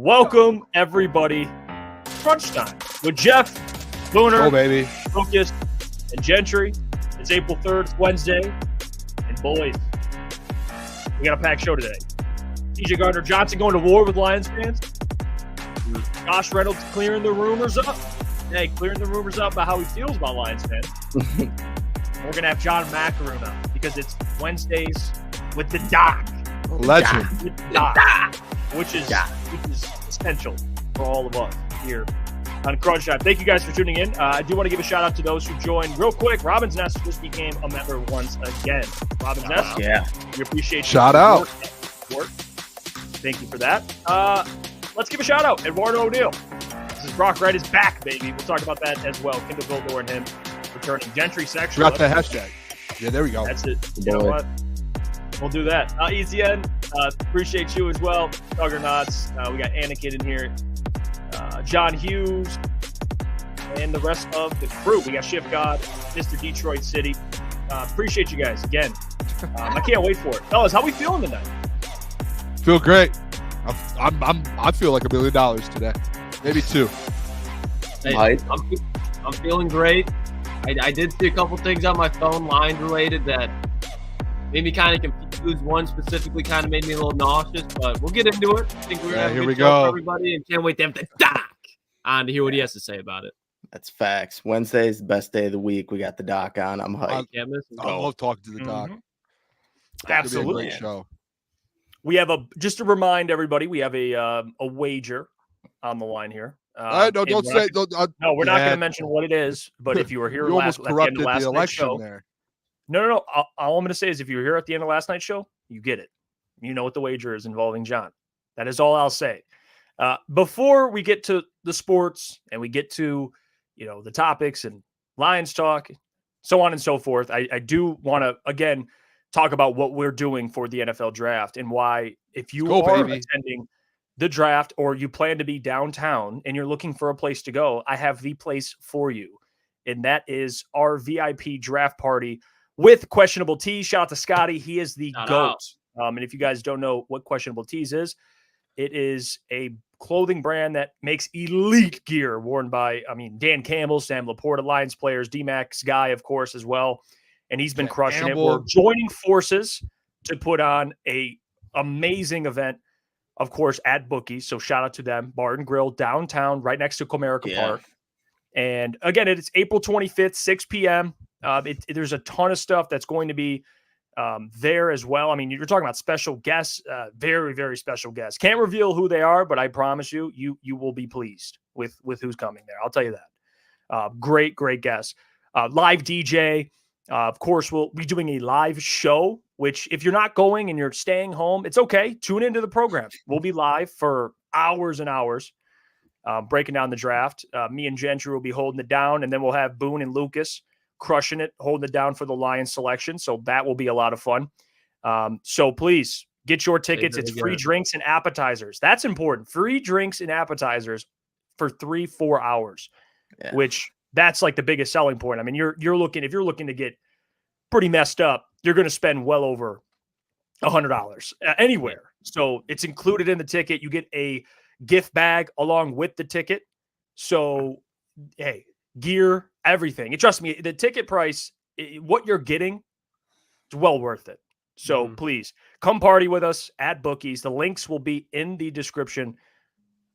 Welcome, everybody. Crunch time with Jeff, Booner, baby. Lukas, and Gentry. It's April 3rd, it's Wednesday. And boys, we got a packed show today. TJ Gardner-Johnson going to war with Lions fans. Josh Reynolds clearing the rumors up. Hey, clearing the rumors up about how he feels about Lions fans. We're going to have John Maakaron on because it's Wednesdays with the doc. Legend. With the doc, which is essential for all of us here on Crunch Time. Thank you guys for tuning in. I do want to give a shout out to those who joined real quick. Robin's Nest just became a member once again. Robin's Nest, we appreciate you. Shout out. Thank you for that. Let's give a shout out. Eduardo O'Neill. This is Brock Wright is back, baby. We'll talk about that as well. Kindle, Vildor, and him returning. Gentry section. Got the hashtag. Yeah, there we go. That's it. You know what? We'll do that. ECN, appreciate you as well. Juggernauts. We got Anakin in here. John Hughes. And the rest of the crew. We got Shift God, Mr. Detroit City. Appreciate you guys again. I can't wait for it. Fellas, how we feeling tonight? Feel great. I feel like $1 million today. Maybe two. Hey, I'm feeling great. I did see a couple things on my phone, line related, that made me kind of confused. One specifically kind of made me a little nauseous, but we'll get into it. I think we're going to have a good show for everybody, and can't wait to have the doc on to hear what he has to say about it. That's facts. Wednesday's the best day of the week. We got the doc on. I'm hyped. I love talking to the doc. Absolutely. Great show. We have just to remind everybody, we have a wager on the line here. No, don't say. No, we're not going to mention what it is. But if you were here you almost corrupted the election show, there. No. All I'm going to say is, if you were here at the end of last night's show, you get it. You know what the wager is involving John. That is all I'll say. Before we get to the sports and we get to the topics and Lions talk, so on and so forth, I do want to again talk about what we're doing for the NFL draft and why, if you are attending the draft or you plan to be downtown and you're looking for a place to go, I have the place for you. And that is our VIP draft party with Questionable Tees. Shout out to Scotty. He is the GOAT. And if you guys don't know what Questionable Tees is, it is a clothing brand that makes elite gear worn by, Dan Campbell, Sam Laporta, Lions players, D-Max guy, of course, as well. And he's been crushing it. We're joining forces to put on a amazing event, of course, at Bookies. So shout out to them. Bar and Grill downtown, right next to Comerica Park. And again, it's April 25th, 6 p.m. There's a ton of stuff that's going to be there as well. You're talking about special guests, very, very special guests. Can't reveal who they are, but I promise you will be pleased with who's coming there. I'll tell you that. Great guests. Live DJ. Of course, we'll be doing a live show, which if you're not going and you're staying home, it's okay. Tune into the program. We'll be live for hours and hours, breaking down the draft. Me and Gentry will be holding it down, and then we'll have Boone and Lukas crushing it, holding it down for the Lions selection. So that will be a lot of fun. So please get your tickets. It's free drinks and appetizers. That's important. Free drinks and appetizers for 3-4 hours, which that's like the biggest selling point. If you're looking to get pretty messed up, you're going to spend well over $100 anywhere. So it's included in the ticket. You get a gift bag along with the ticket. So, hey, gear, everything. And trust me, the ticket price, what you're getting, it's well worth it. So please come party with us at Bookies. The links will be in the description.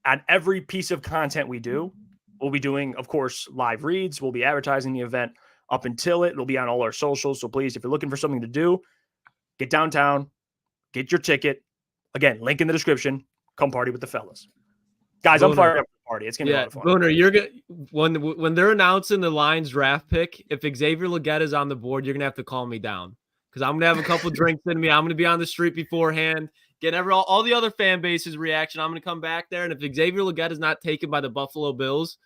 On every piece of content we do, we'll be doing, of course, live reads. We'll be advertising the event up until it'll be on all our socials. So please, if you're looking for something to do, get downtown, get your ticket. Again, link in the description. Come party with the fellas. Guys, Booner. I'm fired up for the party. It's going to be a lot of fun. Booner, you're gonna when they're announcing the Lions draft pick, if Xavier Legette is on the board, you're going to have to calm me down because I'm going to have a couple drinks in me. I'm going to be on the street beforehand, get all the other fan base's reaction. I'm going to come back there, and if Xavier Legette is not taken by the Buffalo Bills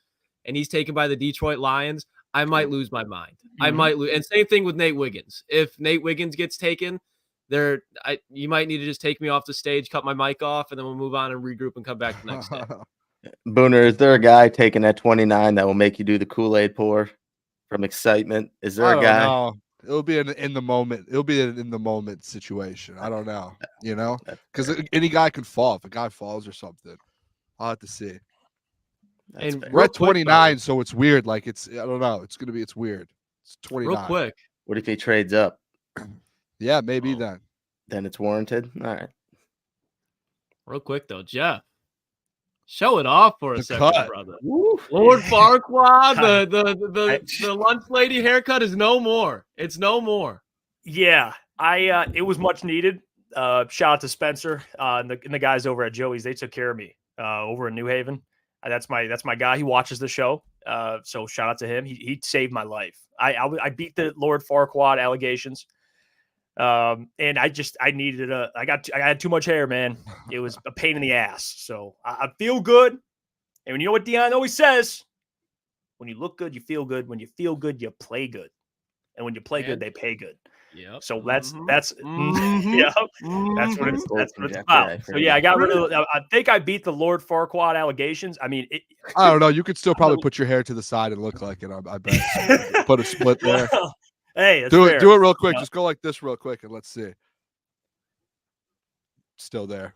and he's taken by the Detroit Lions, I might lose my mind. I might lose. And same thing with Nate Wiggins. If Nate Wiggins gets taken, you might need to just take me off the stage, cut my mic off, and then we'll move on and regroup and come back the next day. Booner, is there a guy taking at 29 that will make you do the Kool-Aid pour from excitement? Is there a guy? No. It'll be in the moment. It'll be an in the moment situation. I don't know, because any guy could fall if a guy falls or something. I'll have to see. That's And fair. We're real at quick, 29, so it's weird. Like it's I don't know. It's weird. It's 29. real quick. What if he trades up? Yeah, maybe Oh. then. Then it's warranted. All right. Real quick though, Jeff. Show it off for a The second, cut. brother. Lord Farquaad, the lunch lady haircut is no more. It's no more. Yeah, it was much needed. Shout out to Spencer and the guys over at Joey's. They took care of me over in New Haven. That's my guy. He watches the show. So shout out to him. He saved my life. I beat the Lord Farquaad allegations. And I needed I had too much hair, man. It was a pain in the ass. So I feel good. And when you know what Dion always says, when you look good, you feel good. When you feel good, you play good. And when you play good, they pay good. Yeah. So that's Mhm. that's Mhm. yeah, that's what it's Gold that's from what it's Jeff about. Iafrate. So yeah, I got rid of. I think I beat the Lord Farquaad allegations. I mean, I don't know. You could still probably put your hair to the side and look like it. I bet. Put a split there. well, hey, that's Do fair. it. Do it real quick. Yeah. Just go like this real quick and let's see. Still there.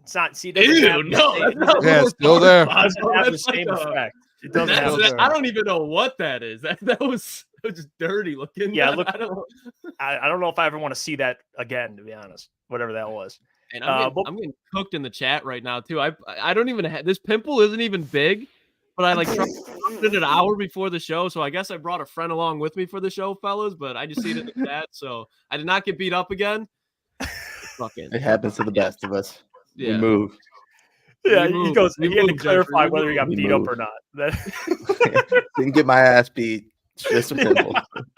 It's not. See, it doesn't have the no, same- that's not Yeah, Lord still there. it doesn't have the That's like same a- effect. It doesn't That's- have. Still The, there. I don't even know what that is. That was just dirty looking. Yeah, look- I don't, I don't know if I ever want to see that again. To be honest, whatever that was. and but- I'm getting cooked in the chat right now too. I don't even have this pimple isn't even big, but I like tried it an hour before the show, so I guess I brought a friend along with me for the show, fellas. But I just see it in the chat, so I did not get beat up again. Fucking It happens to the best of us. yeah. We move. Yeah, We he moved. goes. We He had to moved, clarify Gentry. whether he got We beat up moved. or not. That- Didn't get my ass beat. It's just a pimple.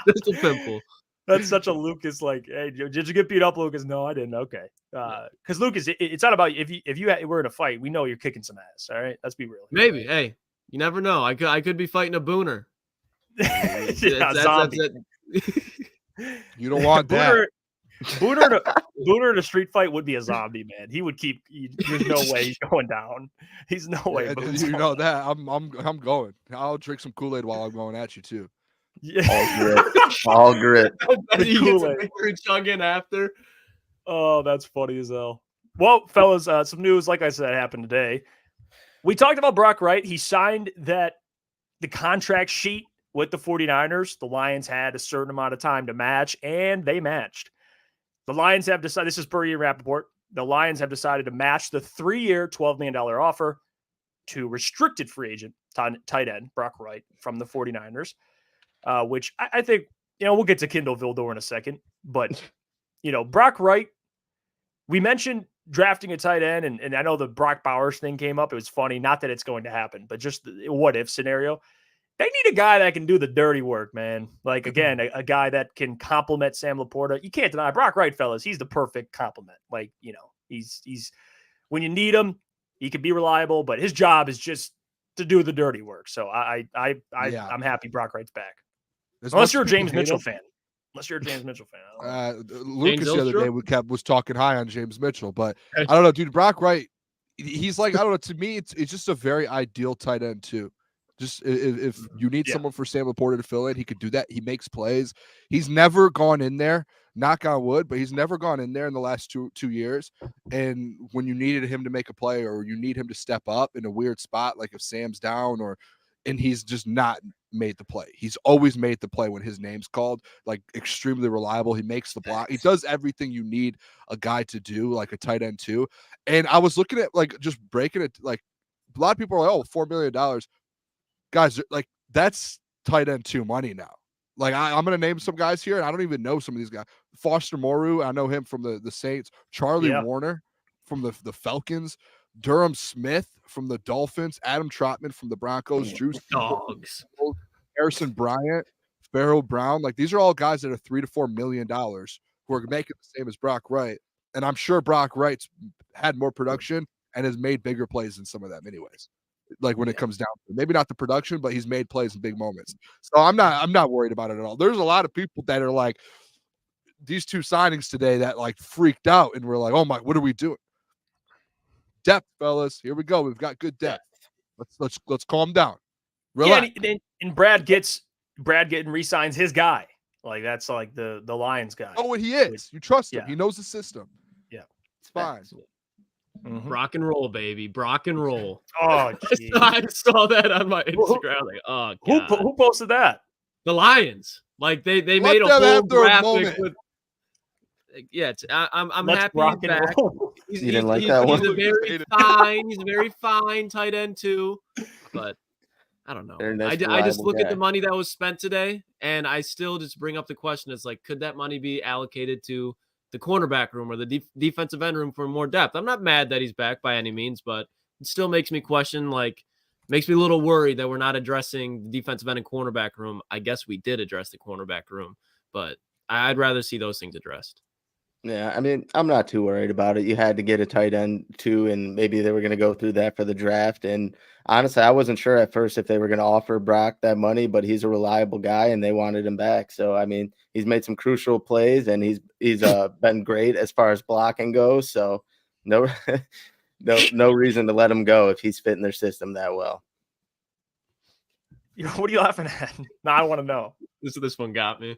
Just a pimple. That's such a Lucas. Like, hey, did you get beat up, Lucas? No, I didn't. Okay, because Lucas, it's not about if you were in a fight. We know you're kicking some ass. All right, let's be real. Maybe. Hey, you never know. I could be fighting a Booner. Yeah, zombie. You don't want that. Booner in a street fight would be a zombie, man. He would keep. There's no way he's going down. He's no way. Yeah, Boone's you going know down. that. I'm going. I'll drink some Kool-Aid while I'm going at you too. Yeah. All grit. All grit. The He gets a Kool-Aid. victory chug in after. Oh, that's funny as hell. Well, fellas, some news, like I said, happened today. We talked about Brock Wright. He signed the contract sheet with the 49ers. The Lions had a certain amount of time to match, and they matched. The Lions have decided, this is per Ian Rappaport, the Lions have decided to match the 3-year, $12 million offer to restricted free agent tight end Brock Wright from the 49ers, which I think, we'll get to Kindle Vildor in a second, but, Brock Wright, we mentioned drafting a tight end, and I know the Brock Bowers thing came up. It was funny. Not that it's going to happen, but just the what if scenario. They need a guy that can do the dirty work, man. Like, again, a guy that can complement Sam Laporta. You can't deny Brock Wright, fellas. He's the perfect complement. Like, he's when you need him, he can be reliable, but his job is just to do the dirty work. So I'm happy Brock Wright's back. Unless you're a James Mitchell fan. Unless you're a James Mitchell fan. I don't know. Lucas the other day was talking high on James Mitchell, but I don't know, dude. Brock Wright, he's like, I don't know. To me, it's just a very ideal tight end too. Just if you need someone for Sam Laporta to fill in, he could do that. He makes plays. He's never gone in there, knock on wood, but he's never gone in there in the last two years. And when you needed him to make a play or you need him to step up in a weird spot, like if Sam's down and he's just not made the play. He's always made the play when his name's called, like extremely reliable. He makes the block. He does everything you need a guy to do, like a tight end too. And I was looking at like just breaking it. Like a lot of people are like, oh, $4 million. Guys, like that's tight end 2 money now. Like I'm going to name some guys here, and I don't even know some of these guys. Foster Moreau, I know him from the Saints. Charlie Warner from the Falcons. Durham Smith from the Dolphins. Adam Trotman from the Broncos. Drew Dogs. Harrison Bryant. Pharaoh Brown. Like these are all guys that are $3 to $4 million who are making the same as Brock Wright. And I'm sure Brock Wright's had more production and has made bigger plays than some of them anyways. Like when it comes down to it. Maybe not the production, but he's made plays in big moments. So I'm not worried about it at all. There's a lot of people that are like these 2 signings today that like freaked out and we're like, oh my, what are we doing? Depth, fellas. Here we go. We've got good depth. Let's calm down. Relax. Yeah, and Brad getting re-signs his guy. Like that's like the Lions guy. Oh, what he is. You trust him. Yeah. He knows the system. Yeah. It's fine. Brock and roll, baby. Brock and roll. Oh, geez. I saw that on my Instagram. I was like, oh, God. Who posted that? The Lions. Like, they Let made a them whole have their graphic moment. with. Yeah, I'm Let's happy rock he's and back. roll. He's, You didn't he's- like he's- that he's one? a very fine. He's a very fine tight end too. But I don't know. Very nice, I just reliable look at guy. the money that was spent today, and I still just bring up the question: it's like, could that money be allocated to the cornerback room or the defensive end room for more depth? I'm not mad that he's back by any means, but it still makes me question. Like, makes me a little worried that we're not addressing the defensive end and cornerback room. I guess we did address the cornerback room, but I'd rather see those things addressed. Yeah, I mean, I'm not too worried about it. You had to get a tight end too, and maybe they were going to go through that for the draft. And honestly, I wasn't sure at first if they were going to offer Brock that money, but he's a reliable guy, and they wanted him back. So I mean, he's made some crucial plays, and he's been great as far as blocking goes. So no reason to let him go if he's fitting their system that well. What are you laughing at? No, I want to know. This one got me,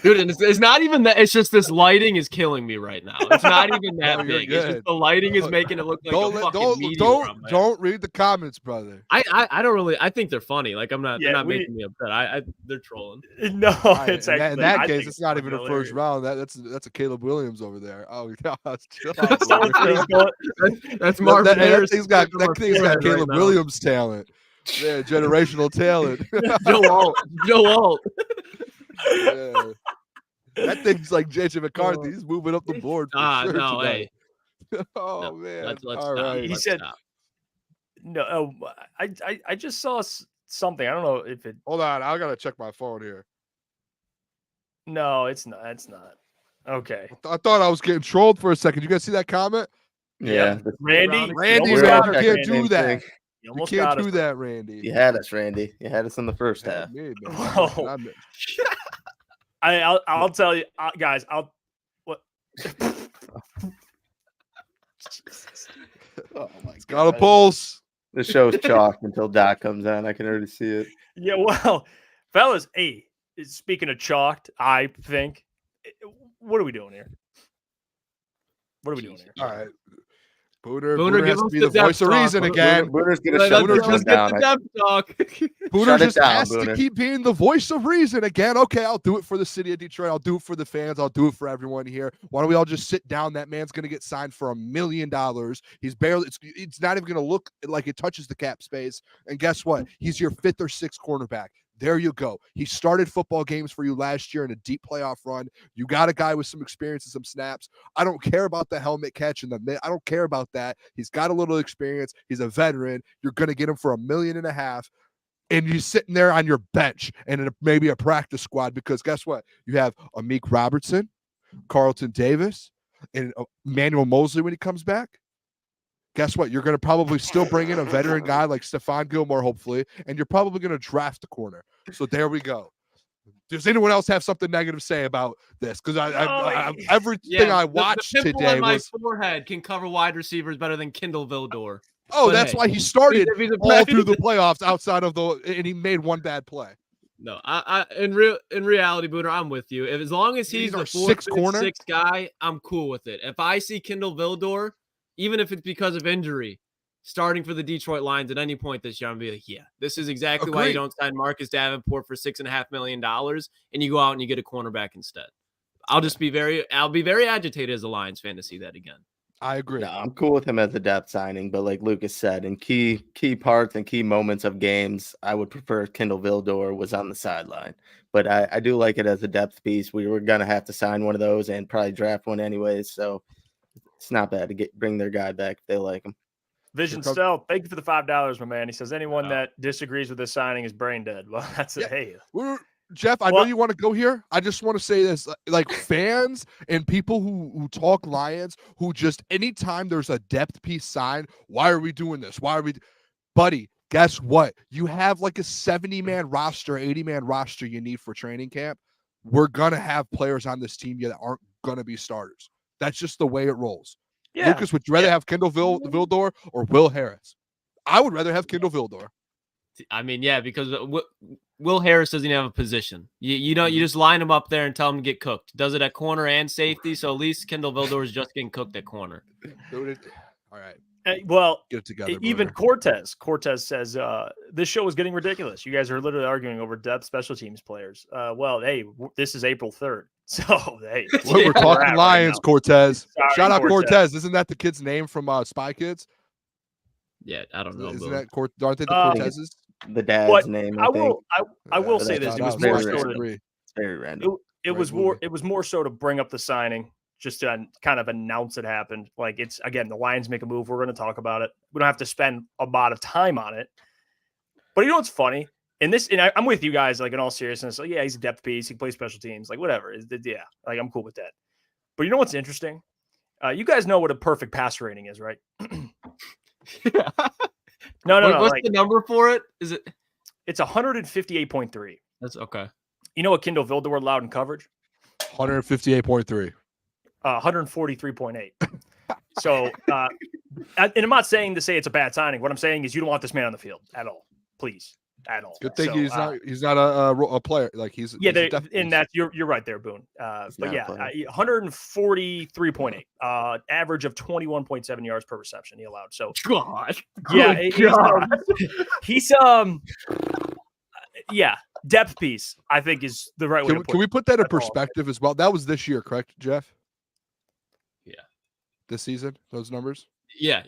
dude. And it's not even that. It's just this lighting is killing me right now. It's not even that No, you're big. It's just good. the lighting is making it look like a fucking medium. Don't read the comments, brother. I don't really. I think they're funny. Like, I'm not. Yeah, they're not making me upset. They're trolling. No, Right, it's in actually. that I case, think it's not fucking even a hilarious. first round. That's a Caleb Williams over there. Oh, yeah, chill Someone out, said he's bro. going- That's Marvin that Harris. thing's got Right Caleb now. Williams talent. Yeah, generational talent. Joe Alt. Joe Alt. Yeah. That thing's like JJ McCarthy. He's moving up the board. For sure No, tonight. hey. Oh No, man! let's All stop. right. He Let's said- stop. No, I just saw something. I don't know if it. Hold on, I gotta check my phone here. No, it's not. It's not. Okay. I thought I was getting trolled for a second. You guys see that comment? Yeah, Randy, Randy, you We're almost all got us, you can't Randy. do that. You You almost can't got us. do that, Randy. you had us, Randy. You had us in the first half. Me, man. Whoa. I'm- I'll tell you, guys. What? Oh my It's got a pulse. The show's chalked until Doc comes on. I can already see it. Yeah, well, fellas. Hey, speaking of chalked, I think. What are we doing here? What are we doing here? All right. Booner Booner, has give to us be the the voice depth of reason talk. again. Booner's gonna Let's shut this Booner, one get the down. depth talk. Booner Shut it just down, has Booner. to keep being the voice of reason again. Okay, I'll do it for the city of Detroit. I'll do it for the fans. I'll do it for everyone here. Why don't we all just sit down? That man's going to get signed for $1 million. He's barely, it's not even going to look like it touches the cap space. And guess what? He's your 5th or 6th cornerback. There you go. He started football games for you last year in a deep playoff run. You got a guy with some experience and some snaps. I don't care about the helmet catch and I don't care about that. He's got a little experience. He's a veteran. You're going to get him for $1.5 million. And you're sitting there on your bench and maybe a practice squad because guess what? You have Amik Robertson, Carlton Davis, and Emmanuel Mosley when he comes back. Guess what? You're going to probably still bring in a veteran guy like Stephon Gilmore, hopefully, and you're probably going to draft a corner. So there we go. Does anyone else have something negative to say about this? Because everything I watched the pimple today on my was forehead can cover wide receivers better than Kindle Vildor. oh, But that's hey, why he started if he's a all through the playoffs outside of and he made one bad play. No, in reality, Booner, I'm with you. As long as he's He's our the 4th, sixth 5th, corner? 6th guy, I'm cool with it. If I see Kindle Vildor, even if it's because of injury, starting for the Detroit Lions at any point this year, I'm gonna be like, yeah, this is exactly why you Agreed. don't sign Marcus Davenport for $6.5 million and you go out and you get a cornerback instead. I'll be very agitated as a Lions fan to see that again. I agree. No, I'm cool with him as a depth signing, but like Lucas said, in key parts and key moments of games, I would prefer Kindle Vildor was on the sideline. But I do like it as a depth piece. We were gonna have to sign one of those and probably draft one anyways, so it's not bad to bring their guy back if they like him. Vision Stealth, thank you for the $5, my man. He says anyone that disagrees with this signing is brain dead. Well, that's it. Hey, Jeff, I know you want to go here. I just want to say this: like fans and people who talk Lions, who just anytime there's a depth piece signed, why are we doing this? Why are we, buddy? Guess what? You have like a 70-man roster, 80-man roster you need for training camp. We're gonna have players on this team that aren't gonna be starters. That's just the way it rolls. yeah. Lucas, would you rather have Kindle Vildor or Will Harris? I would rather have Kindle Vildor. I mean, yeah, because Will Harris doesn't even have a position. You just line him up there and tell him to get cooked. Does it at corner and safety, so at least Kindle Vildor is just getting cooked at corner. Dude, All right. Well, Get it together. even Booner. Cortez says this show is getting ridiculous. You guys are literally arguing over depth special teams players. Well, hey, this is April 3rd. So, hey. We're talking Lions, right, Cortez. Sorry, Shout out Cortez. Isn't that the kid's name from Spy Kids? Yeah, I don't know. Isn't that aren't they the Cortezes? The dad's name. I will say this. It was more so it's very random. It was more so to bring up the signing, just to kind of announce it happened. Like, it's, again, the Lions make a move. We're going to talk about it. We don't have to spend a lot of time on it. But you know what's funny? And I'm with you guys, like, in all seriousness. Like, yeah, he's a depth piece. He plays special teams. Like, whatever. Yeah, like, I'm cool with that. But you know what's interesting? You guys know what a perfect pass rating is, right? No. What's the number for it? Is it? It's 158.3. That's okay. You know what Kindle Vildor allowed in coverage? 158.3. 143.8. So, and I'm not saying to say it's a bad signing. What I'm saying is you don't want this man on the field at all, please, at all. Good thing he's not a player. Like he's and that you're right there, Boone. But yeah, 143.8. Average of 21.7 yards per reception he allowed. So God, yeah, he's yeah, depth piece, I think, is the right way to put it. Can we put that in perspective as well? That was this year, correct, Jeff? Yeah. This season, those numbers? Yeah.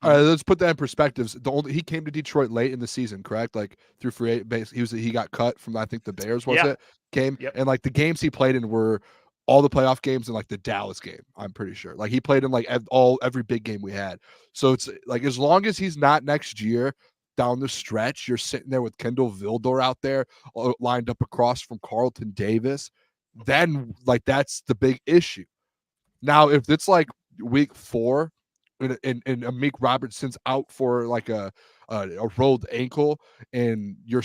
All right, let's put that in perspective. He came to Detroit late in the season, correct? Like through free base, he got cut from, I think, the Bears, and like the games he played in were all the playoff games and like the Dallas game. I'm pretty sure. Like he played in like every big game we had. So it's like, as long as he's not next year down the stretch, you're sitting there with Kindle Vildor out there lined up across from Carlton Davis, then like that's the big issue. Now, if it's like week 4 and Amik Robertson's out for like a rolled ankle, and your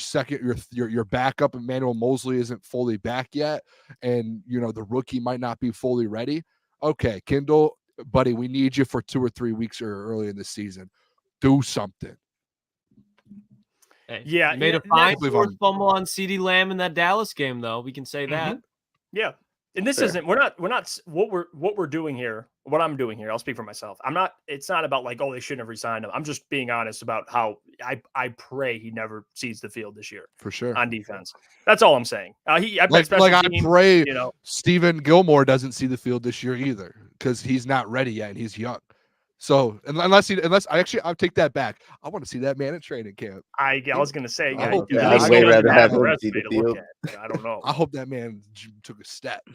backup Emmanuel Mosley isn't fully back yet, and the rookie might not be fully ready. Okay, Kindle, buddy, we need you for 2 or 3 weeks or early in the season. Do something. Hey, yeah, made a fine fourth fumble on CeeDee Lamb in that Dallas game, though. We can say that. Yeah. And this isn't, we're not what we're doing here, what I'm doing here, I'll speak for myself. It's not about like, oh, they shouldn't have resigned him. I'm just being honest about how I pray he never sees the field this year. For sure. On defense. That's all I'm saying. I pray Stephen Gilmore doesn't see the field this year either, because he's not ready yet and he's young. So I'll take that back. I want to see that man in training camp. I was going to say, I'd way rather have him see the field. I don't know. I hope that man took a step.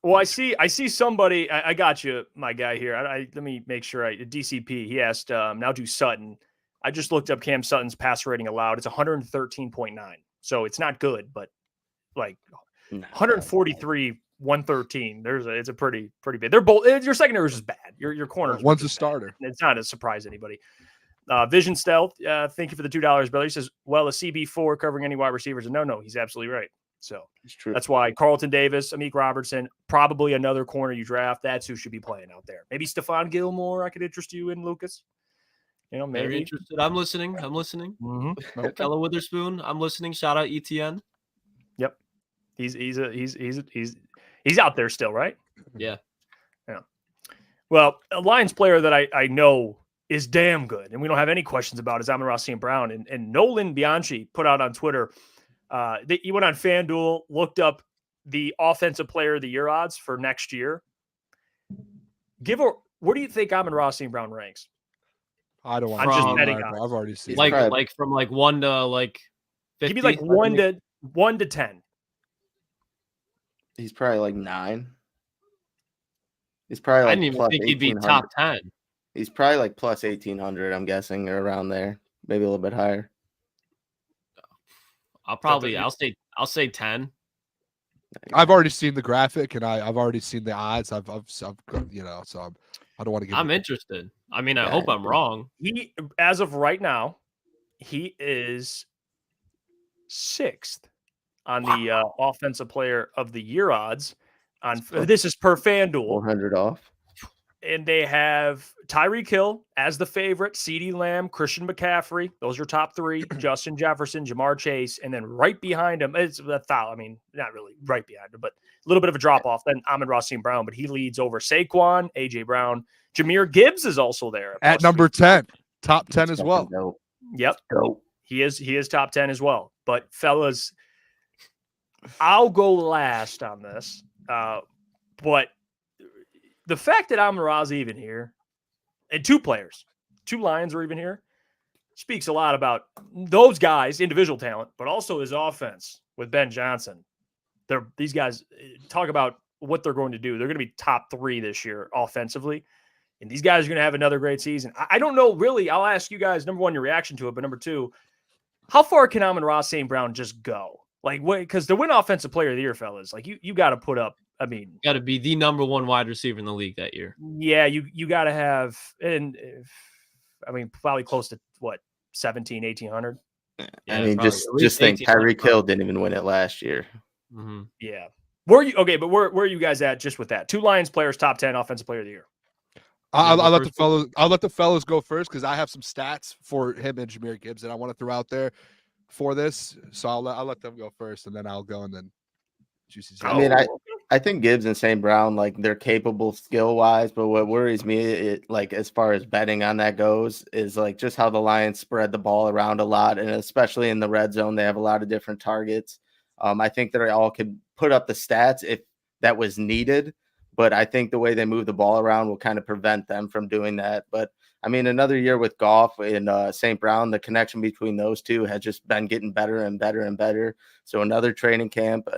Well, I see somebody. I got you, my guy here. Let me make sure. DCP. He asked, now do Sutton. I just looked up Cam Sutton's pass rating allowed. It's 113.9. So it's not good, but like 143. 113. It's a pretty big. They're both. Your secondary is just bad. Your corner. One's a starter. It's not a surprise to anybody. Vision Stealth. Thank you for the $2, brother. He says, well, a CB4 covering any wide receivers. And no, he's absolutely right. So that's why Carlton Davis, Amik Robertson, probably another corner you draft. That's who should be playing out there. Maybe Stephon Gilmore. I could interest you in, Lucas. Maybe. Very interested. I'm listening. Mm-hmm. Okay. Fellow Witherspoon. I'm listening. Shout out ETN. Yep. He's out there still, right? Yeah. Well, a Lions player that I know is damn good, and we don't have any questions about, is Amon-Ra St. Brown. And Nolan Bianchi put out on Twitter, he went on FanDuel, looked up the offensive player of the year odds for next year. Where do you think Amon-Ra St. Brown ranks? I don't want to. I'm just betting on. I've already seen like from like 1 to like 50. He'd be like 1 to 10. He's probably like 9. He's probably like, I didn't even think he'd be top 10. He's probably like plus 1,800, I'm guessing, or around there, maybe a little bit higher. I'll say 10. I've already seen the graphic, and I've already seen the odds. I've so I don't want to give. I'm interested. I mean, I hope I'm wrong. He, as of right now, he is 6th on the offensive player of the year odds. This is per FanDuel. 400 off. And they have Tyreek Hill as the favorite, CeeDee Lamb, Christian McCaffrey. Those are top 3. Justin Jefferson, Jamar Chase, and then right behind him, it's a foul. I mean, not really right behind him, but a little bit of a drop off. Then Amon-Ra St. Brown, but he leads over Saquon, AJ Brown, Jahmyr Gibbs is also there at number 10, top 10 as well. Dope. Yep. Dope. He is top 10 as well. But fellas, I'll go last on this. But the fact that Amon-Ra's even here, and two Lions are even here, speaks a lot about those guys' individual talent, but also his offense with Ben Johnson. These guys, talk about what they're going to do. They're going to be top 3 this year offensively. And these guys are going to have another great season. I don't know, really. I'll ask you guys, number one, your reaction to it, but number two, how far can Amon-Ra St. Brown just go? Like, because to win Offensive Player of the Year, fellas, like you got to put up. I mean, got to be the number 1 wide receiver in the league that year. Yeah, you got to have, and I mean, probably close to what 1,800. Yeah, I mean, just think Tyreek Hill didn't even win it last year. Mm-hmm. Yeah. Where are you guys at just with that? 2 Lions players, top 10 Offensive Player of the Year. I'll let the fellas go first because I have some stats for him and Jahmyr Gibbs that I want to throw out there for this. So I'll let them go first, and then I'll go, and then Juicy's. I mean, I think Gibbs and St. Brown, like, they're capable skill wise, but what worries me, like, as far as betting on that goes, is like just how the Lions spread the ball around a lot, and especially in the red zone, they have a lot of different targets. I think that they all could put up the stats if that was needed. But I think the way they move the ball around will kind of prevent them from doing that. But I mean, another year with Goff and St. Brown, the connection between those two has just been getting better and better and better. So another training camp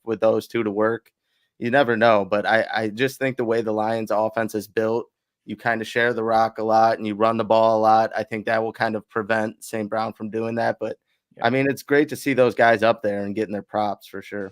with those two to work, you never know. But I just think the way the Lions offense is built, you kind of share the rock a lot and you run the ball a lot. I think that will kind of prevent St. Brown from doing that. But I mean, it's great to see those guys up there and getting their props for sure.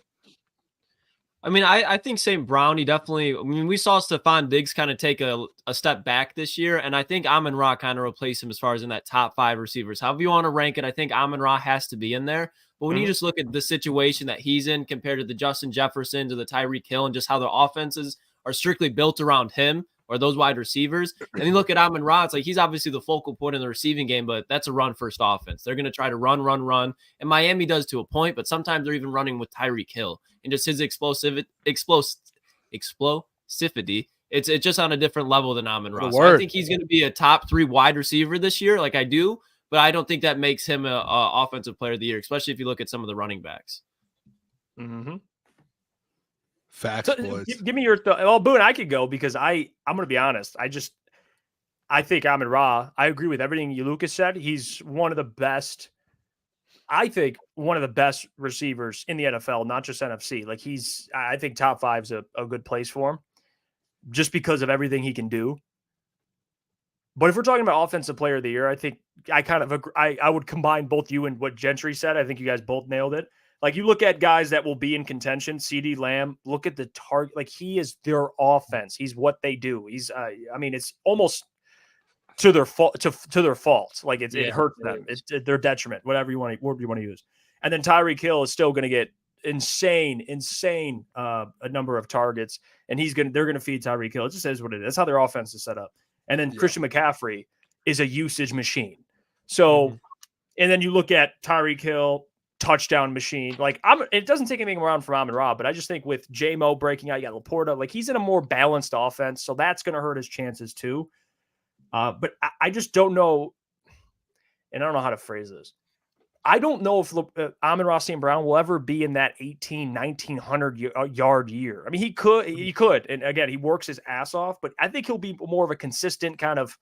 I mean, I think St. Brown, we saw Stephon Diggs kind of take a step back this year, and I think Amon-Ra kind of replaced him as far as in that top 5 receivers. However you want to rank it, I think Amon-Ra has to be in there. But when you just look at the situation that he's in compared to the Justin Jefferson, to the Tyreek Hill, and just how their offenses are strictly built around him or those wide receivers, and you look at Amon-Ra, it's like he's obviously the focal point in the receiving game, but that's a run-first offense. They're going to try to run, and Miami does to a point, but sometimes they're even running with Tyreek Hill. And just his explosivity, it's just on a different level than Amon-Ra. So I think he's going to be a top 3 wide receiver this year, like I do, but I don't think that makes him a offensive player of the year, especially if you look at some of the running backs. Mm-hmm. Facts, boys. Give me your thought. Well, Boone, I could go because I'm going to be honest. I think Amon-Ra, I agree with everything Lukas said. He's one of the best. I think one of the best receivers in the NFL, not just NFC. Like I think top 5 is a good place for him just because of everything he can do. But if we're talking about Offensive Player of the Year, I think I would combine both you and what Gentry said. I think you guys both nailed it. Like you look at guys that will be in contention, CeeDee Lamb, look at the target. Like he is their offense. He's what they do. He's, it's almost to their fault, to their fault. Like it hurts them. It's their detriment, whatever you want to use. And then Tyreek Hill is still going to get insane a number of targets, and they're going to feed Tyreek Hill. It just is what it is. That's how their offense is set up. And then Christian McCaffrey is a usage machine. So, and then you look at Tyreek Hill, touchdown machine. Like it doesn't take anything around from Amon-Ra, but I just think with J-Mo breaking out, you got Laporta, like he's in a more balanced offense, so that's going to hurt his chances too. But I just don't know, and I don't know how to phrase this. I don't know if Amon-Ra St. Brown will ever be in that 1,900 yard year. I mean, he could. And again, he works his ass off, but I think he'll be more of a consistent kind of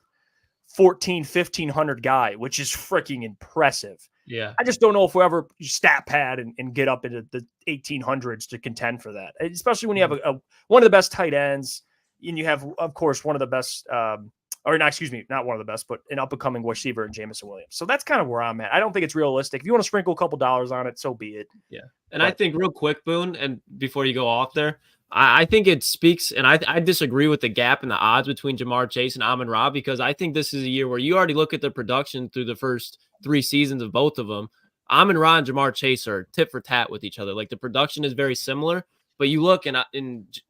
1,500 guy, which is freaking impressive. Yeah. I just don't know if we'll ever stat pad and get up into the 1,800s to contend for that, especially when you have one of the best tight ends, and you have, of course, one of the best not one of the best, but an up-and-coming receiver in Jameson Williams. So that's kind of where I'm at. I don't think it's realistic. If you want to sprinkle a couple dollars on it, so be it. Yeah. And I think real quick, Boone, and before you go off there, I think it speaks, and I disagree with the gap and the odds between Ja'Marr Chase and Amon-Ra, because I think this is a year where you already look at the production through the first 3 seasons of both of them. Amon-Ra and Ja'Marr Chase are tit for tat with each other. Like the production is very similar. But you look, and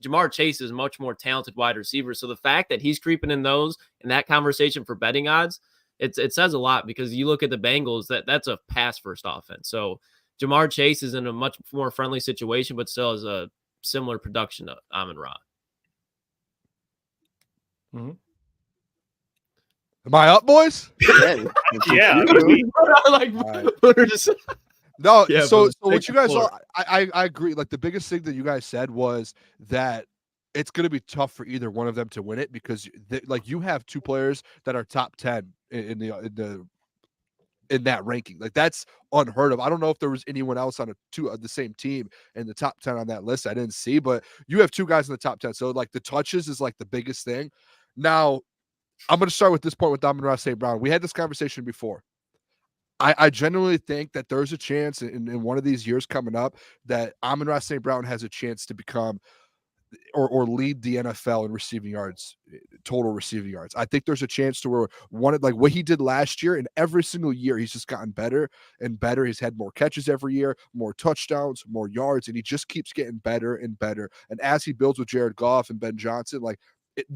Ja'Marr Chase is a much more talented wide receiver. So the fact that he's creeping in that conversation for betting odds, it says a lot, because you look at the Bengals, that's a pass-first offense. So Ja'Marr Chase is in a much more friendly situation, but still has a similar production to Amon-Ra. Mm-hmm. Am I up, boys? Yeah. Like, right. Booner just No, Yeah, so Booner, what take you the guys floor. all I agree. Like the biggest thing that you guys said was that it's going to be tough for either one of them to win it because like you have two players that are top 10 in that ranking. Like that's unheard of. I don't know if there was anyone else on the same team in the top 10 on that list. I didn't see, but you have two guys in the top 10. So like the touches is like the biggest thing. Now, I'm going to start with this point with Amon-Ra St. Brown. We had this conversation before. I genuinely think that there's a chance in one of these years coming up that Amon-Ra St. Brown has a chance to become or lead the NFL in receiving yards, total receiving yards. I think there's a chance to where like what he did last year, and every single year he's just gotten better and better. He's had more catches every year, more touchdowns, more yards, and he just keeps getting better and better. And as he builds with Jared Goff and Ben Johnson, like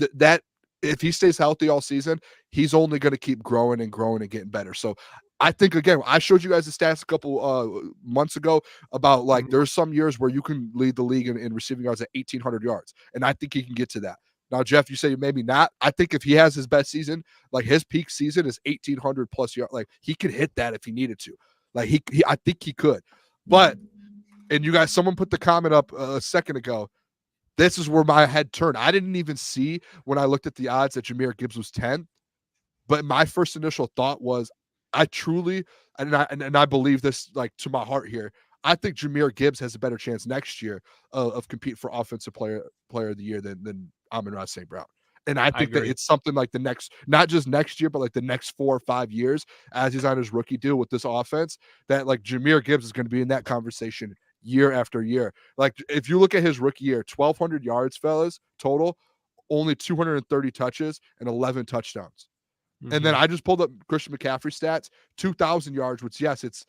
that, if he stays healthy all season, he's only going to keep growing and growing and getting better. So I think, again, I showed you guys the stats a couple months ago about like there's some years where you can lead the league in receiving yards at 1,800 yards. And I think he can get to that. Now, Jeff, you say maybe not. I think if he has his best season, like his peak season is 1,800 plus yards. Like he could hit that if he needed to. Like I think he could. But, and you guys, someone put the comment up a second ago. This is where my head turned. I didn't even see when I looked at the odds that Jahmyr Gibbs was 10. But my first initial thought was, I truly, and I believe this like to my heart here, I think Jahmyr Gibbs has a better chance next year of compete for offensive player of the year than Amon-Ra St. Brown. And I think that it's something like the next, not just next year, but like the next 4 or 5 years as he's on his rookie deal with this offense, that like Jahmyr Gibbs is going to be in that conversation year after year. Like if you look at his rookie year, 1,200 yards, fellas, total, only 230 touches and 11 touchdowns. And then I just pulled up Christian McCaffrey stats, 2,000 yards, which, yes, it's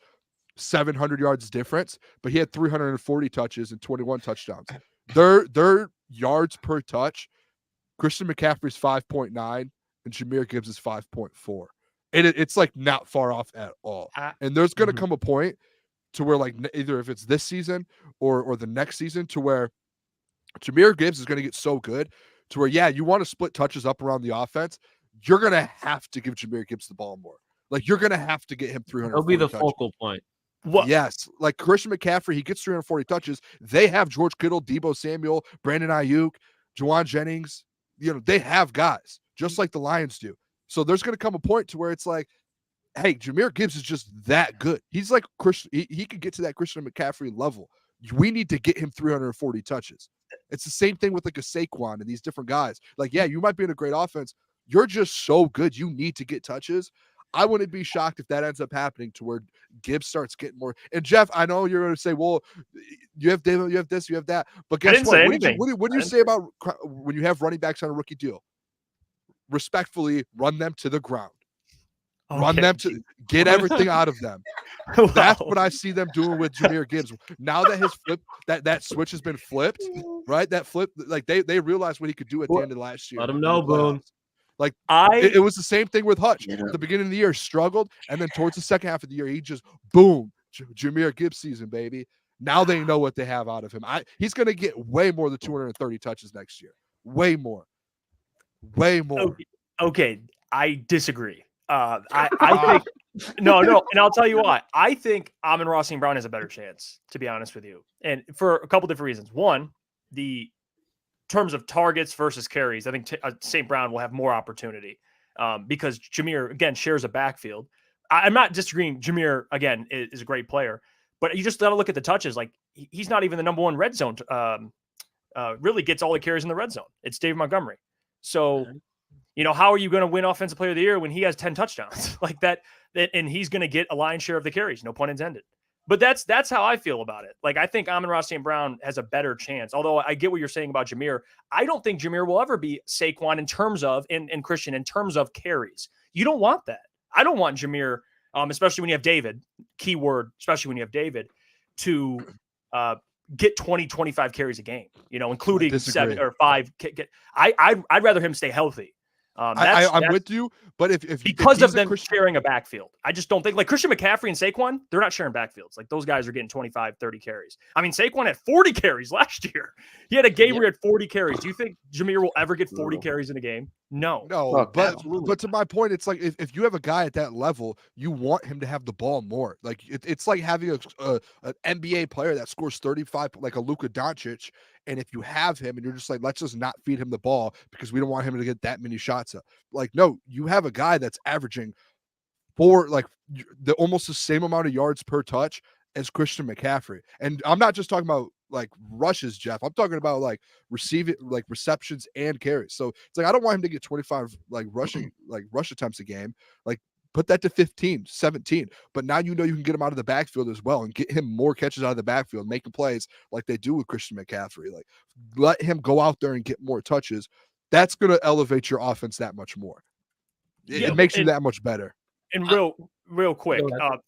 700 yards difference, but he had 340 touches and 21 touchdowns. Their yards per touch, Christian McCaffrey's 5.9 and Jahmyr Gibbs is 5.4. It's like not far off at all. And there's going to come a point to where like either if it's this season or the next season to where Jahmyr Gibbs is going to get so good to where, yeah, you want to split touches up around the offense. You're going to have to give Jahmyr Gibbs the ball more. Like, you're going to have to get him 300. He'll be the focal point. What? Yes. Like, Christian McCaffrey, he gets 340 touches. They have George Kittle, Deebo Samuel, Brandon Ayuk, Juwan Jennings. You know, they have guys, just like the Lions do. So there's going to come a point to where it's like, hey, Jahmyr Gibbs is just that good. He's like Christian. He could get to that Christian McCaffrey level. We need to get him 340 touches. It's the same thing with like a Saquon and these different guys. Like, yeah, you might be in a great offense. You're just so good. You need to get touches. I wouldn't be shocked if that ends up happening to where Gibbs starts getting more. And Jeff, I know you're going to say, well, you have David, you have this, you have that. But guess what? What do you say about when you have running backs on a rookie deal? Respectfully, run them to the ground. Okay. Run them to get everything out of them. Wow. That's what I see them doing with Jahmyr Gibbs. Now that his flip, that switch has been flipped, right? That flip, like they realized what he could do at the end of last year. Let him know, Boone. Like it was the same thing with Hutch. At the beginning of the year, struggled, and then towards the second half of the year, he just boom, Jahmyr Gibbs season, baby. Now they know what they have out of him. He's going to get way more than 230 touches next year. Way more. Okay, I disagree. I think no, and I'll tell you why. I think Amon-Ra St. Brown has a better chance, to be honest with you, and for a couple different reasons. One, the terms of targets versus carries, I think St. Brown will have more opportunity because Jahmyr, again, shares a backfield. I'm not disagreeing. Jahmyr, again, is a great player, but you just got to look at the touches. Like, he's not even the number one red zone. Really gets all the carries in the red zone. It's David Montgomery. So, you know, how are you going to win Offensive Player of the Year when he has 10 touchdowns like that? And he's going to get a lion's share of the carries, no pun intended. But that's how I feel about it. Like, I think Amon-Ra St. Brown has a better chance. Although I get what you're saying about Jahmyr. I don't think Jahmyr will ever be Saquon in terms of, and Christian, in terms of carries. You don't want that. I don't want Jahmyr, especially when you have David, keyword, especially when you have David, to get 20, 25 carries a game, you know, including 7 or 5. I'd rather him stay healthy. I'm with you, but if because of them sharing a backfield, I just don't think, like, Christian McCaffrey and Saquon, they're not sharing backfields. Like, those guys are getting 25, 30 carries. I mean, Saquon had 40 carries last year. He had a game where he had 40 carries. Do you think Jahmyr will ever get 40 carries in a game? No. No, but absolutely to my point, it's like if you have a guy at that level, you want him to have the ball more. Like it's like having an NBA player that scores 35, like a Luka Doncic, and if you have him and you're just like, let's just not feed him the ball because we don't want him to get that many shots up. Like, no, you have a guy that's averaging almost the same amount of yards per touch as Christian McCaffrey. And I'm not just talking about like rushes, Jeff. I'm talking about like receptions and carries. So it's like I don't want him to get 25 rush attempts a game. Like put that to 15, 17. But now you can get him out of the backfield as well and get him more catches out of the backfield, making plays like they do with Christian McCaffrey. Like let him go out there and get more touches. That's going to elevate your offense that much more. It makes you that much better. And real quick,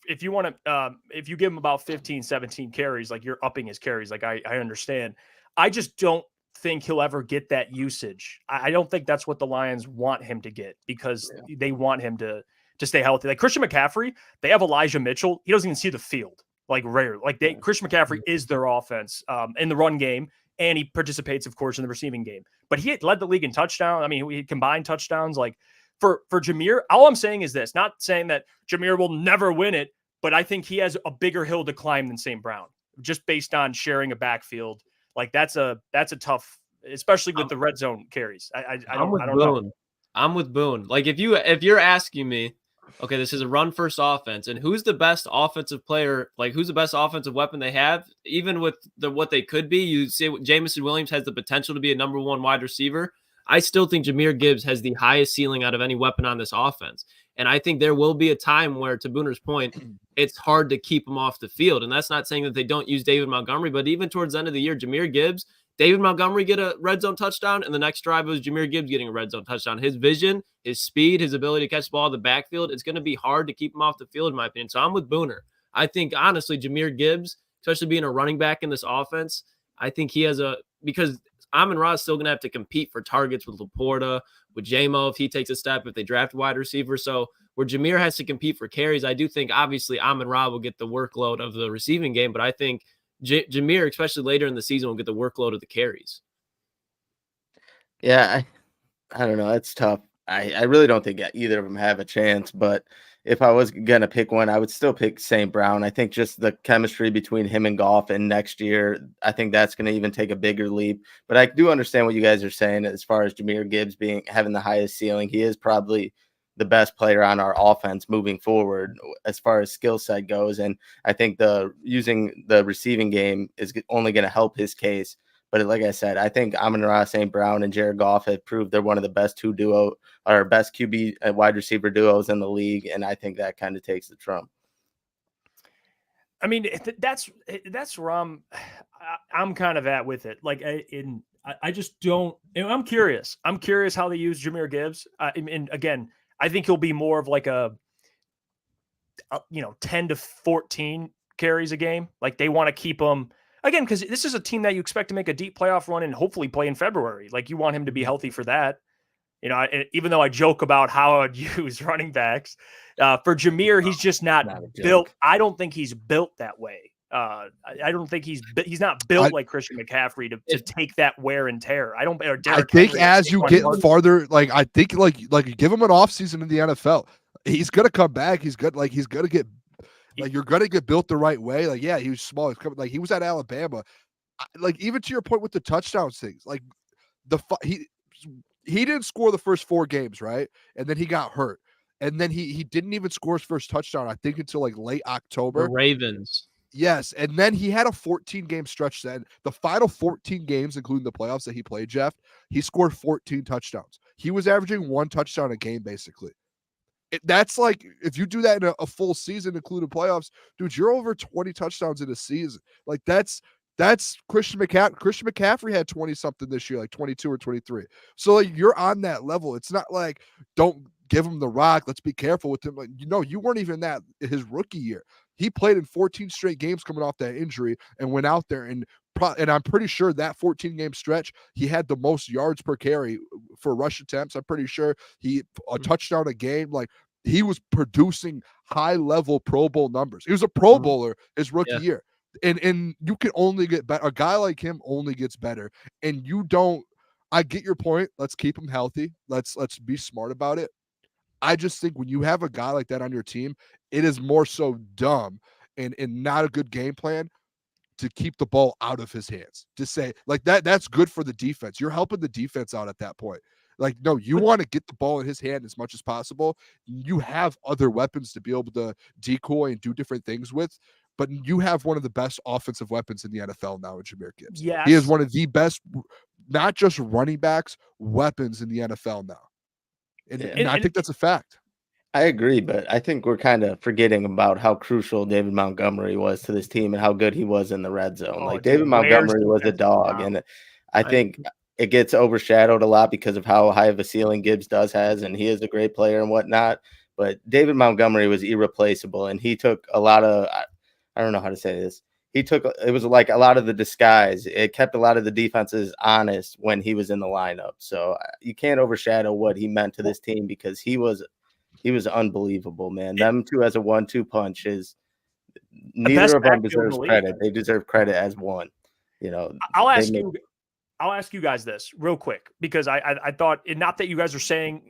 if you want to, if you give him about 15, 17 carries, like you're upping his carries, like I understand. I just don't think he'll ever get that usage. I don't think that's what the Lions want him to get because they want him to stay healthy. Like Christian McCaffrey, they have Elijah Mitchell. He doesn't even see the field, like rare. Like Christian McCaffrey is their offense in the run game, and he participates, of course, in the receiving game. But he had led the league in touchdown. I mean, he combined touchdowns. Like for Jameer, all I'm saying is this, not saying that Jameer will never win it, but I think he has a bigger hill to climb than St. Brown, just based on sharing a backfield. Like that's a tough, especially with the red zone carries. I don't know. I'm with Boone. Like if you're asking me, okay, this is a run first offense, and who's the best offensive player? Like who's the best offensive weapon they have? Even with what they could be, you say Jameson Williams has the potential to be a number one wide receiver. I still think Jahmyr Gibbs has the highest ceiling out of any weapon on this offense. And I think there will be a time where, to Booner's point, it's hard to keep him off the field. And that's not saying that they don't use David Montgomery, but even towards the end of the year, Jahmyr Gibbs, David Montgomery get a red zone touchdown, and the next drive was Jahmyr Gibbs getting a red zone touchdown. His vision, his speed, his ability to catch the ball in the backfield, it's going to be hard to keep him off the field, in my opinion. So I'm with Booner. I think, honestly, Jahmyr Gibbs, especially being a running back in this offense, I think he has because Amon-Ra is still going to have to compete for targets with Laporta, with J-Mo if he takes a step, if they draft a wide receiver. So where Jahmyr has to compete for carries, I do think obviously Amon-Ra will get the workload of the receiving game, but I think Jahmyr, especially later in the season, will get the workload of the carries. Yeah, I don't know. It's tough. I really don't think either of them have a chance, but if I was going to pick one, I would still pick St. Brown. I think just the chemistry between him and Goff and next year, I think that's going to even take a bigger leap. But I do understand what you guys are saying as far as Jahmyr Gibbs having the highest ceiling. He is probably the best player on our offense moving forward as far as skill set goes. And I think using the receiving game is only going to help his case. But like I said, I think Amon-Ra St. Brown and Jared Goff have proved they're one of the best best QB wide receiver duos in the league. And I think that kind of takes the trump. I mean, that's where I'm kind of at with it. Like I just don't, I'm curious. I'm curious how they use Jahmyr Gibbs. And again, I think he'll be more of like a 10 to 14 carries a game. Like they want to keep him again, because this is a team that you expect to make a deep playoff run and hopefully play in February. Like you want him to be healthy for that. Even though I joke about how I'd use running backs, for Jahmyr, he's just not built. I don't think he's built that way. I don't think he's not built like Christian McCaffrey to take that wear and tear. I think as you get farther, like I think like give him an offseason in the NFL. He's gonna come back. He's gonna get. Like you're gonna get built the right way. Like he was small. Like he was at Alabama. Like even to your point with the touchdowns things. Like he didn't score the first 4 games, right? And then he got hurt, and then he didn't even score his first touchdown. I think until like late October. The Ravens. Yes, and then he had a 14-game stretch. Then the final 14 games, including the playoffs that he played, Jeff, he scored 14 touchdowns. He was averaging 1 touchdown a game, basically. That's like if you do that in a full season, including playoffs, dude, you're over 20 touchdowns in a season. Like that's Christian McCaffrey. Christian McCaffrey had 20 something this year, like 22 or 23. So like you're on that level. It's not like don't give him the rock. Let's be careful with him. Like you weren't even that his rookie year. He played in 14 straight games coming off that injury and went out there and I'm pretty sure that 14-game stretch, he had the most yards per carry for rush attempts. I'm pretty sure a touchdown a game. Like he was producing high-level Pro Bowl numbers. He was a Pro Bowler his rookie year. And you can only get better. A guy like him only gets better. And you don't I get your point. Let's keep him healthy. Let's be smart about it. I just think when you have a guy like that on your team, it is more so dumb and not a good game plan to keep the ball out of his hands. To say like that's good for the defense. You're helping the defense out at that point. Like, no, you want to get the ball in his hand as much as possible. You have other weapons to be able to decoy and do different things with, but you have one of the best offensive weapons in the NFL now in Jahmyr Gibbs. Yes. He is one of the best, not just running backs, weapons in the NFL now. And I think that's a fact. I agree, but I think we're kind of forgetting about how crucial David Montgomery was to this team and how good he was in the red zone. Oh, like dude, David Montgomery was a dog, and I think it gets overshadowed a lot because of how high of a ceiling Gibbs has, and he is a great player and whatnot. But David Montgomery was irreplaceable, and he took a lot of I don't know how to say this. It was like a lot of the disguise. It kept a lot of the defenses honest when he was in the lineup. So you can't overshadow what he meant to this team because he was unbelievable, man. Them two as a 1-2 punch is neither of them deserves credit. They deserve credit as one. You know, I'll ask you guys this real quick because I thought, not that you guys are saying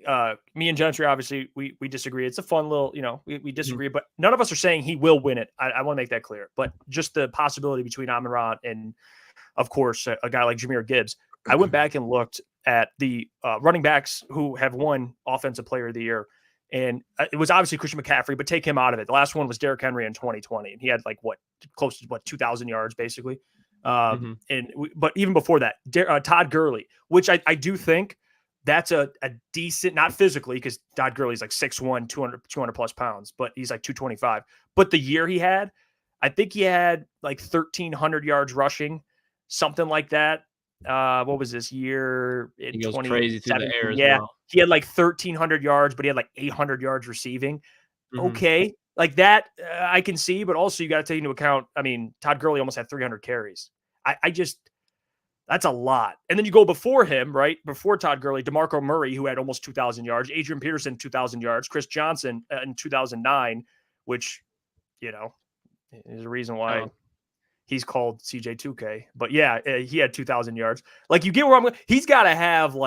me and Gentry, obviously we disagree. It's a fun little, we disagree, but none of us are saying he will win it. I want to make that clear. But just the possibility between Amon-Ra and, of course, a guy like Jahmyr Gibbs. I went back and looked at the running backs who have won Offensive Player of the Year. And it was obviously Christian McCaffrey, but take him out of it. The last one was Derrick Henry in 2020. And he had close to 2,000 yards, basically. But even before that, Todd Gurley, which I do think that's a decent, not physically, because Todd Gurley's like 6'1", 200 plus pounds, but he's like 225. But the year he had, I think he had like 1,300 yards rushing, something like that. What was this year? He goes crazy through the air as well. He had like 1,300 yards, but he had like 800 yards receiving. Okay. Like that, I can see, but also you got to take into account, I mean, Todd Gurley almost had 300 carries. That's a lot. And then you go before him, right? Before Todd Gurley, DeMarco Murray, who had almost 2,000 yards, Adrian Peterson, 2,000 yards, Chris Johnson in 2009, which, is a reason why he's called CJ2K. But yeah, he had 2,000 yards. Like, you get where I'm going. He's got to have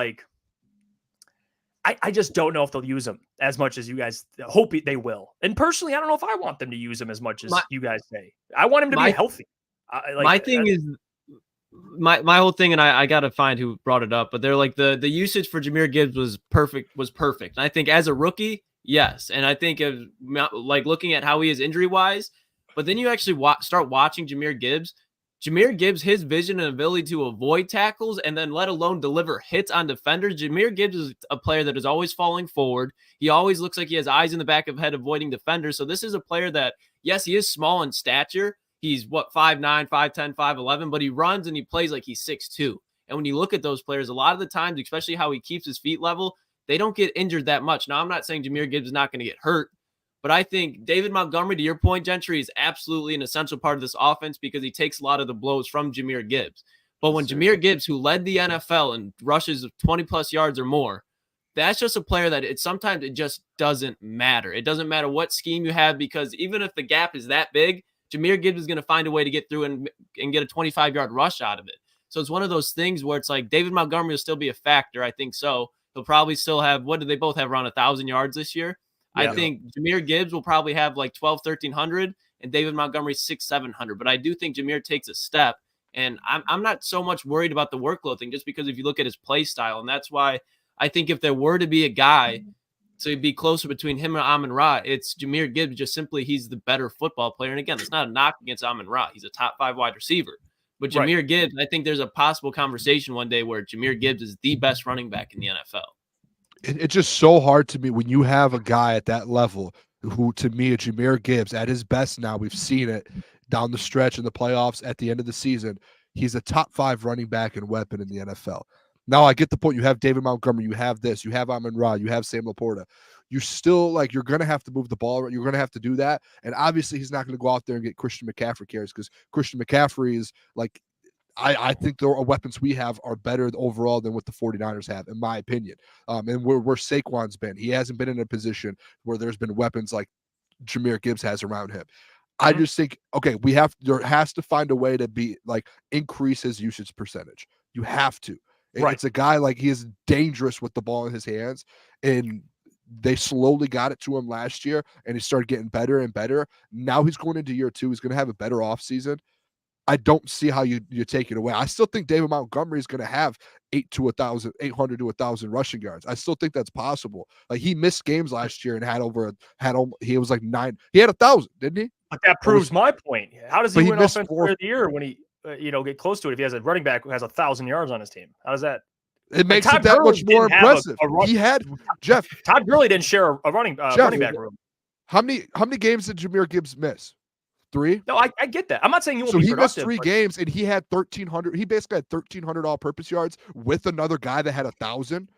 I just don't know if they'll use him as much as you guys hope they will. And personally, I don't know if I want them to use him as much as you guys say. I want him to be healthy. My thing is my whole thing, and I got to find who brought it up, but they're like the usage for Jahmyr Gibbs was perfect. And I think as a rookie, yes. And I think looking at how he is injury wise, but then you actually start watching Jahmyr Gibbs, his vision and ability to avoid tackles and then let alone deliver hits on defenders. Jahmyr Gibbs is a player that is always falling forward. He always looks like he has eyes in the back of head avoiding defenders. So this is a player that, yes, he is small in stature. He's 5'9", 5'10", 5'11", but he runs and he plays like he's 6'2". And when you look at those players, a lot of the times, especially how he keeps his feet level, they don't get injured that much. Now, I'm not saying Jahmyr Gibbs is not going to get hurt, but I think David Montgomery, to your point, Gentry, is absolutely an essential part of this offense because he takes a lot of the blows from Jahmyr Gibbs. But when Jahmyr Gibbs, who led the NFL and rushes 20-plus yards or more, that's just a player that sometimes it just doesn't matter. It doesn't matter what scheme you have because even if the gap is that big, Jahmyr Gibbs is going to find a way to get through and get a 25-yard rush out of it. So it's one of those things where it's like David Montgomery will still be a factor. I think so. He'll probably still have, what do they both have, around 1,000 yards this year? Yeah. I think Jahmyr Gibbs will probably have like 1,100 and David Montgomery 600-700. But I do think Jahmyr takes a step. And I'm not so much worried about the workload thing just because if you look at his play style, and that's why I think if there were to be a guy to be closer between him and Amon-Ra, it's Jahmyr Gibbs. Just simply he's the better football player. And again, it's not a knock against Amon-Ra. He's a top 5 wide receiver. But Jahmyr Gibbs, I think there's a possible conversation one day where Jahmyr Gibbs is the best running back in the NFL. It's just so hard to me when you have a guy at that level who, to me, Jahmyr Gibbs, at his best now, we've seen it down the stretch in the playoffs at the end of the season. He's a top 5 running back and weapon in the NFL. Now, I get the point. You have David Montgomery. You have this. You have Amon-Ra. You have Sam Laporta. You still, you're going to have to move the ball. You're going to have to do that. And obviously, he's not going to go out there and get Christian McCaffrey carries because Christian McCaffrey is I think the weapons we have are better overall than what the 49ers have, in my opinion. And where Saquon's been, he hasn't been in a position where there's been weapons like Jahmyr Gibbs has around him. I just think, okay, there has to find a way to increase his usage percentage. You have to. Right. It's a guy like he is dangerous with the ball in his hands, and they slowly got it to him last year, and he started getting better and better. Now he's going into year 2. He's going to have a better offseason. I don't see how you take it away. I still think David Montgomery is going to have 800 to 1,000 rushing yards. I still think that's possible. Like he missed games last year and he was like 9. He had 1,000, didn't he? But that proves my point. How does he win Offensive Player of the Year when he get close to it if he has a running back who has 1,000 yards on his team? How does that? It makes it that much more impressive. He had Jeff. Todd Gurley didn't share a running back room. How many games did Jahmyr Gibbs miss? 3? No, I get that. I'm not saying he won't so be he missed productive. 3 games, and he had 1,300. He basically had 1,300 all-purpose yards with another guy that had 1,000.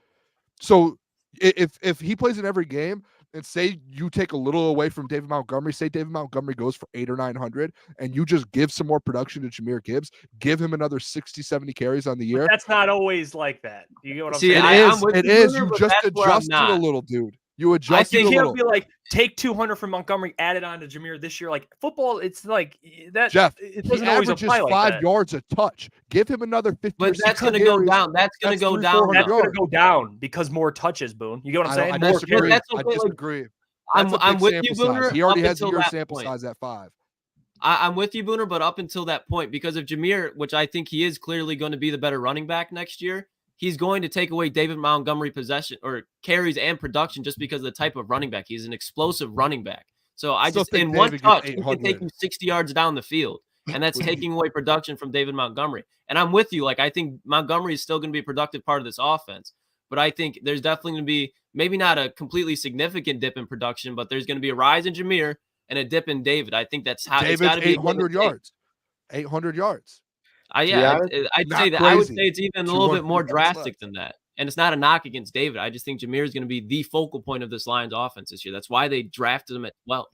So if he plays in every game, and say you take a little away from David Montgomery, say David Montgomery goes for 800 or 900, and you just give some more production to Jahmyr Gibbs, give him another 60, 70 carries on the year. But that's not always like that. You get what I'm See, saying? It is. You just adjusted a little, dude. You adjust. I think he'll be like, take 200 from Montgomery, add it on to Jahmyr this year. Like football, it's like that. Jeff, it he doesn't always averages apply like 5 that. yards a touch. Give him another 50. But that's going to go down. That's going to go down. That's going to go down because more touches, Boone. You get what I'm saying? I More disagree. carries. I disagree. I'm with you, Booner. He already has a year sample size at 5. I'm with you, Booner, but up until that point, because of Jahmyr, which I think he is clearly going to be the better running back next year, he's going to take away David Montgomery possession or carries and production just because of the type of running back. He's an explosive running back. So I just in one touch, he can take you 60 yards down the field, and that's taking away production from David Montgomery. And I'm with you. Like I think Montgomery is still going to be a productive part of this offense, but I think there's definitely going to be maybe not a completely significant dip in production, but there's going to be a rise in Jahmyr and a dip in David. I think that's how David's it's got to be 800 yards. 800 yards. I'd say that. I would say it's even a little bit more drastic than that. And it's not a knock against David. I just think Jahmyr is going to be the focal point of this Lions offense this year. That's why they drafted him at 12.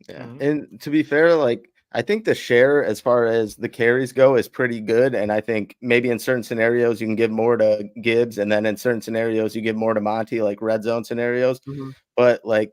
Yeah. And to be fair, like I think the share as far as the carries go is pretty good. And I think maybe in certain scenarios you can give more to Gibbs, and then in certain scenarios you give more to Monty, like red zone scenarios. But like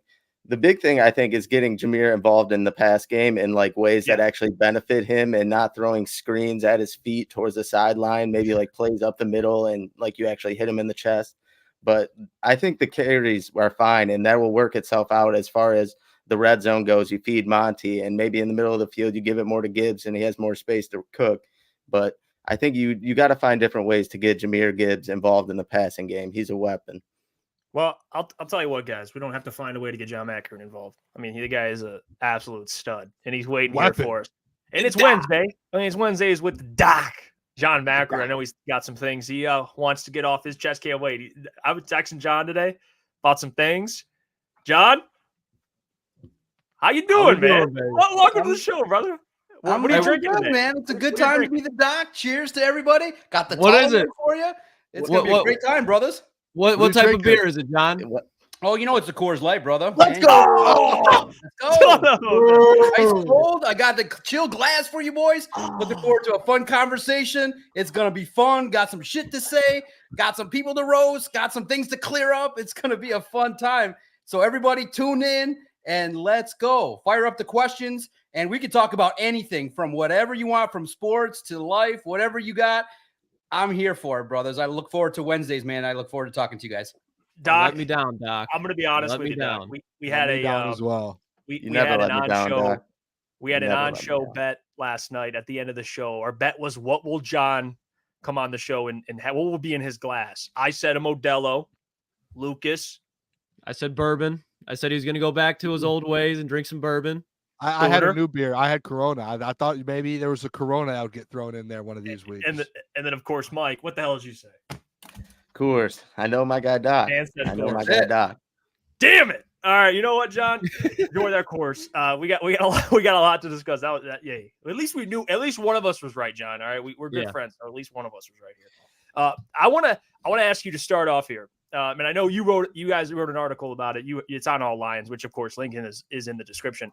the big thing I think is getting Jahmyr involved in the pass game in like ways that actually benefit him, and not throwing screens at his feet towards the sideline, maybe like plays up the middle and like you actually hit him in the chest. But I think the carries are fine, and that will work itself out as far as the red zone goes. You feed Monty, and maybe in the middle of the field you give it more to Gibbs and he has more space to cook. But I think you got to find different ways to get Jahmyr Gibbs involved in the passing game. He's a weapon. Well, I'll tell you what, guys. We don't have to find a way to get John Maakaron involved. I mean, the guy is an absolute stud, and he's waiting here for us. And it's Wednesday. I mean, it's Wednesdays with the Doc, John Maakaron. I know he's got some things he wants to get off his chest. Can't wait. I was texting John today about some things. John, how you doing, man? Welcome to the show, brother. What are you drinking today? Man, it's a good time to be the Doc. Cheers to everybody. Got the what is it for you? It's gonna be a great time, brothers. What type of beer is it, John? Oh, you know it's a Coors Light, brother. Let's go. Let's go. Ice cold. I got the chill glass for you boys. Looking forward to a fun conversation. It's gonna be fun. Got some shit to say. Got some people to roast. Got some things to clear up. It's gonna be a fun time. So everybody tune in and let's go. Fire up the questions, and we can talk about anything from whatever you want, from sports to life, whatever you got. I'm here for it, brothers. I look forward to Wednesdays, man. I look forward to talking to you guys. Doc, let me down, Doc. I'm going to be honest with you, Doc. We had a as well. We had an on-show. We had an on-show bet last night at the end of the show. Our bet was, what will John come on the show and what will be in his glass? I said a Modelo. Lucas. I said bourbon. I said he was going to go back to his old ways and drink some bourbon. I had a new beer. I had Corona. I thought maybe there was a Corona that would get thrown in there one of these weeks. And then, of course, Mike. What the hell did you say? Coors. I know my guy Doc. I know my guy Doc. Damn it! All right, you know what, John? Enjoy that course. We got a lot to discuss. Yay! At least we knew. At least one of us was right, John. All right, we're good friends. So at least one of us was right here. I want to ask you to start off here. And I know you guys wrote an article about it. It's on All Lions, which of course Lincoln is in the description.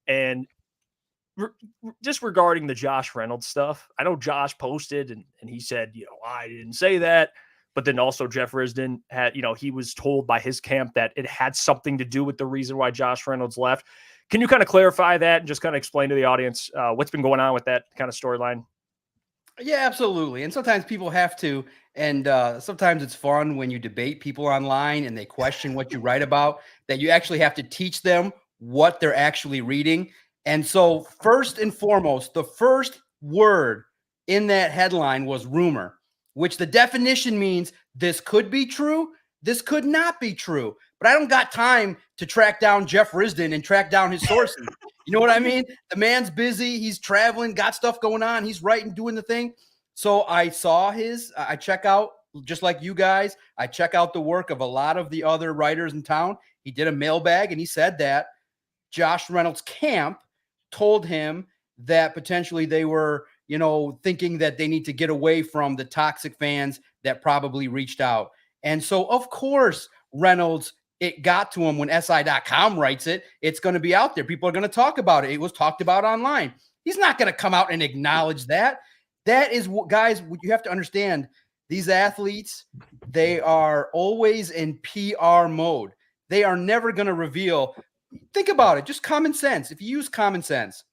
And just regarding the Josh Reynolds stuff, I know Josh posted and he said, I didn't say that. But then also Jeff Risdon had, he was told by his camp that it had something to do with the reason why Josh Reynolds left. Can you kind of clarify that and just kind of explain to the audience what's been going on with that kind of storyline? Yeah, absolutely. And sometimes people have to, and sometimes it's fun when you debate people online and they question what you write about, that you actually have to teach them what they're actually reading. And so, first and foremost, the first word in that headline was rumor, which the definition means this could be true, this could not be true. But I don't got time to track down Jeff Risdon and track down his sources. You know what I mean? The man's busy. He's traveling, got stuff going on. He's writing, doing the thing. So I saw I check out, just like you guys, I check out the work of a lot of the other writers in town. He did a mailbag and he said that Josh Reynolds' camp told him that potentially they were, thinking that they need to get away from the toxic fans that probably reached out. And so, of course, Reynolds, it got to him when SI.com writes it. It's going to be out there. People are going to talk about it. It was talked about online. He's not going to come out and acknowledge that. That is what, guys, you have to understand. These athletes, they are always in PR mode. They are never going to reveal. Think about it. Just common sense. If you use common sense,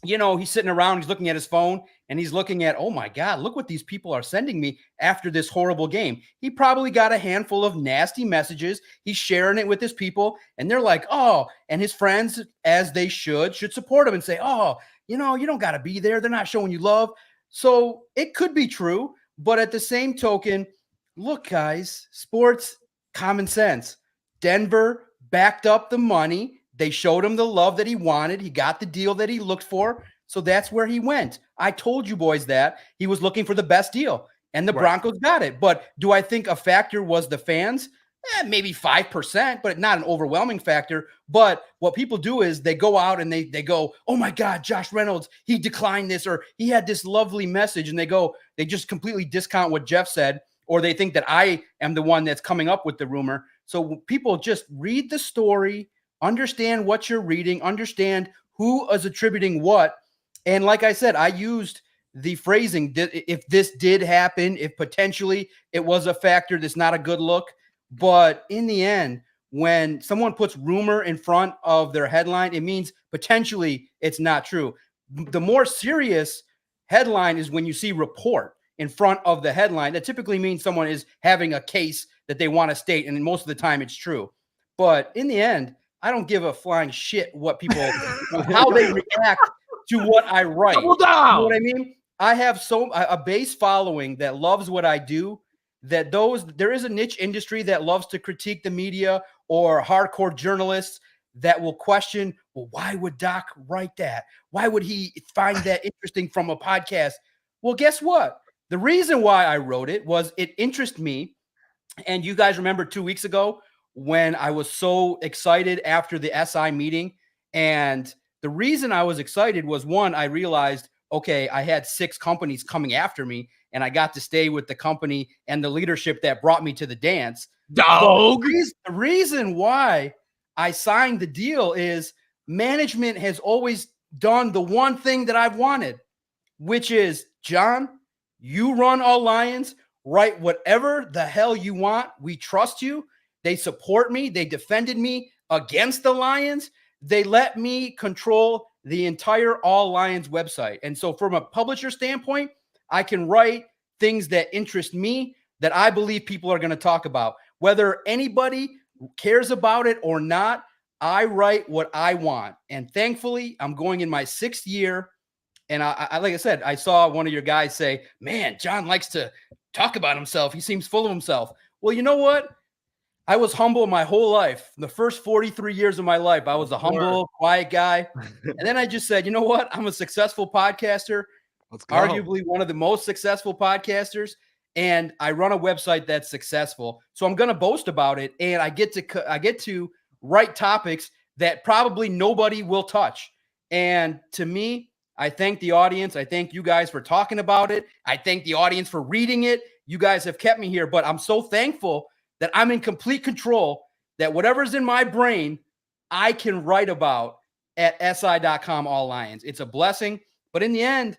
he's sitting around, he's looking at his phone, and he's looking at, oh my God, look what these people are sending me after this horrible game. He probably got a handful of nasty messages. He's sharing it with his people, and they're like, oh, and his friends, as they should support him and say, oh, you don't got to be there. They're not showing you love. So it could be true, but at the same token, look, guys, sports, common sense. Denver backed up the money. They showed him the love that he wanted. He got the deal that he looked for. So that's where he went. I told you boys that he was looking for the best deal, and the Broncos got it. But do I think a factor was the fans? Maybe 5%, but not an overwhelming factor. But what people do is they go out and they go, oh my God, Josh Reynolds, he declined this, or he had this lovely message. And they just completely discount what Jeff said, or they think that I am the one that's coming up with the rumor. So people just read the story, understand what you're reading, understand who is attributing what. And like I said, I used the phrasing, if this did happen, if potentially it was a factor, that's not a good look. But in the end, when someone puts rumor in front of their headline, it means potentially it's not true. The more serious headline is when you see report in front of the headline. That typically means someone is having a case that they want to state, and most of the time it's true. But in the end, I don't give a flying shit what people, how they react to what I write. Double down. You know what I mean? I have a base following that loves what I do. There is a niche industry that loves to critique the media, or hardcore journalists that will question, well, why would Doc write that? Why would he find that interesting from a podcast? Well, guess what? The reason why I wrote it was it interested me. And you guys remember 2 weeks ago when I was so excited after the SI meeting. And the reason I was excited was, one, I realized, okay, I had 6 companies coming after me, and I got to stay with the company and the leadership that brought me to the dance. Dog. The reason why I signed the deal is management has always done the one thing that I've wanted, which is, John, you run all Lions, write whatever the hell you want. We trust you. They support me. They defended me against the Lions. They let me control the entire All Lions website. And so from a publisher standpoint, I can write things that interest me, that I believe people are going to talk about. Whether anybody cares about it or not, I write what I want. And thankfully, I'm going in my 6th year. And I like I said, I saw one of your guys say, man, John likes to talk about himself. He seems full of himself. Well, you know what? I was humble my whole life. The first 43 years of my life, I was a humble, quiet guy. And then I just said, you know what? I'm a successful podcaster. Let's go. Arguably one of the most successful podcasters. And I run a website that's successful. So I'm going to boast about it. And I get to write topics that probably nobody will touch. And to me, I thank the audience. I thank you guys for talking about it. I thank the audience for reading it. You guys have kept me here, but I'm so thankful that I'm in complete control, that whatever's in my brain, I can write about at si.com All Lions. It's a blessing. But in the end,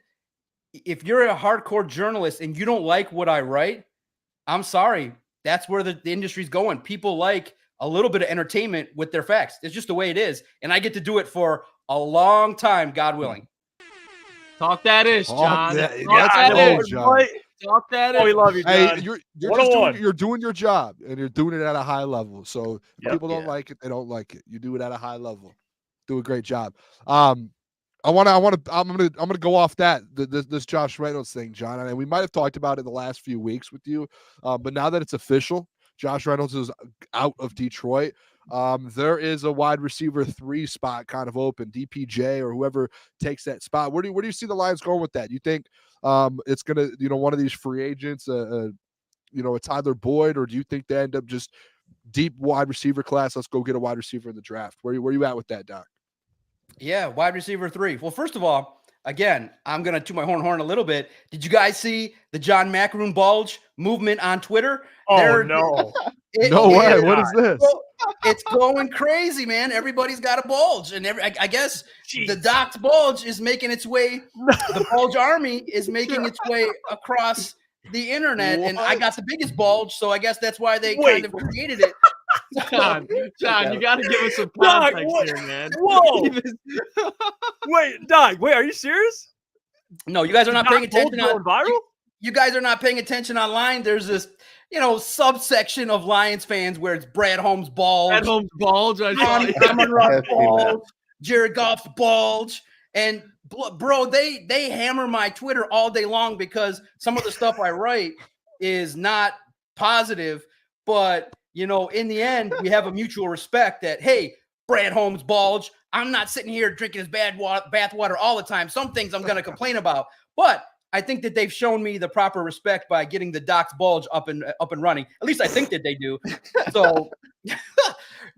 if you're a hardcore journalist and you don't like what I write, I'm sorry. That's where the industry's going. People like a little bit of entertainment with their facts. It's just the way it is. And I get to do it for a long time, God willing. Talk that ish, John. Yeah, Talk that's that cold, ish. John. Talk that Oh, we ish. love you, Hey, John. you're just 101. you're doing your job, and you're doing it at a high level. So if Yep. people don't like it, they don't like it. You do it at a high level. Do a great job. I'm gonna go off this Josh Reynolds thing, John. And we might have talked about it in the last few weeks with you, but now that it's official, Josh Reynolds is out of Detroit. There is a wide receiver 3 spot kind of open, DPJ or whoever takes that spot. Where do you see the Lions going with that? You think it's gonna, one of these free agents, a Tyler Boyd, or do you think they end up just deep wide receiver class? Let's go get a wide receiver in the draft. Where you at with that, Doc? Yeah, wide receiver 3. Well, first of all, again, I'm going to toot my horn a little bit. Did you guys see the John Maakaron bulge movement on Twitter? Oh, no. No way. What is this? It's going crazy, man. Everybody's got a bulge. And I guess the Doc's bulge is making its way. The bulge army is making its way across the internet. And I got the biggest bulge. So I guess that's why they kind of created it. John, you got to give us some context here, man. Whoa. Wait, Doc, are you serious? No, you guys are not paying attention. Going viral? You guys are not paying attention online. There's this, subsection of Lions fans where it's Brad Holmes' bulge. Brad Holmes' bulge. Amon-Ra's bulge. Jared Goff's bulge. And, bro, they hammer my Twitter all day long because some of the stuff I write is not positive. But, in the end, we have a mutual respect that, hey, Brad Holmes' bulge. I'm not sitting here drinking his bathwater all the time. Some things I'm going to complain about. But I think that they've shown me the proper respect by getting the Doc's bulge up and running. At least I think that they do. So,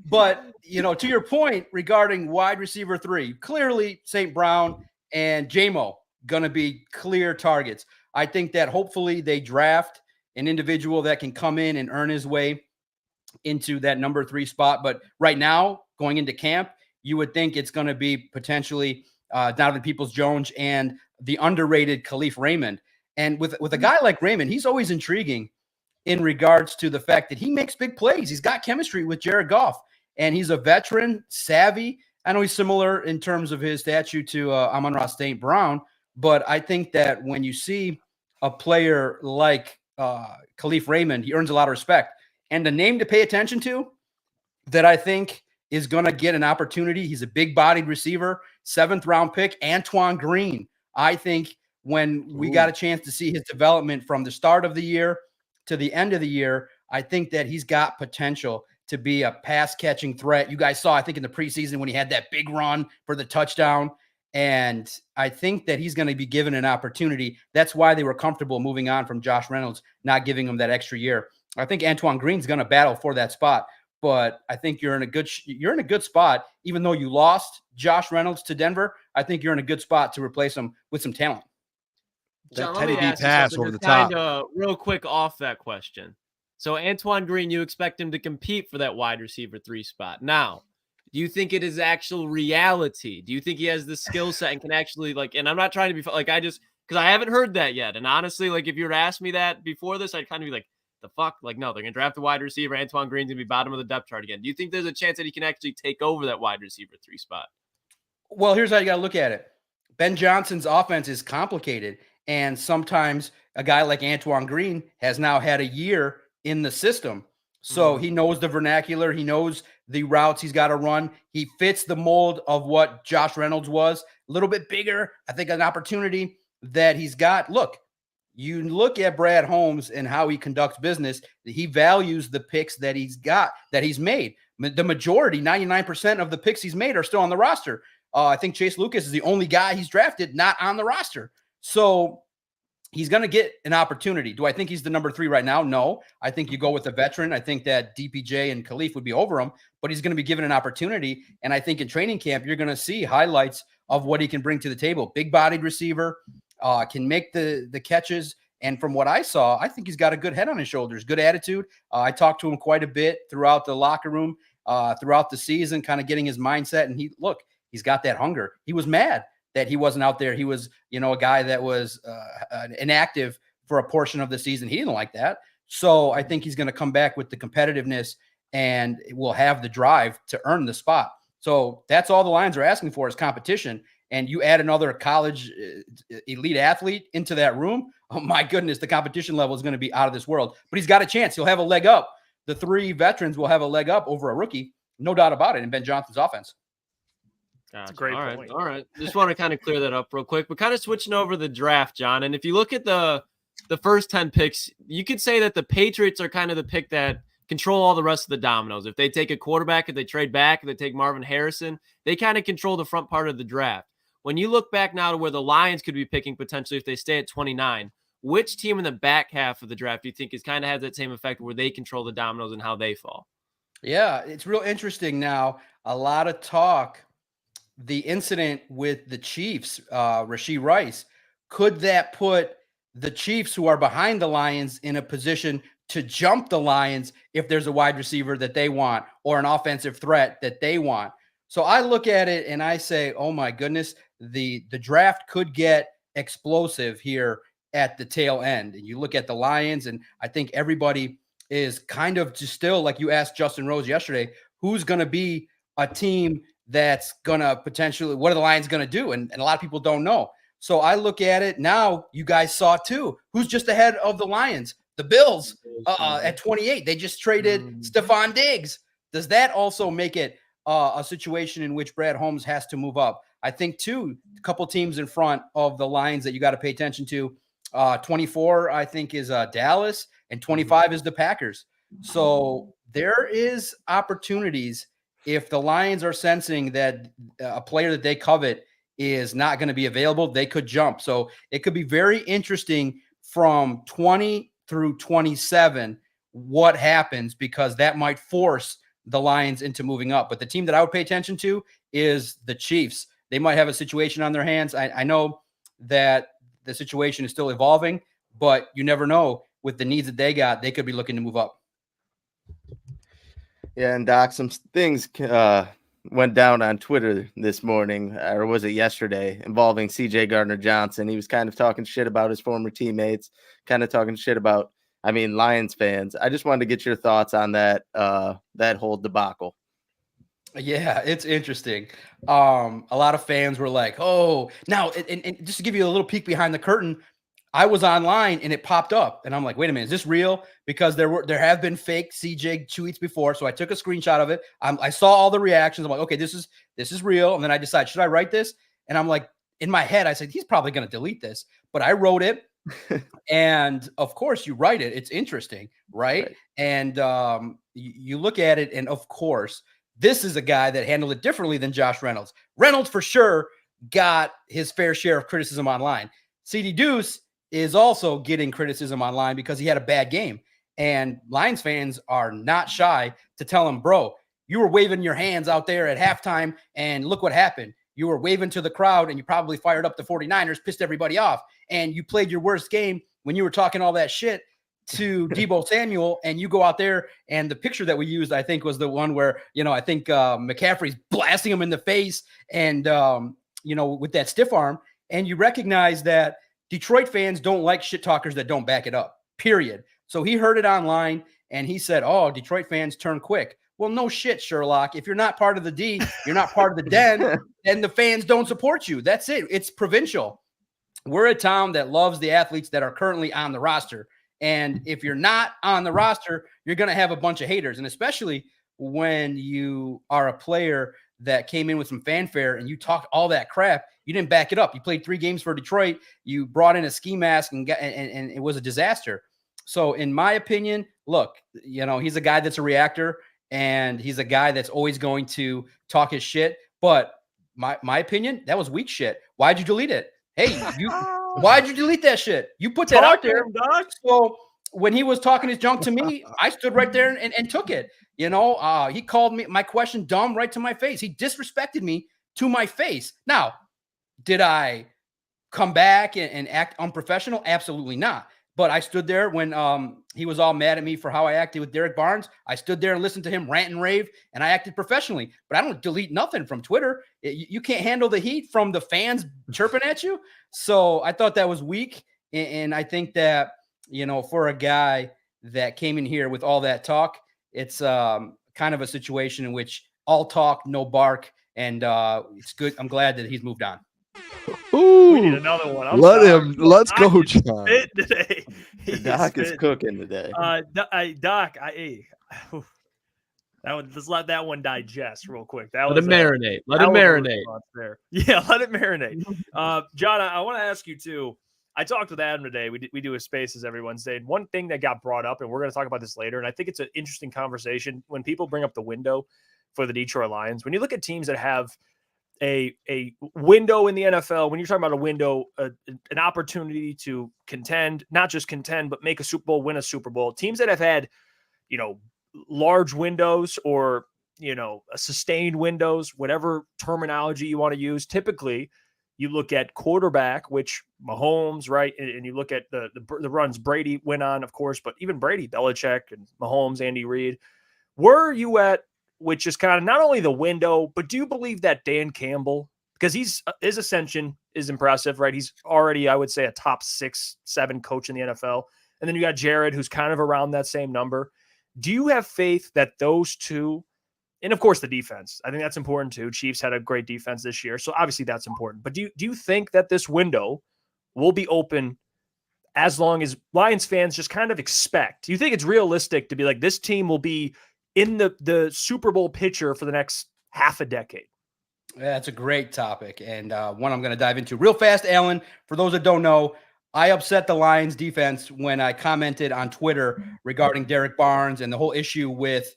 but, to your point regarding wide receiver 3, clearly St. Brown and J-Mo going to be clear targets. I think that hopefully they draft an individual that can come in and earn his way into that number 3 spot. But right now, going into camp, you would think it's going to be potentially Donovan Peoples-Jones and the underrated Khalif Raymond. And with a guy like Raymond, he's always intriguing in regards to the fact that he makes big plays. He's got chemistry with Jared Goff, and he's a veteran, savvy. I know he's similar in terms of his statue to Amon-Ra St. Brown, but I think that when you see a player like Khalif Raymond, he earns a lot of respect. And the name to pay attention to that I think is going to get an opportunity, he's a big-bodied receiver, 7th-round pick, Antoine Green. I think when we got a chance to see his development from the start of the year to the end of the year, I think that he's got potential to be a pass-catching threat. You guys saw, I think, in the preseason when he had that big run for the touchdown. And I think that he's going to be given an opportunity. That's why they were comfortable moving on from Josh Reynolds, not giving him that extra year. I think Antoine Green's going to battle for that spot, but I think you're in a good spot. Even though you lost Josh Reynolds to Denver, I think you're in a good spot to replace him with some talent. John, That let me Teddy B ask you pass something over the just kind top. of real quick off that question. So Antoine Green, you expect him to compete for that wide receiver 3 spot. Now, do you think it is actual reality? Do you think he has the skill set and can actually and I'm not trying to be because I haven't heard that yet. And honestly, if you were to ask me that before this, I'd kind of be like, the fuck? No, they're going to draft a wide receiver. Antoine Green's going to be bottom of the depth chart again. Do you think there's a chance that he can actually take over that wide receiver 3 spot? Well, here's how you got to look at it. Ben Johnson's offense is complicated. And sometimes a guy like Antoine Green has now had a year in the system. So he knows the vernacular. He knows the routes he's got to run. He fits the mold of what Josh Reynolds was. A little bit bigger. I think an opportunity that he's got. Look, you look at Brad Holmes and how he conducts business. He values the picks that he's got, that he's made. The majority, 99% of the picks he's made are still on the roster. I think Chase Lucas is the only guy he's drafted not on the roster. So he's going to get an opportunity. Do I think he's the number 3 right now? No. I think you go with a veteran. I think that DPJ and Khalif would be over him, but he's going to be given an opportunity. And I think in training camp, you're going to see highlights of what he can bring to the table. Big-bodied receiver, can make the catches. And from what I saw, I think he's got a good head on his shoulders, good attitude. I talked to him quite a bit throughout the locker room, throughout the season, kind of getting his mindset. And he's got that hunger. He was mad that he wasn't out there. He was, a guy that was inactive for a portion of the season. He didn't like that. So I think he's going to come back with the competitiveness and will have the drive to earn the spot. So that's all the Lions are asking for is competition. and you add another college elite athlete into that room, oh my goodness, the competition level is going to be out of this world. But he's got a chance. He'll have a leg up. The 3 veterans will have a leg up over a rookie, no doubt about it, in Ben Johnson's offense. Gotcha. Great all point. All right. Just want to kind of clear that up real quick. But kind of switching over the draft, John. And if you look at the first 10 picks, you could say that the Patriots are kind of the pick that control all the rest of the dominoes. If they take a quarterback, if they trade back, if they take Marvin Harrison, they kind of control the front part of the draft. When you look back now to where the Lions could be picking potentially if they stay at 29, which team in the back half of the draft do you think is kind of has that same effect where they control the dominoes and how they fall? Yeah, it's real interesting now. A lot of talk, the incident with the Chiefs, Rashee Rice, could that put the Chiefs, who are behind the Lions, in a position to jump the Lions if there's a wide receiver that they want or an offensive threat that they want? So I look at it and I say, oh my goodness, the draft could get explosive here at the tail end. And you look at the Lions, and I think everybody is kind of just still, like you asked Justin Rose yesterday, who's going to be a team that's going to potentially, what are the Lions going to do? And a lot of people don't know. So I look at it now. You guys saw too. Who's just ahead of the Lions? The Bills at 28. They just traded Stephon Diggs. Does that also make it a situation in which Brad Holmes has to move up? I think too, a couple teams in front of the Lions that you got to pay attention to. 24, I think, is Dallas, and 25 is the Packers. So there is opportunities if the Lions are sensing that a player that they covet is not going to be available, they could jump. So it could be very interesting from 20 through 27 what happens, because that might force the Lions into moving up. But the team that I would pay attention to is the Chiefs. They might have a situation on their hands. I know that the situation is still evolving, but you never know. With the needs that they got, they could be looking to move up. Yeah, and Doc, some things went down on Twitter this morning, or was it yesterday, involving C.J. Gardner-Johnson. He was kind of talking shit about his former teammates, kind of talking shit about, Lions fans. I just wanted to get your thoughts on that whole debacle. Yeah, it's interesting. A lot of fans were like, oh, now, and just to give you a little peek behind the curtain, I was online and it popped up and I'm like, wait a minute, is this real? Because there have been fake CJ tweets before. So I took a screenshot of it. I saw all the reactions. I'm like, okay, this is real. And then I decided, should I write this? And I'm like, in my head, I said, he's probably going to delete this, but I wrote it. And of course you write it. It's interesting. Right. And you look at it, and of course, this is a guy that handled it differently than Josh Reynolds. Reynolds for sure got his fair share of criticism online. CD Deuce is also getting criticism online because he had a bad game. And Lions fans are not shy to tell him, bro, you were waving your hands out there at halftime, and look what happened. You were waving to the crowd, and you probably fired up the 49ers, pissed everybody off. And you played your worst game when you were talking all that shit to Deebo Samuel, and you go out there, and the picture that we used, I think, was the one where, I think McCaffrey's blasting him in the face and, with that stiff arm. And you recognize that Detroit fans don't like shit talkers that don't back it up, period. So he heard it online, and he said, oh, Detroit fans turn quick. Well, no shit, Sherlock. If you're not part of the D, you're not part of the den, then the fans don't support you. That's it. It's provincial. We're a town that loves the athletes that are currently on the roster. And if you're not on the roster, you're going to have a bunch of haters. And especially when you are a player that came in with some fanfare and you talked all that crap, you didn't back it up. You played 3 games for Detroit. You brought in a ski mask and it was a disaster. So in my opinion, look, he's a guy that's a reactor, and he's a guy that's always going to talk his shit. But my opinion, that was weak shit. Why'd you delete it? Hey, why'd you delete that shit? You put that out there. So when he was talking his junk to me, I stood right there and took it. He called me my question dumb right to my face. He disrespected me to my face. Now, did I come back and act unprofessional? Absolutely not. But I stood there when he was all mad at me for how I acted with Derek Barnes. I stood there and listened to him rant and rave, and I acted professionally. But I don't delete nothing from Twitter. You can't handle the heat from the fans chirping at you. So I thought that was weak. And I think that, for a guy that came in here with all that talk, it's kind of a situation in which all talk, no bark. And it's good. I'm glad that he's moved on. Ooh, We need another one. I'm let sorry. him. Let's Doc go, is John. spitting today. He Doc is spitting. cooking today. Doc, let's let that one digest real quick. That Let was it marinate. Let it hell of a marinate. response there. Yeah, let it marinate. John, I want to ask you too. I talked with Adam today. We do a spaces every Wednesday. And one thing that got brought up, and we're going to talk about this later, and I think it's an interesting conversation when people bring up the window for the Detroit Lions. When you look at teams that have a window in the NFL, when you're talking about a window, an opportunity to contend, not just contend, but make a Super Bowl, win a Super Bowl, teams that have had, large windows or, sustained windows, whatever terminology you want to use, typically you look at quarterback, which Mahomes, right? And you look at the runs Brady went on, of course, but even Brady, Belichick, and Mahomes, Andy Reid. Where are you at, which is kind of not only the window, but do you believe that Dan Campbell, because his ascension is impressive, right? He's already, I would say, a top 6-7 coach in the NFL. And then you got Jared, who's kind of around that same number. Do you have faith that those two, and of course the defense, I think that's important too. Chiefs had a great defense this year, so obviously that's important. But do you think that this window will be open as long as Lions fans just kind of expect? Do you think it's realistic to be like, this team will be in the Super Bowl picture for the next half a decade? That's a great topic, and one I'm going to dive into real fast, Alan. For those that don't know, I upset the Lions defense when I commented on Twitter regarding Derek Barnes and the whole issue with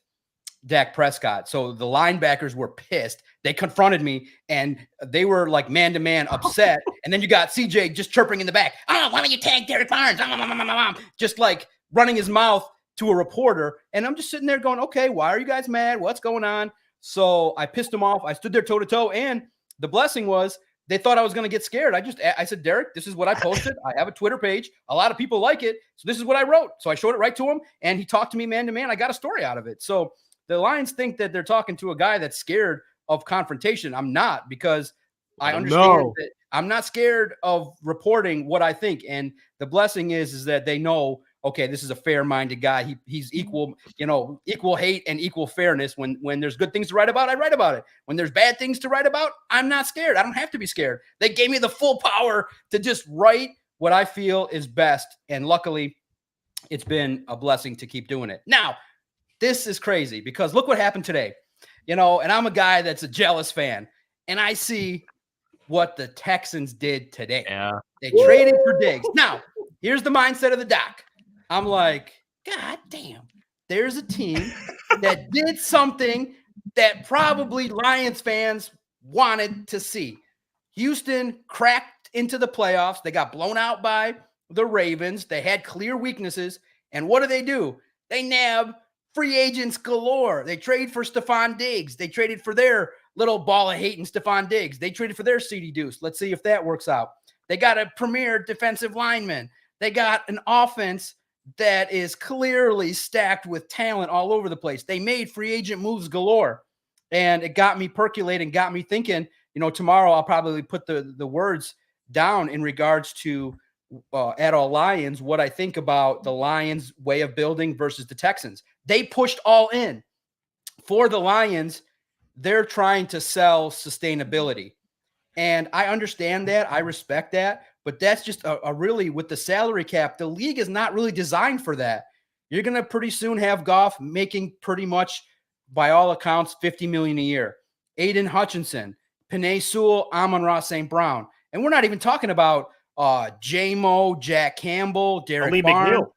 Dak Prescott. So the linebackers were pissed. They confronted me, and they were like man-to-man upset. And then you got CJ just chirping in the back. Oh, why don't you tag Derek Barnes? Just like running his mouth to a reporter. And I'm just sitting there going, okay, why are you guys mad? What's going on? So I pissed him off. I stood there toe-to-toe, and the blessing was they thought I was going to get scared. I said, Derek, this is what I posted. I have a Twitter page. A lot of people like it. So this is what I wrote. So I showed it right to him, and he talked to me man-to-man. I got a story out of it. So the Lions think that they're talking to a guy that's scared of confrontation. I'm not, because I understand that I'm not scared of reporting what I think. And the blessing is that they know, okay, this is a fair-minded guy. He's equal hate and equal fairness. When there's good things to write about, I write about it. When there's bad things to write about, I'm not scared. I don't have to be scared. They gave me the full power to just write what I feel is best. And luckily, it's been a blessing to keep doing it. Now, this is crazy because look what happened today. And I'm a guy that's a jealous fan, and I see what the Texans did today. Yeah. They traded for Diggs. Now, here's the mindset of the doc. I'm like, God damn, there's a team that did something that probably Lions fans wanted to see. Houston cracked into the playoffs. They got blown out by the Ravens. They had clear weaknesses. And what do? They nab free agents galore. They trade for Stephon Diggs. They traded for their little ball of hating Stephon Diggs. They traded for their CD Deuce. Let's see if that works out. They got a premier defensive lineman. They got an offense that is clearly stacked with talent all over the place. They made free agent moves galore. And it got me percolating, got me thinking, tomorrow I'll probably put the words down in regards to at all Lions, what I think about the Lions way of building versus the Texans. They pushed all in. For the Lions, they're trying to sell sustainability. And I understand that. I respect that. But that's just a really, with the salary cap, the league is not really designed for that. You're going to pretty soon have Goff making pretty much, by all accounts, $50 million a year. Aiden Hutchinson, Penei Sewell, Amon-Ra St. Brown. And we're not even talking about J-Mo, Jack Campbell, Derek Barnes. McNeil.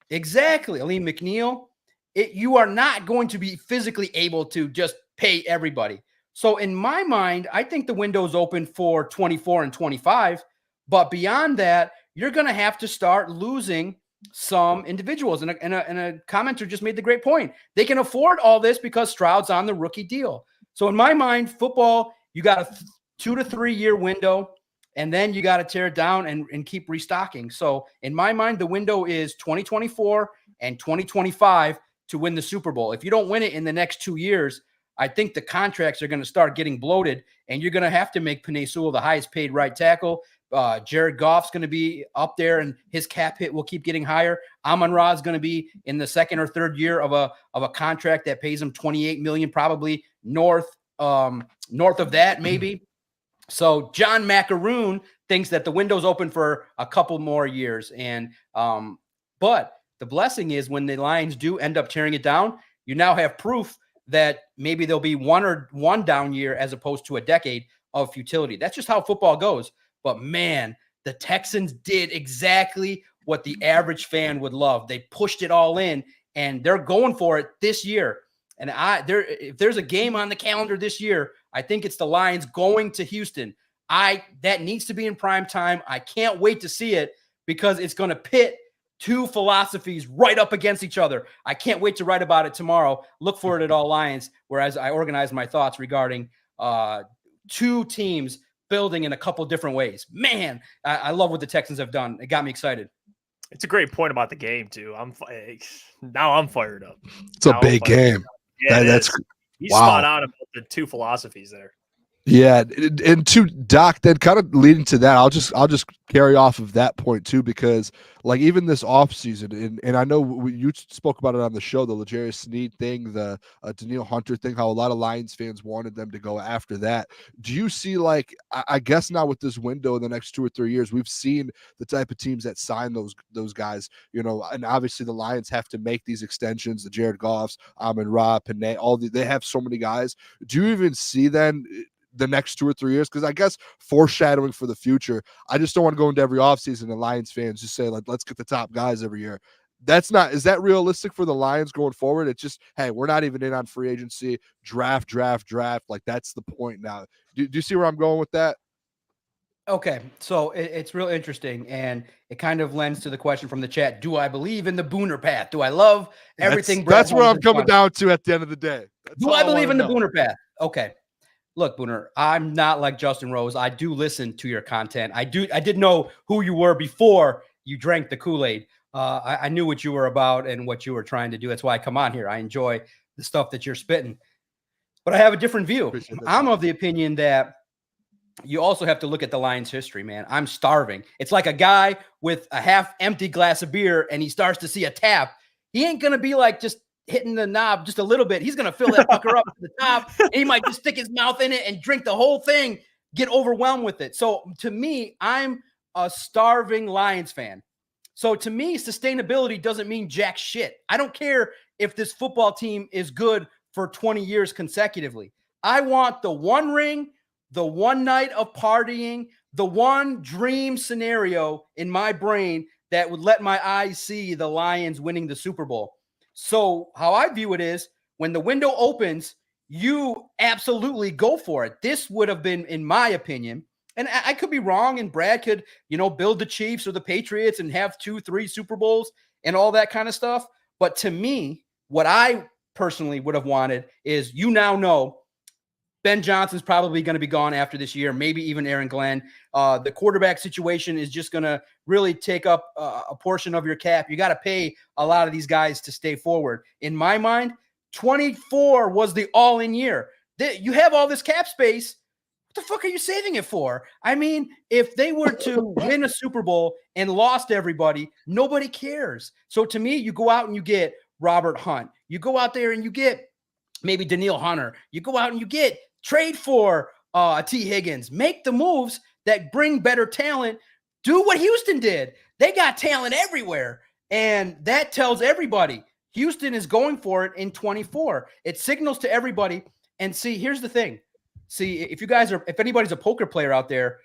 Exactly. Aleem McNeil. You are not going to be physically able to just pay everybody. So in my mind, I think the window's open for 24 and 25. But beyond that, you're going to have to start losing some individuals. And a commenter just made the great point. They can afford all this because Stroud's on the rookie deal. So in my mind, football, you got a 2 to 3 year window, and then you got to tear it down and keep restocking. So in my mind, the window is 2024 and 2025 to win the Super Bowl. If you don't win it in the next 2 years, I think the contracts are going to start getting bloated, and you're going to have to make Penei Sewell the highest paid right tackle. Jared Goff's going to be up there, and his cap hit will keep getting higher. Amon-Ra is going to be in the second or third year of a contract that pays him $28 million, probably north of that, maybe. So John Maakaron thinks that the window's open for a couple more years. And but the blessing is when the Lions do end up tearing it down, you now have proof that maybe there'll be one down year as opposed to a decade of futility. That's just how football goes. But man, the Texans did exactly what the average fan would love. They pushed it all in, and they're going for it this year. And if there's a game on the calendar this year, I think it's the Lions going to Houston. That needs to be in prime time. I can't wait to see it because it's going to pit two philosophies right up against each other. I can't wait to write about it tomorrow. Look for it at All Lions, whereas I organize my thoughts regarding two teams building in a couple different ways. Man, I love what the Texans have done. It got me excited. It's a great point about the game too. Now I'm fired up. It's a big game. Yeah, that's he's spot on about the two philosophies there. Yeah, and to Doc, then kind of leading to that, I'll just carry off of that point too, because like even this offseason, and I know you spoke about it on the show, the L'Jarius Sneed thing, the Daniil Hunter thing, how a lot of Lions fans wanted them to go after that. Do you see, like, I guess now with this window in the next 2 or 3 years, we've seen the type of teams that sign those guys, you know, and obviously the Lions have to make these extensions, the Jared Goffs, Amon-Ra, Panay, they have so many guys. Do you even see then the next 2 or 3 years? Because I guess foreshadowing for the future, I just don't want to go into every offseason and Lions fans just say, like, let's get the top guys every year. Is that realistic for the Lions going forward? It's just, hey, we're not even in on free agency, draft. Like, that's the point now. Do you see where I'm going with that? Okay, so it's real interesting, and it kind of lends to the question from the chat. Do I believe in the Booner path? Do I love everything? That's where I'm coming down to at the end of the day. Do I believe in the Booner path? Okay. Look, Booner, I'm not like Justin Rose. I do listen to your content. I did know who you were before you drank the Kool-Aid. I knew what you were about and what you were trying to do. That's why I come on here. I enjoy the stuff that you're spitting. But I have a different view. I'm of the opinion that you also have to look at the Lions' history, man. I'm starving. It's like a guy with a half-empty glass of beer, and he starts to see a tap. He ain't going to be like just hitting the knob just a little bit. He's going to fill that fucker up to the top, and he might just stick his mouth in it and drink the whole thing, get overwhelmed with it. So to me, I'm a starving Lions fan. So to me, sustainability doesn't mean jack shit. I don't care if this football team is good for 20 years consecutively. I want the one ring, the one night of partying, the one dream scenario in my brain that would let my eyes see the Lions winning the Super Bowl. So how I view it is when the window opens, you absolutely go for it. This would have been, in my opinion, and I could be wrong, and Brad could, build the Chiefs or the Patriots and have 2-3 Super Bowls and all that kind of stuff. But to me, what I personally would have wanted is, now know Ben Johnson's probably going to be gone after this year, maybe even Aaron Glenn. The quarterback situation is just going to really take up a portion of your cap. You got to pay a lot of these guys to stay forward. In my mind, 24 was the all-in year. You have all this cap space. What the fuck are you saving it for? I mean, if they were to win a Super Bowl and lost everybody, nobody cares. So to me, you go out and you get Robert Hunt. You go out there and you get maybe Daniil Hunter. You go out and you trade for T. Higgins. Make the moves that bring better talent. Do what Houston did. They got talent everywhere. And that tells everybody Houston is going for it in 24. It signals to everybody. And see, here's the thing. See, if anybody's a poker player out there,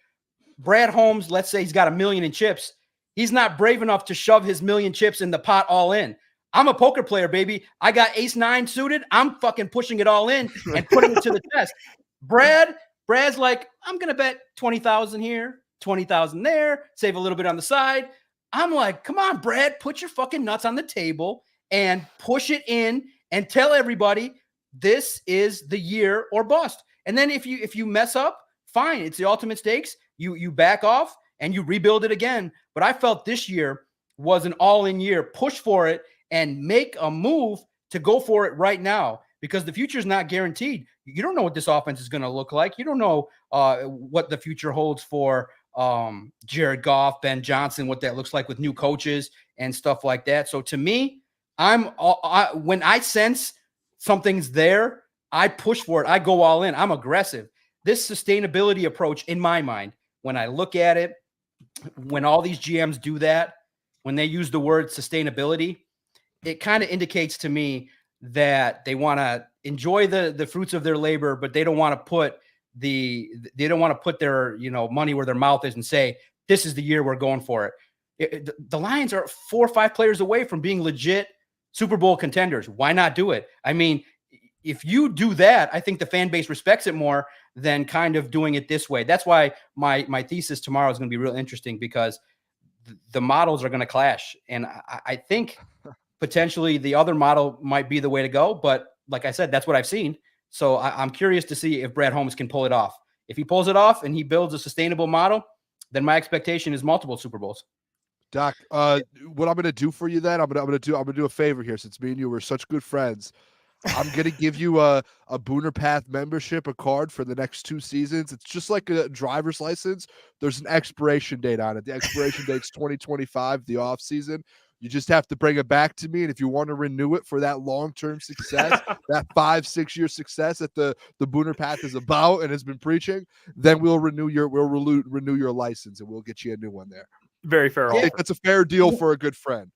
Brad Holmes, let's say he's got $1 million in chips. He's not brave enough to shove his $1 million chips in the pot all in. I'm a poker player, baby. I got ace-9 suited. I'm fucking pushing it all in and putting it to the test. Brad's like, I'm going to bet 20,000 here, 20,000 there, save a little bit on the side. I'm like, come on, Brad, put your fucking nuts on the table and push it in and tell everybody this is the year or bust. And then if you mess up, fine. It's the ultimate stakes. You back off and you rebuild it again. But I felt this year was an all-in year. Push for it and make a move to go for it right now, because the future is not guaranteed. You don't know what this offense is going to look like. You don't know what the future holds for Jared Goff, Ben Johnson, what that looks like with new coaches and stuff like that. So to me, when I sense something's there, I push for it. I go all in. I'm aggressive. this sustainability approach, in my mind, when I look at it, when all these GMs do that, when they use the word sustainability, it kind of indicates to me that they want to enjoy the fruits of their labor, but they don't want to put their money where their mouth is and say, this is the year we're going for it. The Lions are 4 or 5 players away from being legit Super Bowl contenders. Why not do it? I mean, if you do that, I think the fan base respects it more than kind of doing it this way. That's why my thesis tomorrow is going to be real interesting, because the models are going to clash. And I think potentially the other model might be the way to go. But like I said, that's what I've seen. So I'm curious to see if Brad Holmes can pull it off. If he pulls it off and he builds a sustainable model, then my expectation is multiple Super Bowls. Doc, what I'm going to do for you then, I'm going to do a favor here, since me and you were such good friends. I'm going to give you a Booner Path membership, a card for the next 2 seasons. It's just like a driver's license. There's an expiration date on it. The expiration date's 2025, the off season. You just have to bring it back to me. And if you want to renew it for that long-term success, that 5-6 year success that the Booner Path is about and has been preaching, then we'll renew your license, and we'll get you a new one there. Very fair. I think that's a fair deal for a good friend.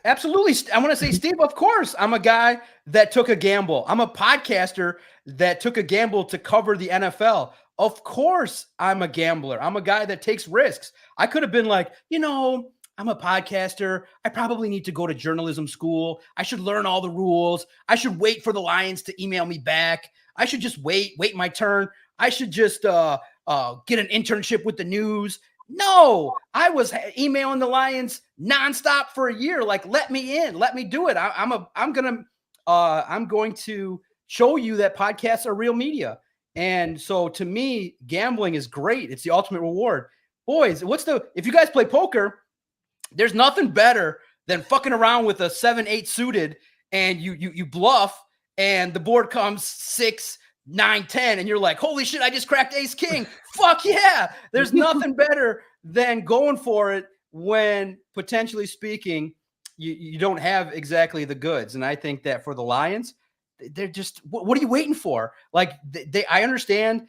Absolutely. I want to say, Steve, of course, I'm a guy that took a gamble. I'm a podcaster that took a gamble to cover the NFL. Of course, I'm a gambler. I'm a guy that takes risks. I could have been like, I'm a podcaster. I probably need to go to journalism school. I should learn all the rules. I should wait for the Lions to email me back. I should just wait my turn. I should just get an internship with the news. No, I was emailing the Lions nonstop for a year. Like, let me in, let me do it. I'm going to show you that podcasts are real media. And so to me, gambling is great. It's the ultimate reward. Boys, if you guys play poker, there's nothing better than fucking around with a 7-8 suited, and you bluff, and the board comes 6, 9, 10, and you're like, holy shit, I just cracked ace king. Fuck yeah. There's nothing better than going for it when, potentially speaking, you don't have exactly the goods. And I think that for the Lions, they're just, what are you waiting for? Like, I understand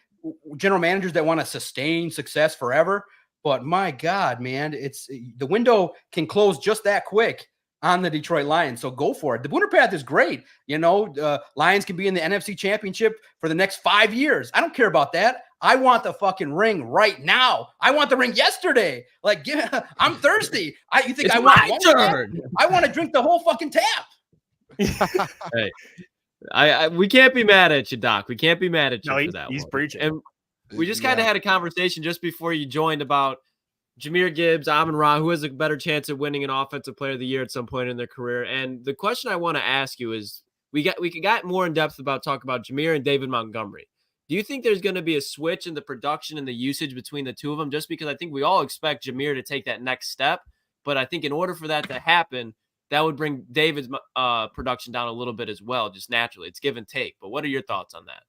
general managers that want to sustain success forever, but my God, man, the window can close just that quick on the Detroit Lions. So go for it. The Booner Path is great. Lions can be in the NFC Championship for the next 5 years. I don't care about that. I want the fucking ring right now. I want the ring yesterday. Like, I'm thirsty. You think it's I want my turn? I want to drink the whole fucking tap. Hey, we can't be mad at you, Doc. We can't be mad at you for that. He's preaching. And we just kind of had a conversation just before you joined about Jahmyr Gibbs, Amon-Ra, who has a better chance of winning an Offensive Player of the Year at some point in their career. And the question I want to ask you is, we got more in depth about talk about Jahmyr and David Montgomery. Do you think there's going to be a switch in the production and the usage between the two of them? Just because I think we all expect Jahmyr to take that next step, but I think in order for that to happen, that would bring David's production down a little bit as well, just naturally. It's give and take. But what are your thoughts on that?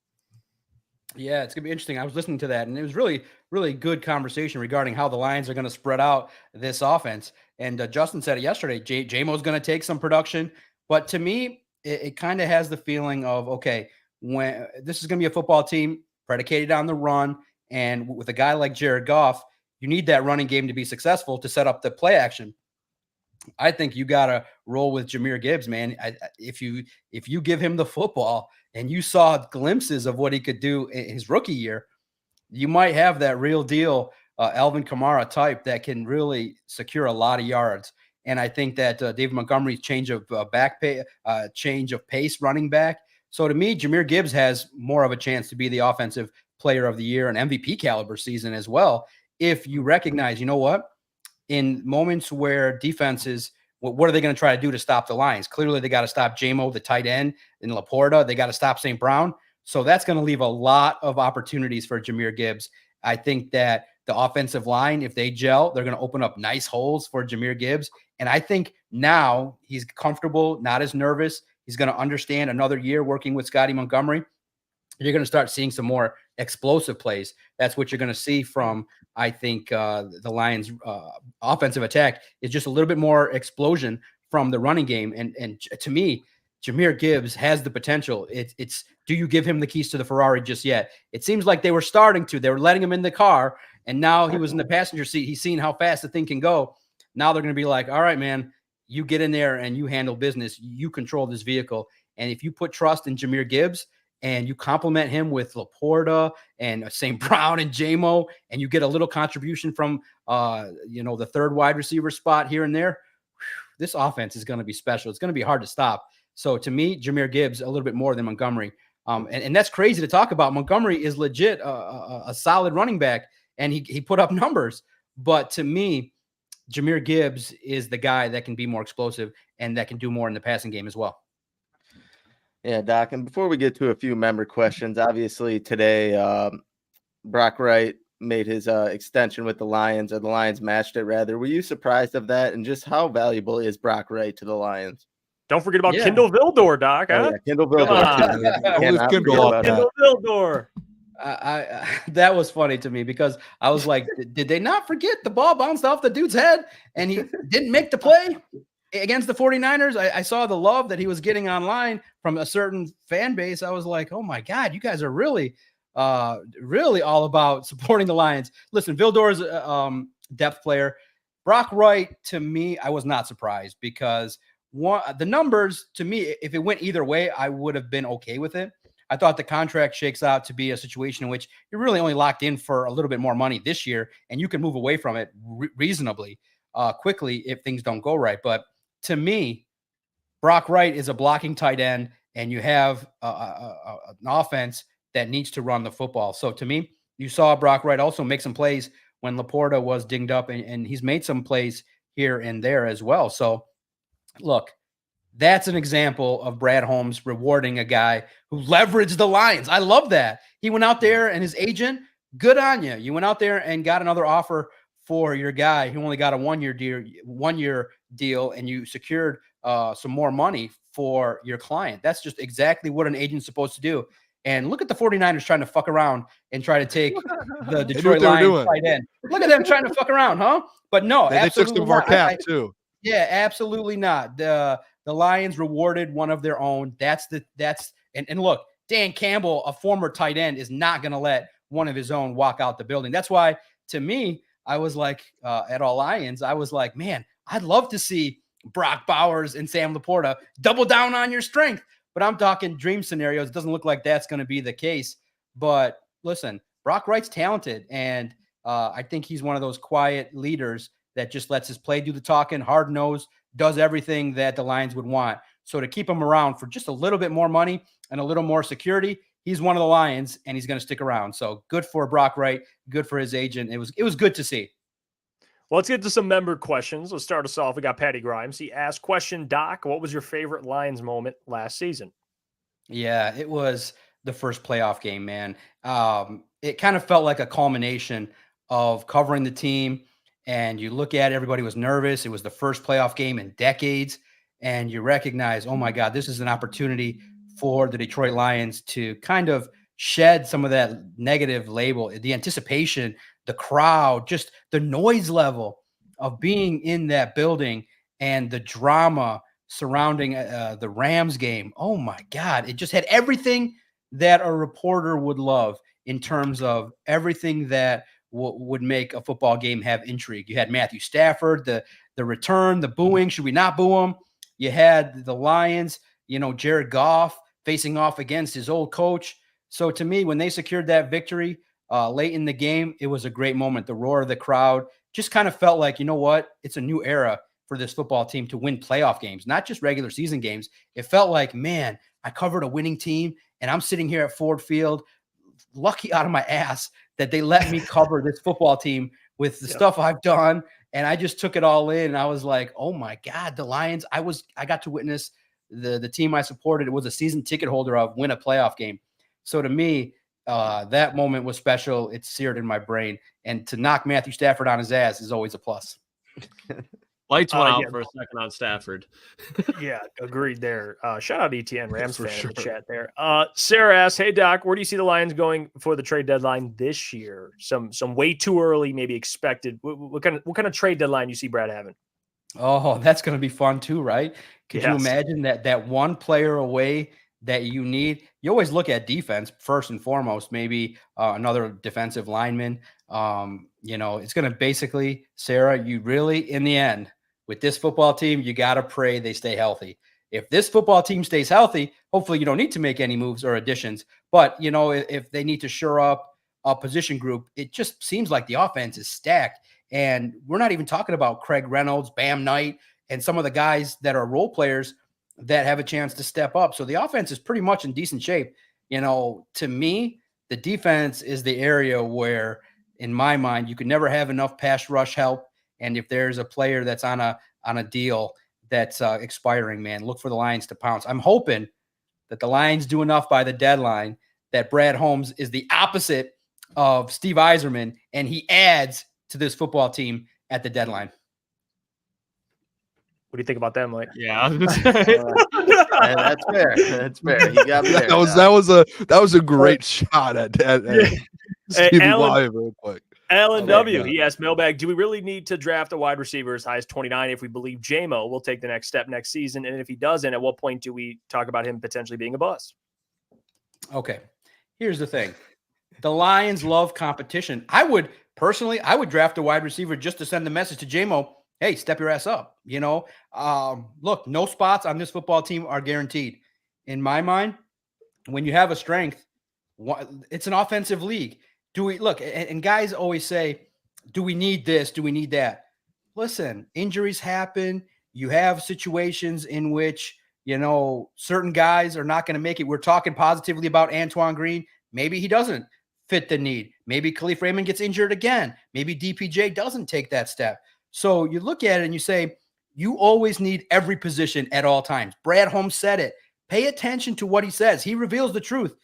Yeah, it's going to be interesting. I was listening to that, and it was really, really good conversation regarding how the Lions are going to spread out this offense. And Justin said it yesterday, J-Mo's going to take some production. But to me, it kind of has the feeling of, okay, when this is going to be a football team predicated on the run, and with a guy like Jared Goff, you need that running game to be successful to set up the play action. I think you got to roll with Jahmyr Gibbs, man. If you give him the football and you saw glimpses of what he could do in his rookie year, you might have that real deal Alvin Kamara type that can really secure a lot of yards. And I think that David Montgomery's change of pace running back. So to me, Jahmyr Gibbs has more of a chance to be the Offensive Player of the Year and MVP caliber season as well. If you recognize, you know what? In moments where defenses, what are they going to try to do to stop the Lions? Clearly, they got to stop J-Mo, the tight end, in Laporta. They got to stop St. Brown. So that's going to leave a lot of opportunities for Jahmyr Gibbs. I think that the offensive line, if they gel, they're going to open up nice holes for Jahmyr Gibbs. And I think now he's comfortable, not as nervous. He's going to understand another year working with Scotty Montgomery. You're going to start seeing some more explosive plays. That's what you're going to see from, I think, the Lions' offensive attack is just a little bit more explosion from the running game. And to me, Jahmyr Gibbs has the potential. It's do you give him the keys to the Ferrari just yet? It seems like they were starting to. They were letting him in the car, and now he was in the passenger seat. He's seen how fast the thing can go. Now they're going to be like, all right, man, you get in there and you handle business. You control this vehicle. And if you put trust in Jahmyr Gibbs and you compliment him with Laporta and St. Brown and JMO, and you get a little contribution from, the third wide receiver spot here and there, this offense is going to be special. It's going to be hard to stop. So to me, Jahmyr Gibbs, a little bit more than Montgomery. And that's crazy to talk about. Montgomery is legit a solid running back, and he put up numbers. But to me, Jahmyr Gibbs is the guy that can be more explosive and that can do more in the passing game as well. Yeah, Doc. And before we get to a few member questions, obviously today, Brock Wright made his extension with the Lions, or the Lions matched it rather. Were you surprised of that? And just how valuable is Brock Wright to the Lions? Don't forget about Kindle Vildor, Doc. Huh? Oh, yeah, Kindle Vildor. Kindle Vildor. That was funny to me because I was like, did they not forget the ball bounced off the dude's head and he didn't make the play against the 49ers? I saw the love that he was getting online from a certain fan base. I was like, oh my God, you guys are really all about supporting the Lions. Listen, Vildor is a depth player. Brock Wright, to me, I was not surprised because the numbers, to me, if it went either way, I would have been okay with it. I thought the contract shakes out to be a situation in which you're really only locked in for a little bit more money this year, and you can move away from it reasonably quickly if things don't go right. But to me, Brock Wright is a blocking tight end, and you have an offense that needs to run the football. So to me, you saw Brock Wright also make some plays when Laporta was dinged up, and he's made some plays here and there as well. So look, that's an example of Brad Holmes rewarding a guy who leveraged the Lions. I love that. He went out there and his agent, good on you. You went out there and got another offer for your guy who only got a one-year deal, and you secured some more money for your client. That's just exactly what an agent's supposed to do. And look at the 49ers trying to fuck around and try to take the Detroit Lions tight end. Look at them trying to fuck around, huh? But no, they took some of our cap too. Yeah, absolutely not. The Lions rewarded one of their own. And look, Dan Campbell, a former tight end, is not going to let one of his own walk out the building. That's why, to me, I was like, at all Lions, I was like, man, I'd love to see Brock Bowers and Sam Laporta double down on your strength. But I'm talking dream scenarios. It doesn't look like that's going to be the case. But listen, Brock Wright's talented, and I think he's one of those quiet leaders that just lets his play do the talking, hard-nosed, does everything that the Lions would want. So to keep him around for just a little bit more money and a little more security, he's one of the Lions, and he's going to stick around. So good for Brock Wright, good for his agent. It was good to see. Well, let's get to some member questions. Let's start us off. We got Patty Grimes. He asked, question, Doc, what was your favorite Lions moment last season? Yeah, it was the first playoff game, man. It kind of felt like a culmination of covering the team, and you look at it, everybody was nervous. It was the first playoff game in decades, and you recognize, oh my God, this is an opportunity for the Detroit Lions to kind of shed some of that negative label, the anticipation, the crowd, just the noise level of being in that building and the drama surrounding the Rams game. Oh my God. It just had everything that a reporter would love in terms of everything that would make a football game have intrigue. You had Matthew Stafford, the return, the booing. Should we not boo him? You had the Lions, Jared Goff facing off against his old coach. So to me, when they secured that victory late in the game, it was a great moment. The roar of the crowd just kind of felt like, you know what? It's a new era for this football team to win playoff games, not just regular season games. It felt like, man, I covered a winning team, and I'm sitting here at Ford Field, lucky out of my ass that they let me cover this football team with the stuff I've done. And I just took it all in. And I was like, oh my God, the Lions, I got to witness the team I supported. It was a season ticket holder of win a playoff game. So to me, that moment was special. It's seared in my brain. And to knock Matthew Stafford on his ass is always a plus. Lights went out for a second on Stafford. Yeah, agreed there. Shout out ETN, Rams fan sure. in the chat there. Sarah asks, hey, Doc, where do you see the Lions going for the trade deadline this year? Some way too early, maybe expected. What kind of trade deadline you see Brad having? Oh, that's going to be fun too, right? Could you Yes. imagine that one player away that you need? You always look at defense first and foremost, maybe another defensive lineman. It's going to basically, Sarah, you really, in the end, with this football team, you got to pray they stay healthy. If this football team stays healthy, hopefully you don't need to make any moves or additions. But, if they need to shore up a position group, it just seems like the offense is stacked. And we're not even talking about Craig Reynolds, Bam Knight, and some of the guys that are role players that have a chance to step up. So the offense is pretty much in decent shape. To me, the defense is the area where, in my mind, you can never have enough pass rush help. And if there's a player that's on a deal that's expiring, man, look for the Lions to pounce. I'm hoping that the Lions do enough by the deadline that Brad Holmes is the opposite of Steve Yzerman, and he adds to this football team at the deadline. What do you think about that, Mike? Yeah. That's fair. That's fair. You got me there. That was a great shot at Stevie Y real quick. Alan W. He asked Mailbag, do we really need to draft a wide receiver as high as 29 if we believe J-Mo will take the next step next season? And if he doesn't, at what point do we talk about him potentially being a bust? Okay. Here's the thing. The Lions love competition. I would draft a wide receiver just to send the message to J-Mo, hey, step your ass up. Look, no spots on this football team are guaranteed. In my mind, when you have a strength, it's an offensive league. Do we look? And guys always say, do we need this? Do we need that? Listen, injuries happen. You have situations in which, certain guys are not going to make it. We're talking positively about Antoine Green. Maybe he doesn't fit the need. Maybe Khalif Raymond gets injured again. Maybe DPJ doesn't take that step. So you look at it and you say, you always need every position at all times. Brad Holmes said it. Pay attention to what he says. He reveals the truth.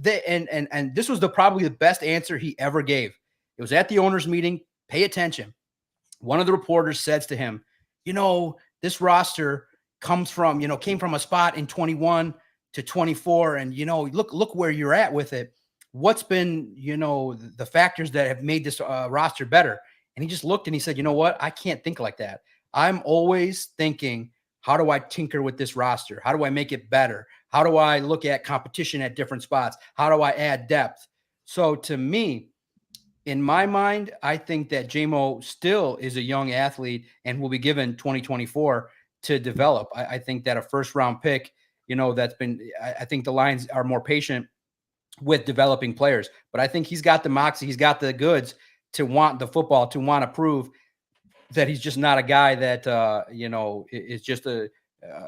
And this was probably the best answer he ever gave. It was at the owners' meeting. Pay attention. One of the reporters says to him, this roster came from a spot in 21 to 24. And, look where you're at with it. What's been, the factors that have made this roster better? And he just looked and he said, you know what? I can't think like that. I'm always thinking, how do I tinker with this roster? How do I make it better? How do I look at competition at different spots? How do I add depth? So to me, in my mind, I think that J-Mo still is a young athlete and will be given 2024 to develop. I think that a first round pick, I think the Lions are more patient with developing players, but I think he's got the moxie. He's got the goods to want the football, to want to prove that he's just not a guy that, is just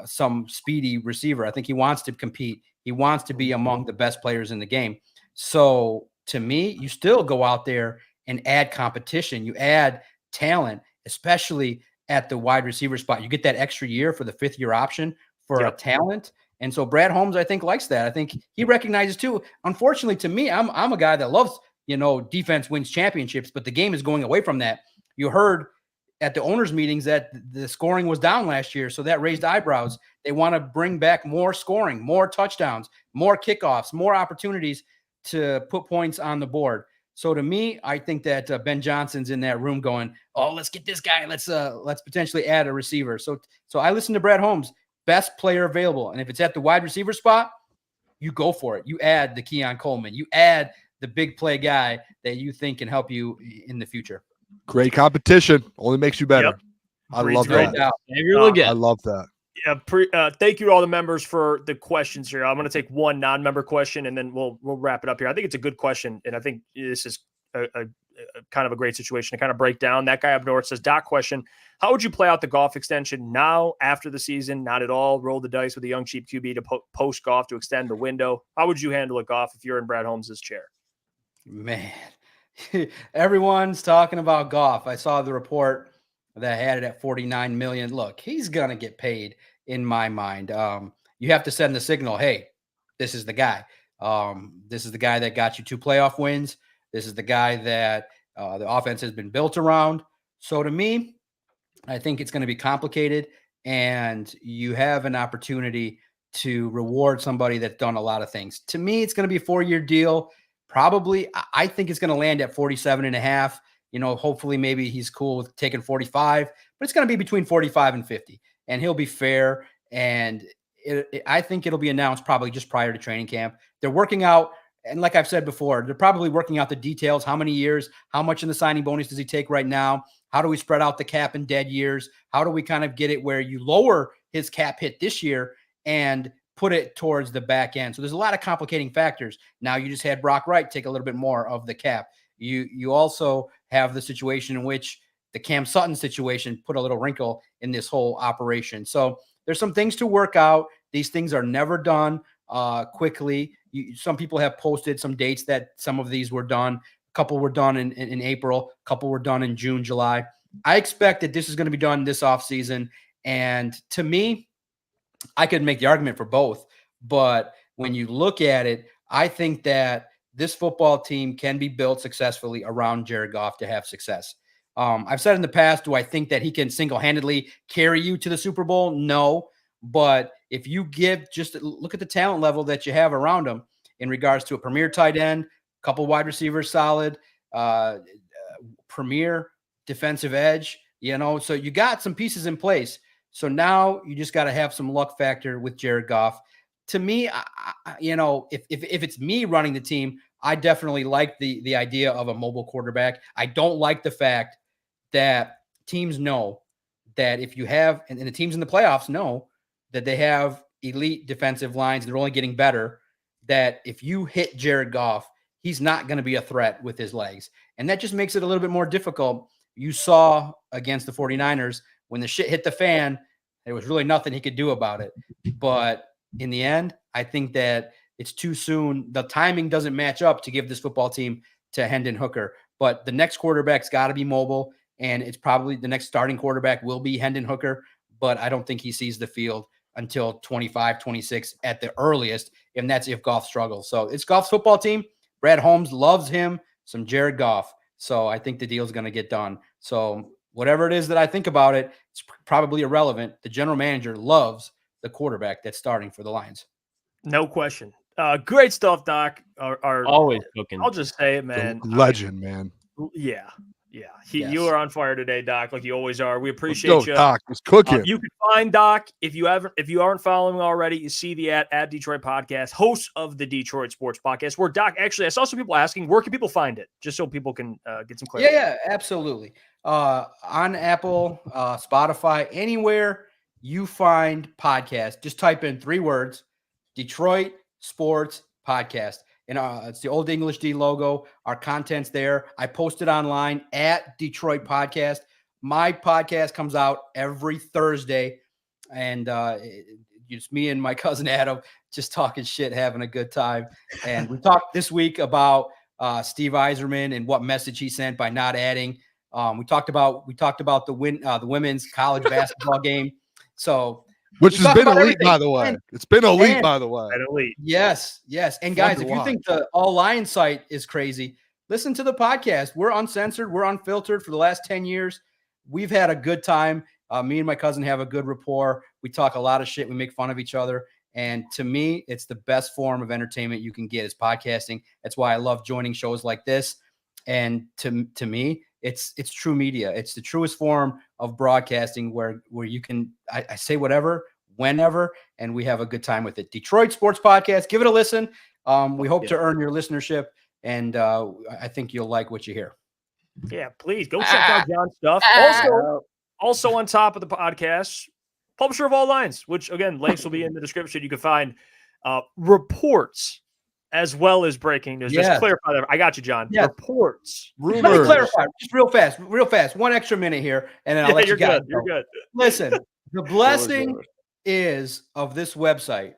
some speedy receiver. I think he wants to compete. He wants to be among the best players in the game. So to me, you still go out there and add competition. You add talent, especially at the wide receiver spot. You get that extra year for the 5th-year option for a talent. And so Brad Holmes, I think, likes that. I think he recognizes too. Unfortunately, to me, I'm a guy that loves, defense wins championships, but the game is going away from that. You heard at the owners' meetings that the scoring was down last year, so that raised eyebrows. They want to bring back more scoring, more touchdowns, more kickoffs, more opportunities to put points on the board. So to me, I think that Ben Johnson's in that room going, "Oh, let's get this guy. Let's potentially add a receiver." So I listen to Brad Holmes, best player available, and if it's at the wide receiver spot, you go for it. You add the Keon Coleman. You add the big play guy that you think can help you in the future. Great competition only makes you better. Yep. I love that. I love that. Thank you to all the members for the questions here. I'm going to take one non-member question and then we'll wrap it up here. I think it's a good question, and I think this is a kind of a great situation to kind of break down. That guy up north says, Doc, question: how would you play out the Goff extension now after the season? Not at all. Roll the dice with a young cheap QB to post Goff to extend the window. How would you handle it, Goff, if you're in Brad Holmes' chair? Man, everyone's talking about Goff. I saw the report that had it at $49 million. Look, he's going to get paid in my mind. You have to send the signal, hey, this is the guy. This is the guy that got you 2 playoff wins. This is the guy that the offense has been built around. So to me, I think it's going to be complicated, and you have an opportunity to reward somebody that's done a lot of things. To me, it's going to be a 4-year deal. Probably, I think it's going to land at 47.5. Hopefully maybe he's cool with taking 45, but it's going to be between 45 and 50, and he'll be fair. And I think it'll be announced probably just prior to training camp. They're working out, and like I've said before, they're probably working out the details. How many years? How much in the signing bonus does he take right now? How do we spread out the cap in dead years? How do we kind of get it where you lower his cap hit this year and put it towards the back end? So there's a lot of complicating factors. Now you just had Brock Wright take a little bit more of the cap. You also have the situation in which the Cam Sutton situation put a little wrinkle in this whole operation. So there's some things to work out. These things are never done quickly. Some people have posted some dates that some of these were done. A couple were done in April. A couple were done in June, July. I expect that this is going to be done this offseason. And to me, I could make the argument for both. But when you look at it, I think that this football team can be built successfully around Jared Goff to have success. I've said in the past, do I think that he can single-handedly carry you to the Super Bowl? No. But if you just look at the talent level that you have around him in regards to a premier tight end, a couple wide receivers solid, premier defensive edge, so you got some pieces in place. So now you just got to have some luck factor with Jared Goff. To me, if it's me running the team, I definitely like the idea of a mobile quarterback. I don't like the fact that teams know that if you have, and the teams in the playoffs know that they have elite defensive lines, they're only getting better, that if you hit Jared Goff, he's not going to be a threat with his legs. And that just makes it a little bit more difficult. You saw against the 49ers, when the shit hit the fan, there was really nothing he could do about it. But in the end, I think that it's too soon. The timing doesn't match up to give this football team to Hendon Hooker. But the next quarterback's got to be mobile, and it's probably the next starting quarterback will be Hendon Hooker. But I don't think he sees the field until 25, 26 at the earliest, and that's if Goff struggles. So it's Goff's football team. Brad Holmes loves him, some Jared Goff. So I think the deal's going to get done. So whatever it is that I think about it, it's probably irrelevant. The general manager loves the quarterback that's starting for the Lions. No question. Great stuff, Doc. Always cooking. I'll just say it, man. Legend, man. Yeah. Yes. You are on fire today, Doc, like you always are. We appreciate you. Doc, it's cooking. You can find Doc if you aren't following already. You see the at Detroit Podcast, host of the Detroit Sports Podcast. Where Doc, actually, I saw some people asking, where can people find it, just so people can get some clarity. Yeah, absolutely. On Apple, Spotify, anywhere you find podcasts, just type in 3 words: Detroit Sports Podcast. And it's the Old English D logo. Our content's there. I post it online at Detroit Podcast. My podcast comes out every Thursday. And it's me and my cousin Adam just talking shit, having a good time. And we talked this week about Steve Yzerman and what message he sent by not adding. We talked about the women's college basketball game. So which has been elite, by the way. It's been elite, by the way. Elite. Yes. And guys, if you think the All Lions site is crazy, listen to the podcast. We're uncensored. We're unfiltered for the last 10 years. We've had a good time. Me and my cousin have a good rapport. We talk a lot of shit. We make fun of each other. And to me, it's the best form of entertainment you can get is podcasting. That's why I love joining shows like this. And to me, it's true media. It's the truest form of broadcasting where you can, I say whatever, whenever, and we have a good time with it. Detroit Sports Podcast. Give it a listen. We hope to earn your listenership, and I think you'll like what you hear. Yeah, please go check out John's stuff. Also on top of the podcast, publisher of All Lines, which again, links will be in the description. You can find reports as well as breaking news. Just clarify that. I got you, John. Yes. Reports. Rumors. Let me clarify just real fast. 1 extra minute here, and then I'll let you guys go. You're good. Listen, the blessing of this website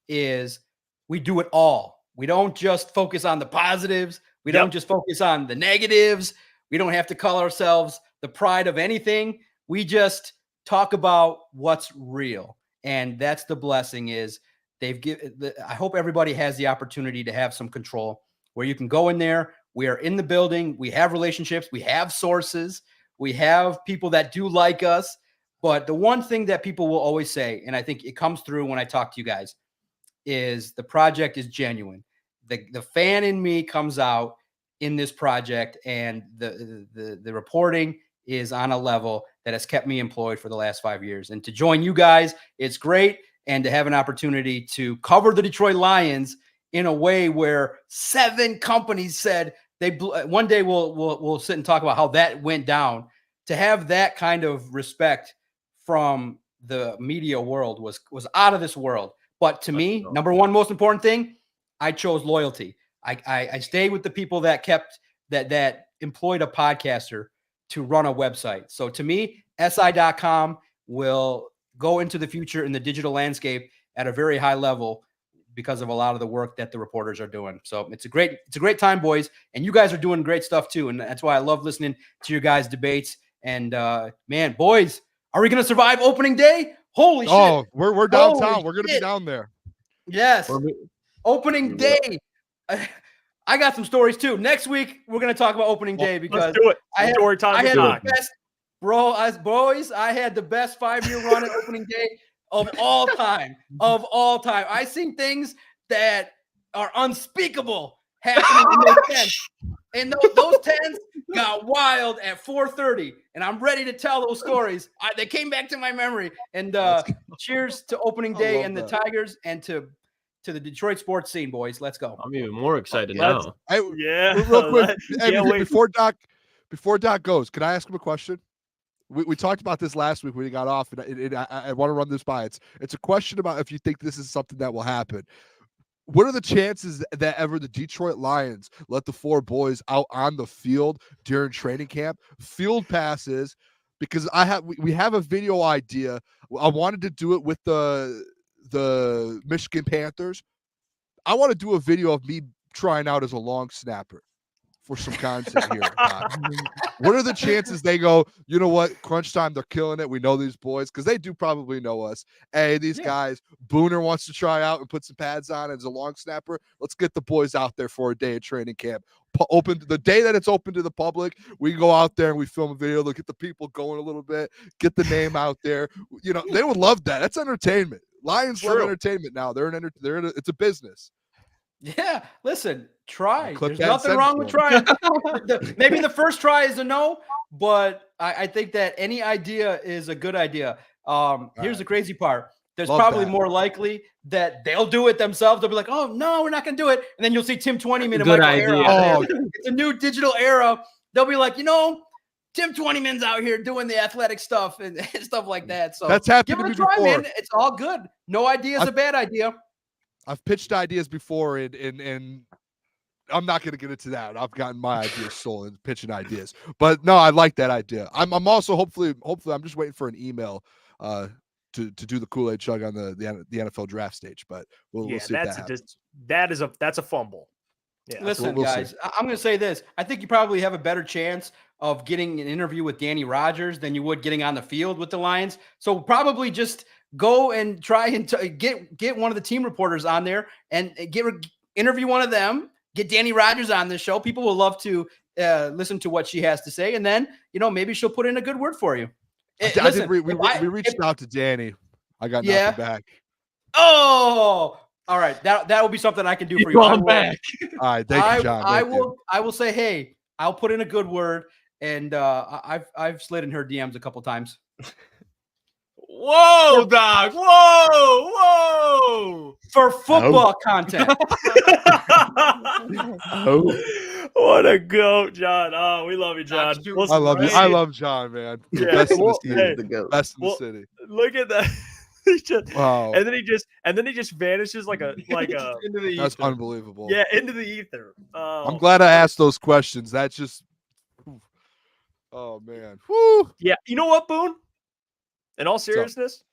is we do it all. We don't just focus on the positives. We don't just focus on the negatives. We don't have to call ourselves the pride of anything. We just talk about what's real. And that's the blessing is I hope everybody has the opportunity to have some control where you can go in there. We are in the building. We have relationships. We have sources. We have people that do like us. But the one thing that people will always say, and I think it comes through when I talk to you guys, is the project is genuine. The fan in me comes out in this project, and the reporting is on a level that has kept me employed for the last 5 years. And to join you guys, it's great. And to have an opportunity to cover the Detroit Lions in a way where 7 companies said one day we'll sit and talk about how that went down. To have that kind of respect from the media world was out of this world. But to me, number one most important thing, I chose loyalty. I stayed with the people that kept that employed a podcaster to run a website. So to me, SI.com will go into the future in the digital landscape at a very high level because of a lot of the work that the reporters are doing. So it's a great time, boys. And you guys are doing great stuff too. And that's why I love listening to your guys' debates. And man, boys, are we going to survive opening day? Holy shit. Oh, we're downtown. Holy we're going to be down there. Yes. Opening day. I got some stories too. Next week, we're going to talk about opening day because let's do it. I had the best, I had the best 5-year run at opening day of all time. I've seen things that are unspeakable happening in those tents. And those tents got wild at 4:30. And I'm ready to tell those stories. They came back to my memory. And cheers to opening day and the Tigers and to the Detroit sports scene, boys. Let's go. I'm even more excited now. Real quick, before Doc goes, can I ask him a question? We talked about this last week when he got off, and I want to run this by. It's a question about if you think this is something that will happen. What are the chances that ever the Detroit Lions let the 4 boys out on the field during training camp? Field passes, because we have a video idea. I wanted to do it with the Michigan Panthers. I want to do a video of me trying out as a long snapper for some content here. What are the chances they go, you know what, crunch time, they're killing it. We know these boys because they do probably know us. Hey, these guys, Booner wants to try out and put some pads on as a long snapper. Let's get the boys out there for a day of training camp. Open the day that it's open to the public. We go out there and we film a video. Look at the people going a little bit, get the name out there. You know, they would love that. That's entertainment. Lions love entertainment now. It's a business. Yeah, listen, try. There's nothing wrong with trying. Maybe the first try is a no, but I think that any idea is a good idea. Here's the crazy part. There's probably more likely that they'll do it themselves. They'll be like, oh, no, we're not going to do it. And then you'll see Tim 20-man and Michael Era. Oh, it's a new digital era. They'll be like, Tim 20-man's out here doing the athletic stuff and stuff like that. So that's happened give to it me a try, before. man. It's all good. No idea is a bad idea. I've pitched ideas before, and I'm not going to get into that. I've gotten my ideas stolen, pitching ideas. But no, I like that idea. I'm also hopefully I'm just waiting for an email to do the Kool-Aid chug on the NFL draft stage. But we'll see if that happens. That's a fumble. Yeah. Listen, guys, I'm going to say this. I think you probably have a better chance of getting an interview with Danny Rodgers than you would getting on the field with the Lions. So probably just go and try and get one of the team reporters on there and interview one of them. Get Danny Rodgers on this show. People will love to listen to what she has to say, and then maybe she'll put in a good word for you. We reached out to Danny. I got nothing back. Oh, all right. That will be something I can do for you. I'm back. All right, thank you, John. I will say, hey, I'll put in a good word, and I've slid in her DMs a couple times. Whoa, Doc. Whoa. For football content. What a goat, John. Oh, we love you, John. I love John, man. Yeah. Best in the city. Look at that. Wow. And then he just vanishes like a into the ether. That's unbelievable. Yeah, into the ether. I'm glad I asked those questions. That's just oh man. Woo. Yeah, you know what, Boone? In all seriousness,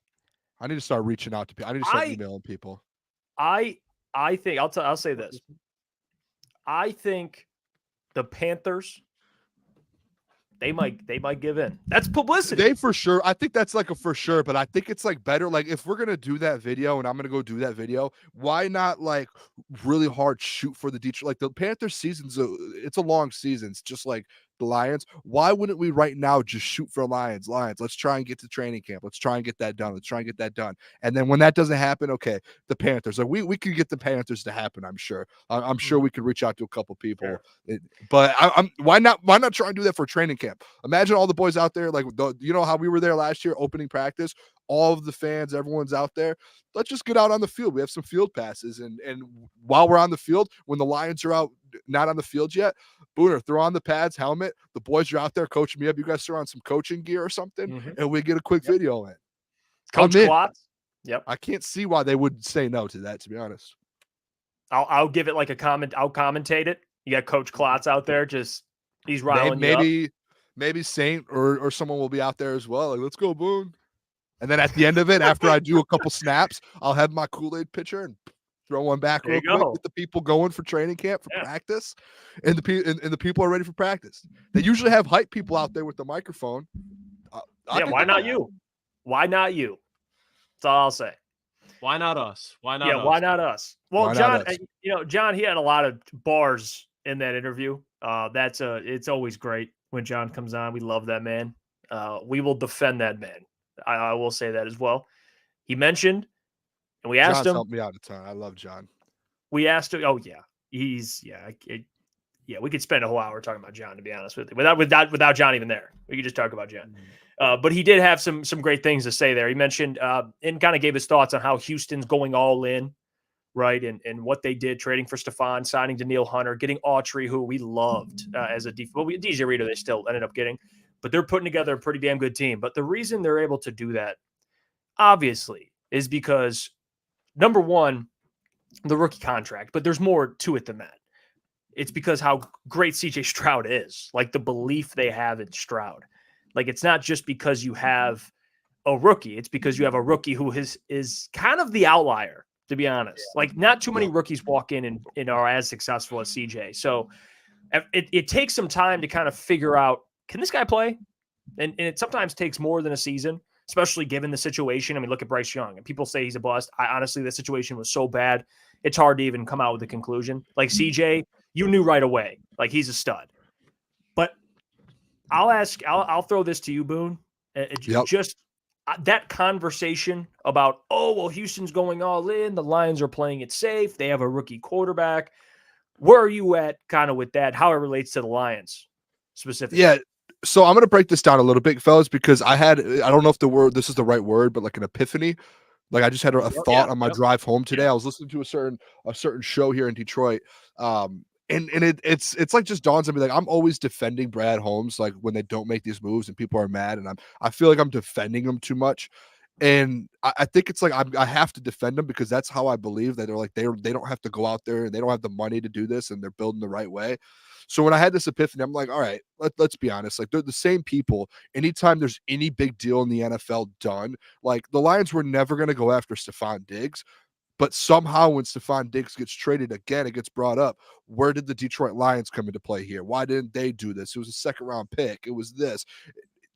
I need to start reaching out to people. I need to start emailing people. I think I'll say this. I think the Panthers they might give in. That's publicity. They for sure. I think that's like a for sure, but I think it's like better. Like if we're gonna do that video and I'm gonna go do that video, why not like really hard shoot for the Detroit? Like the Panthers season's it's a long season. It's just like the Lions. Why wouldn't we right now just shoot for Lions? Let's try and get to training camp. Let's try and get that done. And then when that doesn't happen, okay, the Panthers. Like we could get the Panthers to happen. I'm sure. I'm sure we could reach out to a couple people. Sure. But I'm why not try and do that for training camp? Imagine all the boys out there, like you know how we were there last year, opening practice. All of the fans, everyone's out there. Let's just get out on the field. We have some field passes, and while we're on the field, when the Lions are out, not on the field yet, Booner, throw on the pads, helmet. The boys are out there coaching me up. You guys throw on some coaching gear or something, and we get a quick video in. Coach Klotz. Yep. I can't see why they would say no to that, to be honest. I'll give it like a comment. I'll commentate it. You got Coach Klotz out there, just he's riling you up. Maybe Saint or someone will be out there as well. Like, let's go, Boone. And then at the end of it, after I do a couple snaps, I'll have my Kool-Aid pitcher and throw one back real quick. Get the people going for training camp for practice, and the people are ready for practice. They usually have hype people out there with the microphone. Why not you? Why not you? That's all I'll say. Why not us? Why not? Why not us? Well, John, John, he had a lot of bars in that interview. It's always great when John comes on. We love that man. We will defend that man. I will say that as well. He mentioned, and we asked him. Helped me out a ton. I love John. We asked him. Oh yeah, we could spend a whole hour talking about John. To be honest with you, without John even there, we could just talk about John. But he did have some great things to say there. He mentioned and kind of gave his thoughts on how Houston's going all in, right, and what they did, trading for Stephon, signing Danielle Hunter, getting Autry, who we loved as a DJ Reader. They still ended up getting. But they're putting together a pretty damn good team. But the reason they're able to do that, obviously, is because, number one, the rookie contract. But there's more to it than that. It's because how great CJ Stroud is. Like, the belief they have in Stroud. Like, it's not just because you have a rookie. It's because you have a rookie who is kind of the outlier, to be honest. Like, not too many rookies walk in and are as successful as CJ. So it takes some time to kind of figure out, can this guy play? And it sometimes takes more than a season, especially given the situation. I mean, look at Bryce Young. And people say he's a bust. Honestly, the situation was so bad, it's hard to even come out with a conclusion. Like CJ, you knew right away. Like, he's a stud. But I'll throw this to you, Boone. Just that conversation about, Houston's going all in. The Lions are playing it safe. They have a rookie quarterback. Where are you at kind of with that? How it relates to the Lions specifically? Yeah. So I'm going to break this down a little bit, fellas, because I don't know if this is the right word, but like an epiphany. Like, I just had a thought on my drive home today. I was listening to a certain show here in Detroit. And it's like just dawns on me, like, I'm always defending Brad Holmes, like, when they don't make these moves and people are mad, and I feel like I'm defending them too much. And I think it's like I have to defend them because that's how I believe that they're like they don't have to go out there and they don't have the money to do this and they're building the right way. So when I had this epiphany, I'm like, all right, let's be honest. Like, they're the same people. Anytime there's any big deal in the NFL done, like, the Lions were never going to go after Stephon Diggs. But somehow when Stephon Diggs gets traded again, it gets brought up. Where did the Detroit Lions come into play here? Why didn't they do this? It was a second-round pick. It was this.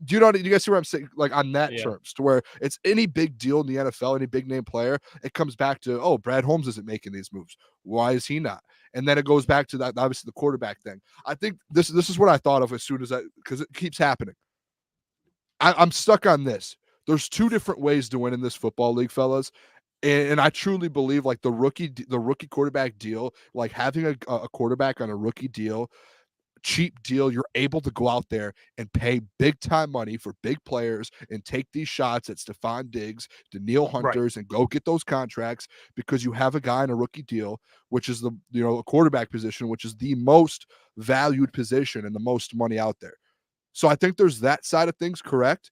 Do you guys see what I'm saying? Like, on that terms, to where it's any big deal in the NFL, any big name player, it comes back to, Brad Holmes isn't making these moves. Why is he not? And then it goes back to that, obviously, the quarterback thing. I think this is what I thought of as soon as because it keeps happening. I'm stuck on this. There's two different ways to win in this football league, fellas. And I truly believe, like, the rookie quarterback deal, like, having a quarterback on a rookie deal, cheap deal, you're able to go out there and pay big time money for big players and take these shots at Stephon Diggs, Danielle Hunters, and go get those contracts because you have a guy in a rookie deal, which is a quarterback position, which is the most valued position and the most money out there. So I think there's that side of things, correct?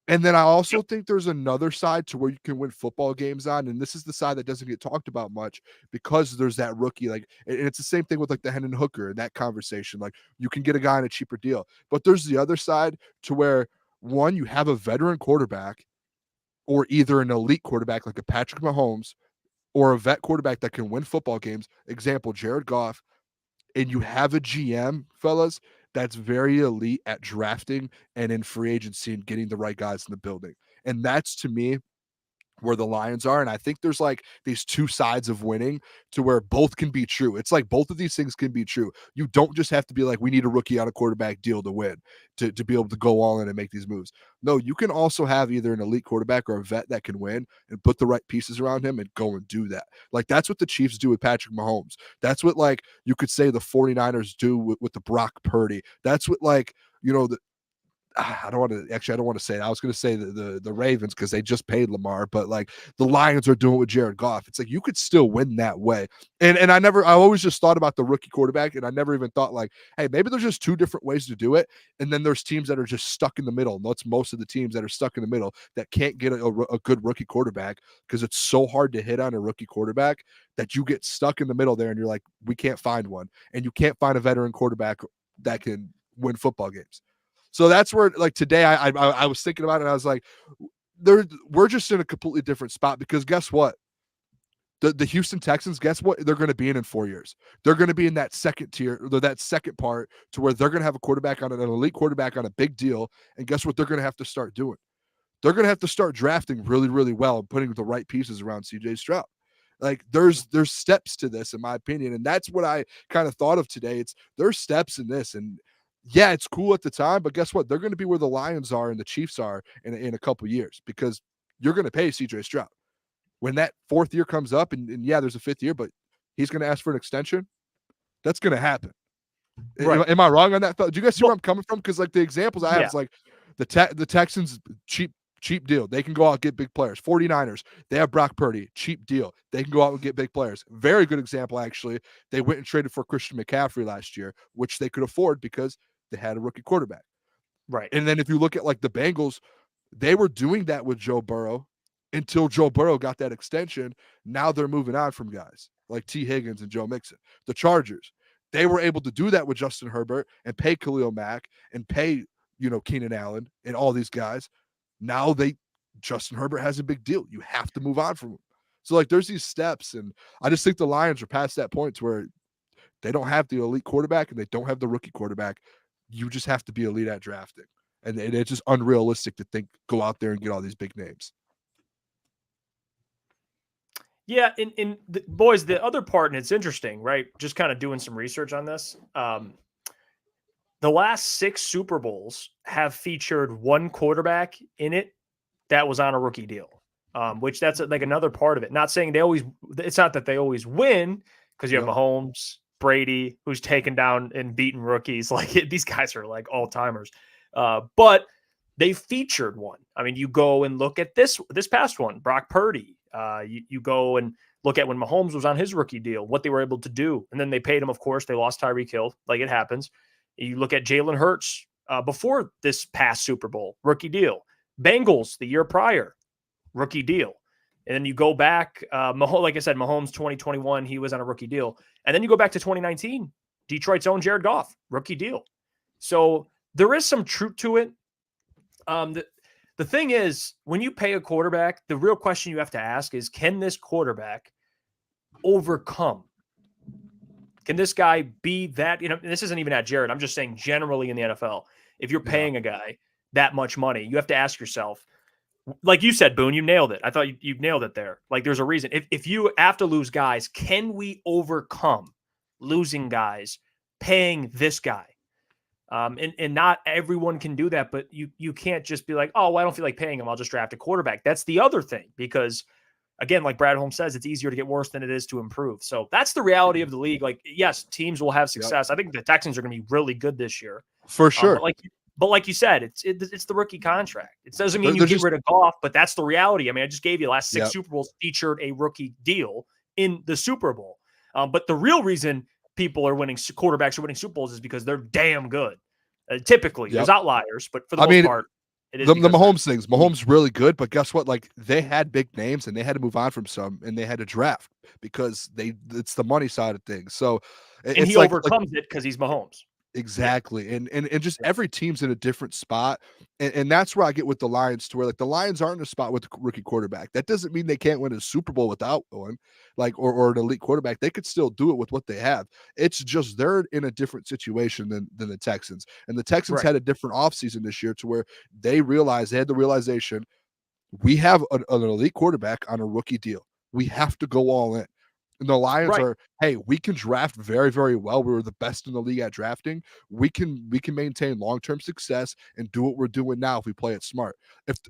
And then I also think there's another side to where you can win football games on. And this is the side that doesn't get talked about much because there's that rookie. Like, and it's the same thing with like the Hendon Hooker and that conversation. Like, you can get a guy on a cheaper deal. But there's the other side to where, one, you have a veteran quarterback or either an elite quarterback like a Patrick Mahomes or a vet quarterback that can win football games. Example, Jared Goff. And you have a GM, fellas, that's very elite at drafting and in free agency and getting the right guys in the building. And that's, to me, where the Lions are. And I think there's like these two sides of winning to where both can be true. It's like both of these things can be true. You don't just have to be like, we need a rookie on a quarterback deal to win, to be able to go all in and make these moves. No, you can also have either an elite quarterback or a vet that can win and put the right pieces around him and go and do that. Like that's what the Chiefs do with Patrick Mahomes. That's what like you could say the 49ers do with the Brock Purdy. That's what like, you know, I don't want to say it. I was going to say the Ravens because they just paid Lamar, but like the Lions are doing with Jared Goff. It's like you could still win that way. And I always just thought about the rookie quarterback, and I never even thought like, hey, maybe there's just two different ways to do it. And then there's teams that are just stuck in the middle. And that's most of the teams that are stuck in the middle that can't get a good rookie quarterback because it's so hard to hit on a rookie quarterback that you get stuck in the middle there, and you're like, we can't find one, and you can't find a veteran quarterback that can win football games. So that's where, like today, I was thinking about it, and I was like, we're just in a completely different spot because guess what? The Houston Texans, guess what they're going to be in 4 years? They're going to be in that second tier, or that second part to where they're going to have a quarterback on an elite quarterback on a big deal, and guess what they're going to have to start doing? They're going to have to start drafting really, really well and putting the right pieces around CJ Stroud. Like there's steps to this, in my opinion, and that's what I kind of thought of today. There's steps in this, and yeah, it's cool at the time, but guess what? They're going to be where the Lions are and the Chiefs are in a couple years because you're going to pay CJ Stroud. When that fourth year comes up, and yeah, there's a fifth year, but he's going to ask for an extension. That's going to happen. Right. Am I wrong on that? Do you guys see where I'm coming from? Because like the examples I have is like the Texans, cheap deal. They can go out and get big players. 49ers, they have Brock Purdy, cheap deal. They can go out and get big players. Very good example, actually. They went and traded for Christian McCaffrey last year, which they could afford because they had a rookie quarterback. Right. And then if you look at like the Bengals, they were doing that with Joe Burrow until Joe Burrow got that extension. Now they're moving on from guys like T. Higgins and Joe Mixon. The Chargers, they were able to do that with Justin Herbert and pay Khalil Mack and pay, Keenan Allen and all these guys. Now Justin Herbert has a big deal. You have to move on from him. So like there's these steps, and I just think the Lions are past that point to where they don't have the elite quarterback and they don't have the rookie quarterback. You just have to be elite at drafting. And it's just unrealistic to go out there and get all these big names. Yeah, boys, the other part, and it's interesting, right? Just kind of doing some research on this. The last 6 Super Bowls have featured one quarterback in it that was on a rookie deal, which that's like another part of it. Not saying it's not that they always win because you have Mahomes, Brady, who's taken down and beaten rookies. Like these guys are like all timers, but they featured one. I mean, you go and look at this past one, Brock Purdy. You go and look at when Mahomes was on his rookie deal, what they were able to do, and then they paid him. Of course, they lost Tyreek Hill, like it happens. You look at Jalen Hurts before this past Super Bowl, rookie deal. Bengals the year prior, rookie deal. And then you go back, like I said, Mahomes 2021, he was on a rookie deal. And then you go back to 2019, Detroit's own Jared Goff, rookie deal. So there is some truth to it. The thing is, when you pay a quarterback, the real question you have to ask is, can this quarterback overcome? Can this guy be that? This isn't even at Jared. I'm just saying generally in the NFL, if you're paying a guy that much money, you have to ask yourself, like you said, Boone, you nailed it. I thought you nailed it there. Like there's a reason. If you have to lose guys, can we overcome losing guys, paying this guy? And not everyone can do that, but you can't just be like, oh, well, I don't feel like paying him, I'll just draft a quarterback. That's the other thing, because again, like Brad Holmes says, it's easier to get worse than it is to improve. So that's the reality of the league. Like, yes, teams will have success. I think the Texans are going to be really good this year. For sure. But like you said, it's the rookie contract. It doesn't mean you get rid of Goff, but that's the reality. I mean, I just gave you the last 6 Super Bowls featured a rookie deal in the Super Bowl. But the real reason quarterbacks are winning Super Bowls is because they're damn good. Typically, there's outliers, but for the most part, it is the Mahomes things. Mahomes really good, but guess what? Like they had big names and they had to move on from some, and they had to draft because it's the money side of things. So he overcomes it because he's Mahomes. Exactly. And just every team's in a different spot. And that's where I get with the Lions, to where like the Lions aren't in a spot with the rookie quarterback. That doesn't mean they can't win a Super Bowl without one, like, or an elite quarterback. They could still do it with what they have. It's just they're in a different situation than the Texans. And the Texans had a different offseason this year, to where they had the realization, we have an elite quarterback on a rookie deal. We have to go all in. And the Lions are, hey, we can draft very, very well. We were the best in the league at drafting. We can maintain long-term success and do what we're doing now if we play it smart.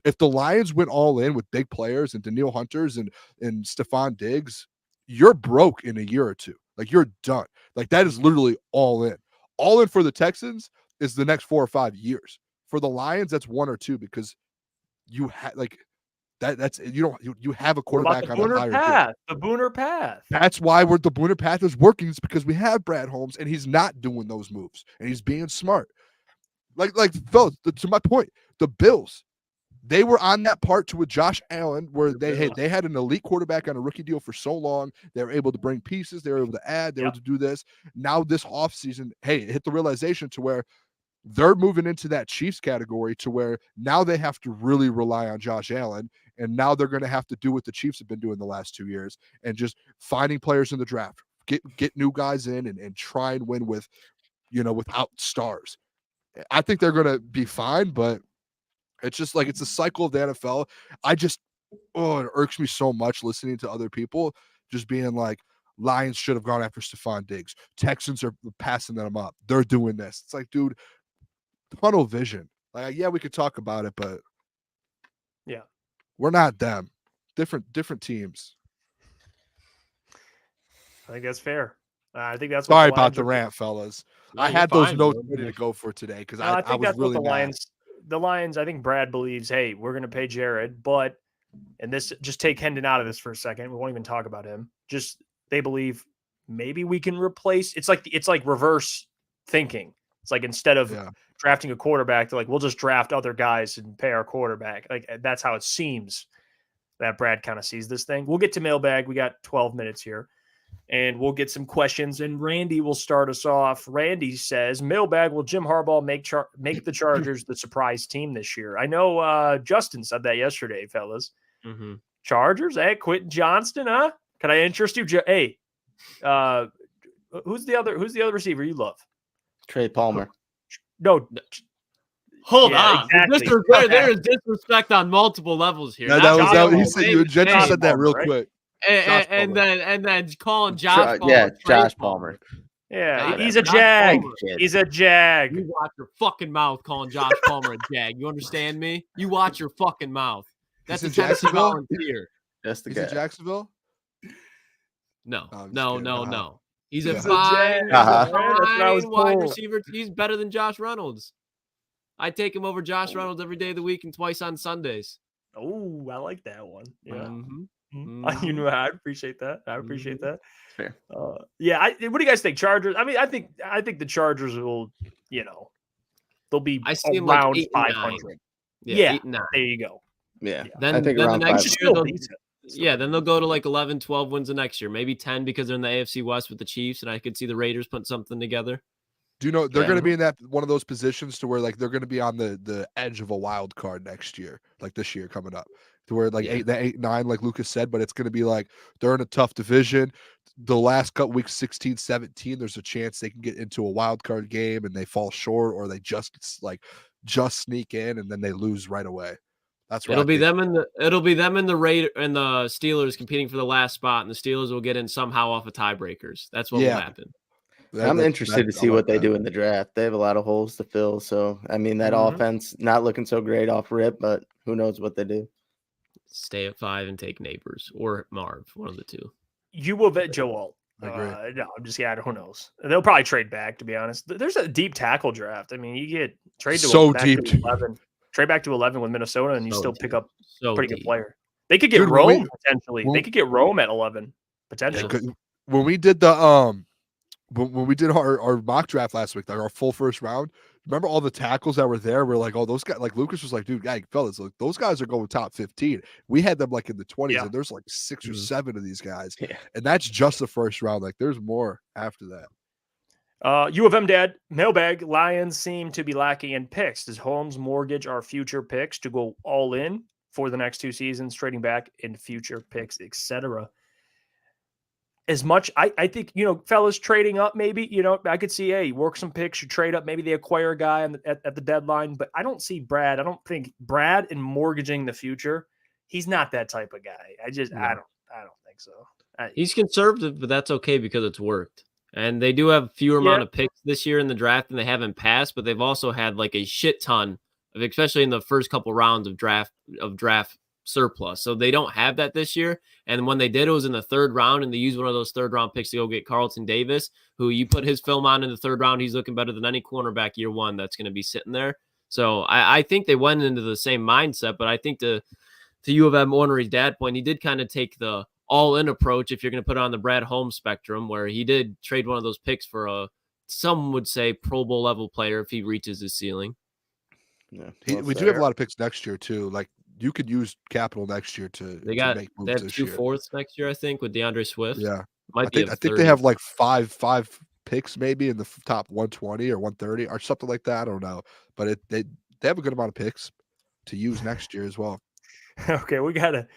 If the Lions went all in with big players and Daniil Hunters and Stephon Diggs, you're broke in a year or two. Like, you're done. Like, that is literally all in. All in for the Texans is the next 4 or 5 years. For the Lions, that's 1 or 2 because you have like that's you have a quarterback on a higher path. The Booner path. That's why the Booner path is working. It's because we have Brad Holmes and he's not doing those moves and he's being smart. Like Phil, to my point, the Bills, they were on that part with Josh Allen where they had an elite quarterback on a rookie deal for so long. They were able to bring pieces. They were able to add. They were able to do this. Now this offseason, it hit the realization to where they're moving into that Chiefs category to where now they have to really rely on Josh Allen. And now they're going to have to do what the Chiefs have been doing the last 2 years and just finding players in the draft, get new guys in and try and win with, without stars. I think they're going to be fine, but it's just like, it's a cycle of the NFL. It irks me so much listening to other people just being like, Lions should have gone after Stephon Diggs. Texans are passing them up. They're doing this. It's like, dude, tunnel vision. Like, yeah, we could talk about it, but yeah, we're not them. Different teams. I think that's fair. I think that's. Sorry about the rant, fellas. No, I had those notes bro. ready to go for today because I think I was that's really what the mad. Lions. The Lions. I think Brad believes, hey, we're going to pay Jared, but just take Hendon out of this for a second. We won't even talk about him. Just they believe maybe we can replace. It's like reverse thinking. It's like instead of drafting a quarterback, they're like, we'll just draft other guys and pay our quarterback. Like that's how it seems that Brad kind of sees this thing. We'll get to mailbag. We got 12 minutes here and we'll get some questions and Randy will start us off. Randy says, mailbag, will Jim Harbaugh make the Chargers the surprise team this year? I know Justin said that yesterday, fellas. Mm-hmm. Chargers, Quentin Johnston, huh? Can I interest you? Hey, who's the other receiver you love? Trey Palmer. No. Hold on. Exactly. There is disrespect on multiple levels here. He said Gentry said that real quick. And then calling Josh Palmer. Josh Palmer. Yeah, he's a jag. He's a jag. You watch your fucking mouth calling Josh Palmer a jag. You understand me? You watch your fucking mouth. That's a Tennessee Volunteer. That's the guy. guy. Is it Jacksonville? No. He's a fine wide receiver. He's better than Josh Reynolds. I take him over Josh Reynolds every day of the week and twice on Sundays. Oh, I like that one. Yeah. Mm-hmm. I appreciate that. That. Fair. What do you guys think? Chargers? I mean, I think the Chargers will, they'll be around 500. Yeah, 8 and 9. There you go. Yeah. Then I think the next year, then they'll go to like 11, 12 wins the next year. Maybe 10 because they're in the AFC West with the Chiefs, and I could see the Raiders put something together. Do you know they're going to be in that one of those positions to where like they're going to be on the edge of a wild card next year, like this year coming up, to where like 8, 9, like Lukas said, but it's going to be like they're in a tough division. The last couple weeks, 16, 17, there's a chance they can get into a wild card game and they fall short, or they just sneak in and then they lose right away. That's right. It'll be them and the Raider and the Steelers competing for the last spot, and the Steelers will get in somehow off of tiebreakers. That's what will happen. I'm interested to see what they do in the draft. They have a lot of holes to fill. So, I mean, that offense not looking so great off rip, but who knows what they do. Stay at 5 and take Neighbors or Marv, one of the two. You will bet Joel. No, I'm just who knows? They'll probably trade back, to be honest. There's a deep tackle draft. I mean, you get trade to so deep. To 11, trade back to 11 with Minnesota, and you still pick up a pretty good player. They could get Dude, Rome potentially. They could get Rome at 11 potentially. When we did the when we did our mock draft last week, like our full first round, remember all the tackles that were there? We're like, oh, those guys, like Lukas was like, dude, fellas, look, those guys are going top 15. We had them like in the 20s, and there's like 6 or 7 of these guys. Yeah. And that's just the first round. Like there's more after that. U of M dad, mailbag, Lions seem to be lacking in picks. Does Holmes mortgage our future picks to go all in for the next 2 seasons, trading back in future picks, etc.? As much, I think, fellas trading up, maybe, I could see, hey, work some picks, you trade up, maybe they acquire a guy at the deadline, but I don't see Brad. I don't think Brad in mortgaging the future He's not that type of guy. I don't think so. He's conservative, but that's okay because it's worked. And they do have fewer amount of picks this year in the draft than they have in past, but they've also had like a shit ton of, especially in the first couple rounds of draft surplus. So they don't have that this year. And when they did, it was in the third round, and they used one of those third round picks to go get Carlton Davis, who you put his film on in the third round. He's looking better than any cornerback year one that's going to be sitting there. So I think they went into the same mindset, but I think to U of M owner's dad point, he did kind of take the all-in approach, if you're going to put it on the Brad Holmes spectrum, where he did trade one of those picks for some would say Pro Bowl level player if he reaches his ceiling. Yeah, we do have a lot of picks next year too. Like you could use capital next year to make moves. They have 2 fourths next year, I think, with DeAndre Swift. Yeah, I think they have like five picks maybe in the top 120 or 130 or something like that. I don't know, but they have a good amount of picks to use next year as well. Okay, we gotta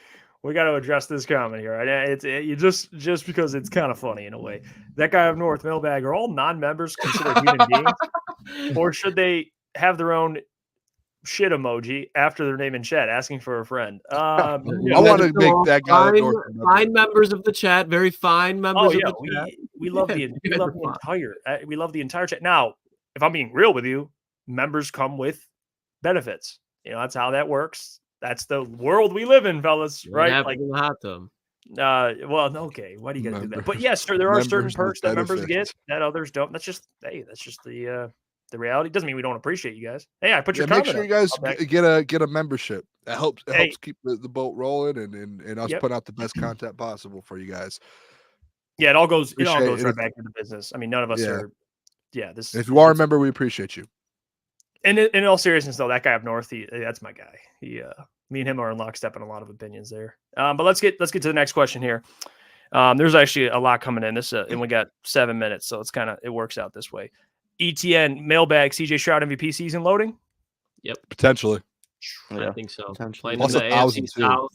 address this comment here. You just because it's kind of funny in a way. That guy up north, Mailbag, are all non-members considered human beings, or should they have their own shit emoji after their name in chat, asking for a friend? I want to make that guy fine members of the chat, very fine members. Of the chat. We love the entire chat. Now, if I'm being real with you, members come with benefits. That's how that works. That's the world we live in, fellas, right? Like in the hot tub. Well, okay. Why do you got to do that? But yes, there are certain perks that members get that others don't. That's just the reality. Doesn't mean we don't appreciate you guys. Hey, I put your comment. Make sure you guys get a membership. It helps keep the boat rolling and us put out the best content possible for you guys. Yeah, it all goes right back into business. I mean, none of us are. Yeah, this. If you are a member, we appreciate you. And in all seriousness, though, that guy up north, that's my guy. Me and him are in lockstep in a lot of opinions there. But let's get to the next question here. There's actually a lot coming in this, and we got 7 minutes, so it works out this way. ETN Mailbag CJ Stroud MVP season loading. Yep, potentially. I think so. Playing in the AFC South,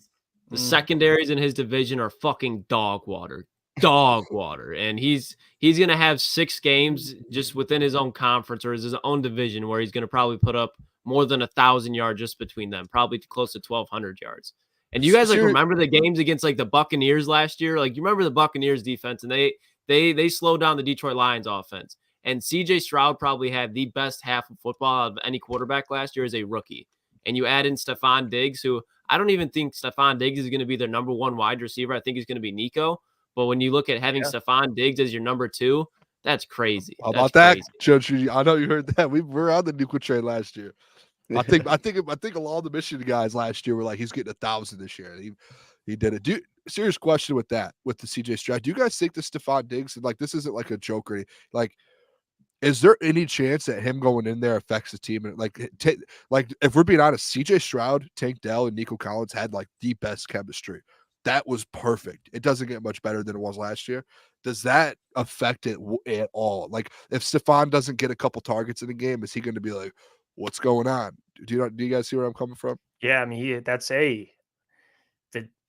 the secondaries in his division are fucking dog water. And he's gonna have 6 games just within his own conference or his own division where he's gonna probably put up more than 1,000 yards just between them, probably close to 1,200 yards. And you guys remember the games against like the Buccaneers last year? Like you remember the Buccaneers defense, and they slowed down the Detroit Lions offense. And CJ Stroud probably had the best half of football out of any quarterback last year as a rookie. And you add in Stephon Diggs, who I don't even think Stephon Diggs is going to be their number 1 wide receiver. I think he's going to be Nico. But when you look at having Stephon Diggs as your number 2, that's crazy. How about that, Gentry? I know you heard that. We were on the Nico trade last year. I think a lot of the Michigan guys last year were like, he's getting 1,000 this year. He did it. Serious question with the CJ Stroud. Do you guys think that Stephon Diggs, like this isn't like a joke or anything, like, is there any chance that him going in there affects the team? And like if we're being honest, CJ Stroud, Tank Dell, and Nico Collins had like the best chemistry. That was perfect. It doesn't get much better than it was last year. Does that affect it at all? Like if Stephon doesn't get a couple targets in the game, is he going to be like, what's going on? Do you guys see where I'm coming from? Yeah, I mean,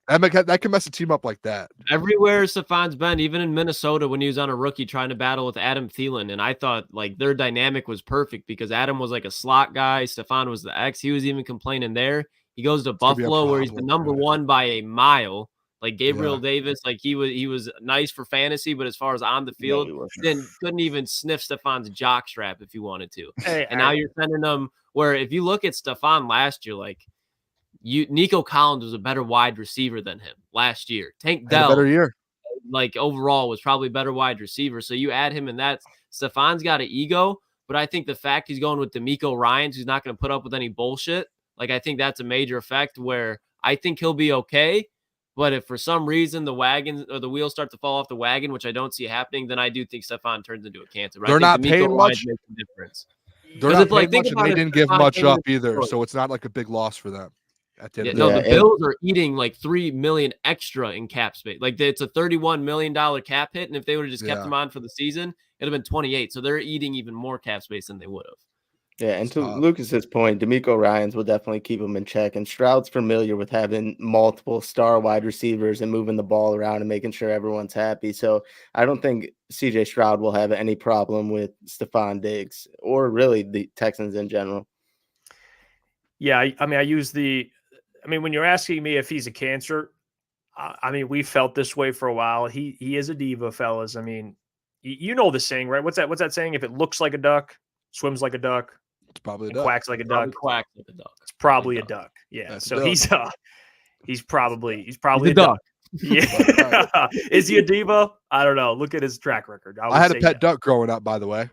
that can mess a team up like that. Everywhere Stephon's been, even in Minnesota when he was on a rookie trying to battle with Adam Thielen, and I thought like their dynamic was perfect because Adam was like a slot guy, Stephon was the X. He was even complaining there. He goes to Buffalo where he's the number 1 by a mile. Like Gabriel Davis, like he was nice for fantasy, but as far as on the field, then couldn't even sniff Stephon's jock strap if you wanted to. Now you're sending them where if you look at Stephon last year, like Nico Collins was a better wide receiver than him last year. Tank Dell, better year. Like overall was probably better wide receiver. So you add him in that. Stephon's got an ego, but I think the fact he's going with D'Amico Ryans, who's not going to put up with any bullshit. Like, I think that's a major effect where I think he'll be okay. But if for some reason the wagon or the wheels start to fall off the wagon, which I don't see happening, then I do think Stephon turns into a cancer. They're not paying much. They're not paying much, and they didn't give much up either. So it's not like a big loss for them. The Bills are eating like $3 million extra in cap space. Like it's a $31 million cap hit. And if they would have just kept him on for the season, it'd have been 28. So they're eating even more cap space than they would have. Yeah, and to Lucas's point, D'Amico Ryans will definitely keep him in check. And Stroud's familiar with having multiple star wide receivers and moving the ball around and making sure everyone's happy. So I don't think CJ Stroud will have any problem with Stephon Diggs or really the Texans in general. Yeah, I mean, I mean, when you're asking me if he's a cancer, I mean, we felt this way for a while. He is a diva, fellas. I mean, you know the saying, right? What's that saying? If it looks like a duck, swims like a duck, It's probably a and duck. quacks like a duck, Quacks like a duck. it's probably a duck. Yeah. That's a So duck. he's probably He's a a duck. duck. Yeah. Is he a diva? I don't know. Look at his track record. I had a would pet say duck growing up, by the way.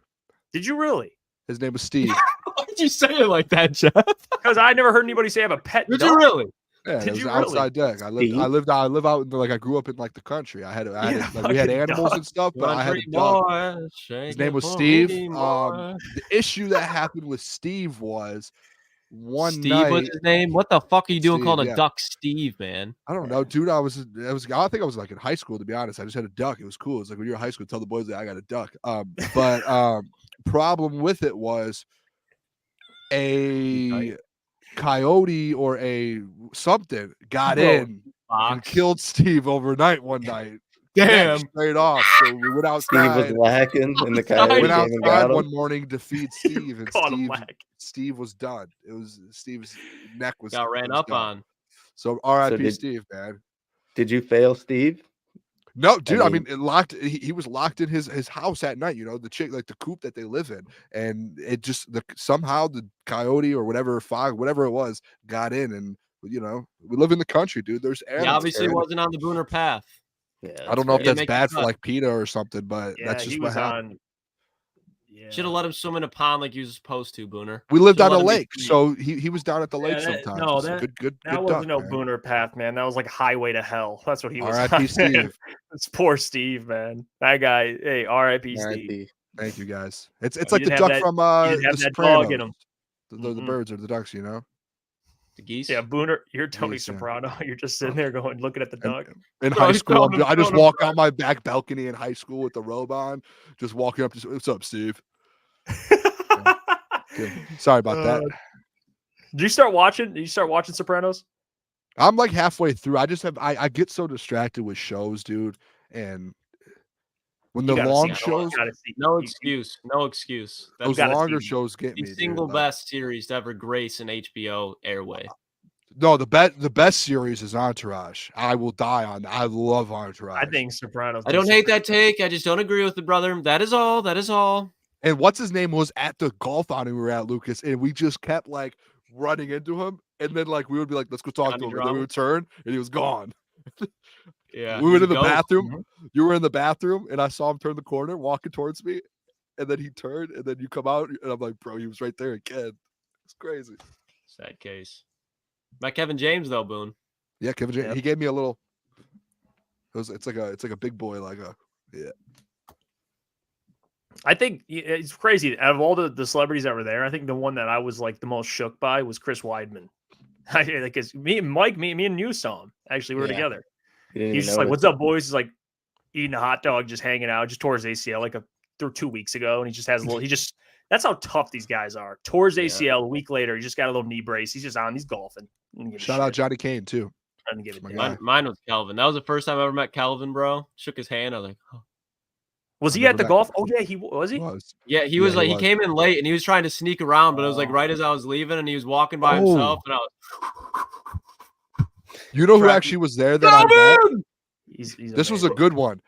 Did you really? His name was Steve. Why did you say it like that, Jeff? Because I never heard anybody say I have a pet Did duck. you really? Yeah, Did it was you an really? outside duck. I live out in I grew up in like the country. I had we had fucking animals duck. and stuff, but I had a Country duck. boy, His shake name it was for Steve. me, boy. The issue that happened with Steve was one Steve night. was his name. What the fuck are you doing Steve, calling yeah. a duck Steve, man? I don't know, dude. I think I was like in high school, to be honest. I just had a duck. It was cool. It's like when you're in high school, tell the boys that I got a duck. But problem with it was a coyote or a something got in and killed Steve overnight one night. Damn. Straight off. So we went Steve was outside. lacking, and the coyote Went came and outside got him. one morning to feed Steve, and Caught him whack. Steve was done. It was Steve's neck was Got ran was up done. on. So R.I.P. did- Steve, man. Did you fail, Steve? No, dude. I mean- mean, it locked. He was locked in his house at night. You know, the coop that they live in, and it just somehow the coyote or whatever fog, whatever it was, got in, and we live in the country, dude. There's He animals. obviously wasn't on the Booner path. Yeah, I don't know if fair. that's Make bad the for cut. like PETA or something, but Yeah, that's just he what was happened. on. Yeah. Should have let him swim in a pond like he was supposed to, Booner. We lived Should've on a let him be lake, free. so he was down at the lake Yeah, that- sometimes. no, It's a that- good That wasn't duck, no man. Booner path, man. That was like highway to hell. That's what he was. R.I.P. on, man. Steve. It's poor Steve, man. That guy. Hey, R.I.P. Steve. R.I.P. Thank you, guys. It's You like the didn't have duck that- from you didn't have the that dog in Sopranos. him. The Mm-mm. birds or the ducks, you know. The geese. Yeah, Booner, you're Tony Geese, yeah. Soprano. You're just sitting there going, looking at the duck. In Bro, high he's school, throwing him- I just throwing him walk out my back balcony in high school with the robe on, just walking up to, what's up, Steve? Good. Sorry about that. Did you start watching? Did you start watching Sopranos? I'm like halfway through. I get so distracted with shows, dude. And when You the gotta see long it. shows, You gotta see- No you- excuse. No excuse. That's those gotta longer see shows get the me. dude. single Like, best series to ever grace an HBO airway. no, the best series is Entourage. I will die on that. I love Entourage. I think Sopranos. I don't hate that take. I just don't agree with the brother. That is all. That is all. And what's his name was at the golf outing we were at, Lucas, and we just kept like running into him, and then like we would be like, "Let's go talk to him," and then we would turn, and he was gone. Yeah. We went in the Go. bathroom. You were in the bathroom, and I saw him turn the corner, walking towards me, and then he turned, and then you come out, and I'm like, "Bro, he was right there again." It's crazy. Sad case. Not Kevin James though, Boone. Yeah, Kevin James. Yep. He gave me a little. It's like a big boy, like a I think it's crazy. Out of all the celebrities that were there, I think the one that I was like the most shook by was Chris Weidman. Because me and Mike, me and you saw him. Actually, we were Yeah. together. You didn't He's even just like, notice. "What's up, boys?" He's like eating a hot dog, just hanging out. Just tore his ACL like 2 weeks ago, and he just has a little. That's how tough these guys are. Tore his ACL a week later. He just got a little knee brace. He's just on. He's golfing. shout out Johnny Kane too. Trying to give it My down. guy. Mine was Calvin. That was the first time I ever met Calvin, bro. Shook his hand. I was like, oh. Was I he never at the met golf? him. Oh yeah, he was. He Was. Yeah, he was Yeah, like, he he was. came in late and he was trying to sneak around, but it was like Oh. right as I was leaving and he was walking by Oh. himself. And I was, You know who Track- actually was there that I met? Calvin! He's This was a amazing. good one.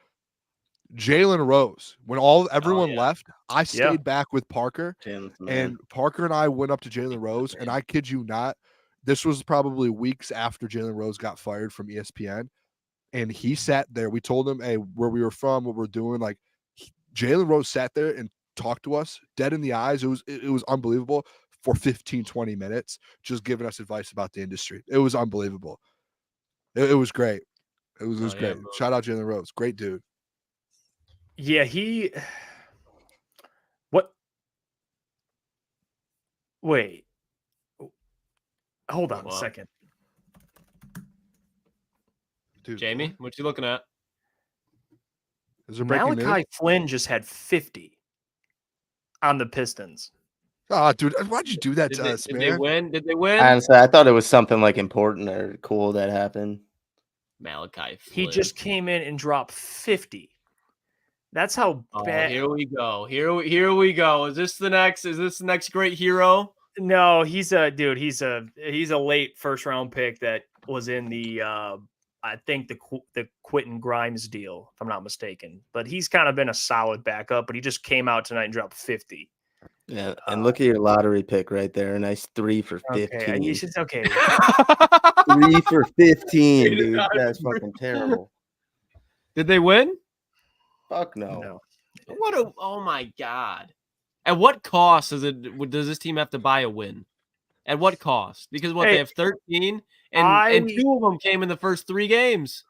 Jalen Rose. When everyone yeah. left, I stayed back with Parker, Jalen's the man. and Parker and I went up to Jalen Rose, and I kid you not, this was probably weeks after Jalen Rose got fired from ESPN, and he sat there. We told him, hey, where we were from, what we're doing. Like, Jalen Rose sat there and talked to us dead in the eyes. It was unbelievable for 15, 20 minutes, just giving us advice about the industry. It was unbelievable. It was great. It was Oh, yeah, great. bro. Shout out Jalen Rose. Great dude. Yeah, he. What? Wait. Hold on a What? second. Dude, Jamie, what you looking at? is there breaking news? Malachi Flynn just had 50 on the Pistons. Ah, dude, why'd you do that Did to they, us, did man? they win? Did they win? Honestly, I thought it was something like important or cool that happened. Malachi He Flynn. just came in and dropped 50. That's how Oh, bad. here we go. Here we go. Is this the next great hero? No, he's a dude. He's a late first round pick that was in the I think the Quentin Grimes deal, if I'm not mistaken. But he's kind of been a solid backup. But he just came out tonight and dropped 50. Yeah, and look at your lottery pick right there. A nice 3 for 15. Okay. 3 for 15, dude. That's fucking terrible. Did they win? Fuck no. Oh my God. At what cost does this team have to buy a win? At what cost? Because they have 13 and 2 of them came in the first 3 games.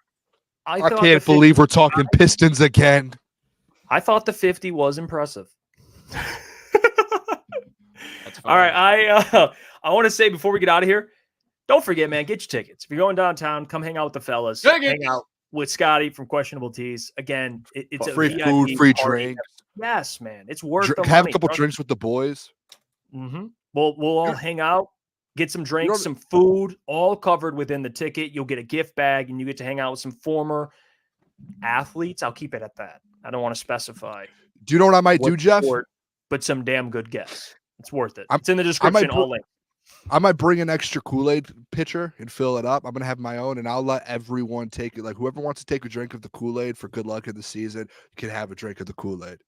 I can't believe we're talking Pistons again. I thought the 50 was impressive. All right, I want to say before we get out of here, don't forget, man, get your tickets. If you're going downtown, come hang out with the fellas. Hang out with Scotty from Questionable Tees. Again, it's free a food, VIP free party. drink. Yes, man, it's worth the have money, a couple bro. drinks with the boys. Mm-hmm. We'll all hang out, get some drinks, some food, all covered within the ticket. You'll get a gift bag, and you get to hang out with some former athletes. I'll keep it at that. I don't want to specify. Do you know what I might do, Jeff? But some damn good guests. It's worth it. It's in the description. All links. I might bring an extra Kool-Aid pitcher and fill it up. I'm gonna have my own, and I'll let everyone take it. Like whoever wants to take a drink of the Kool-Aid for good luck in the season can have a drink of the Kool-Aid.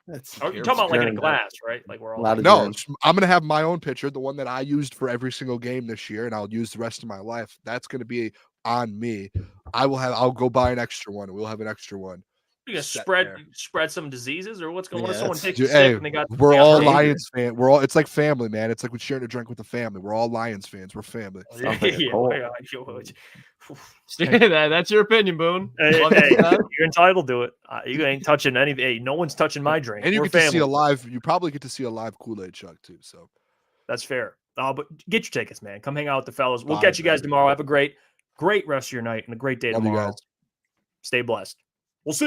You're talking about like in a glass, right? Like we're all no. I'm gonna have my own pitcher, the one that I used for every single game this year, and I'll use the rest of my life. That's gonna be on me. I'll go buy an extra one. We'll have an extra one. You gonna spread some diseases or what's going on? Someone takes sick and they got. We're all Lions fans. It's like family, man. It's like we're sharing a drink with the family. We're all Lions fans. We're family. That's your opinion, Boone. Hey, you're entitled to it. You ain't touching any. Hey, no one's touching my drink. And you get to see a live. You probably get to see a live Kool-Aid chug too. So that's fair. But get your tickets, man. Come hang out with the fellas. We'll catch you guys tomorrow. Have a great rest of your night and a great day tomorrow. You guys. Stay blessed.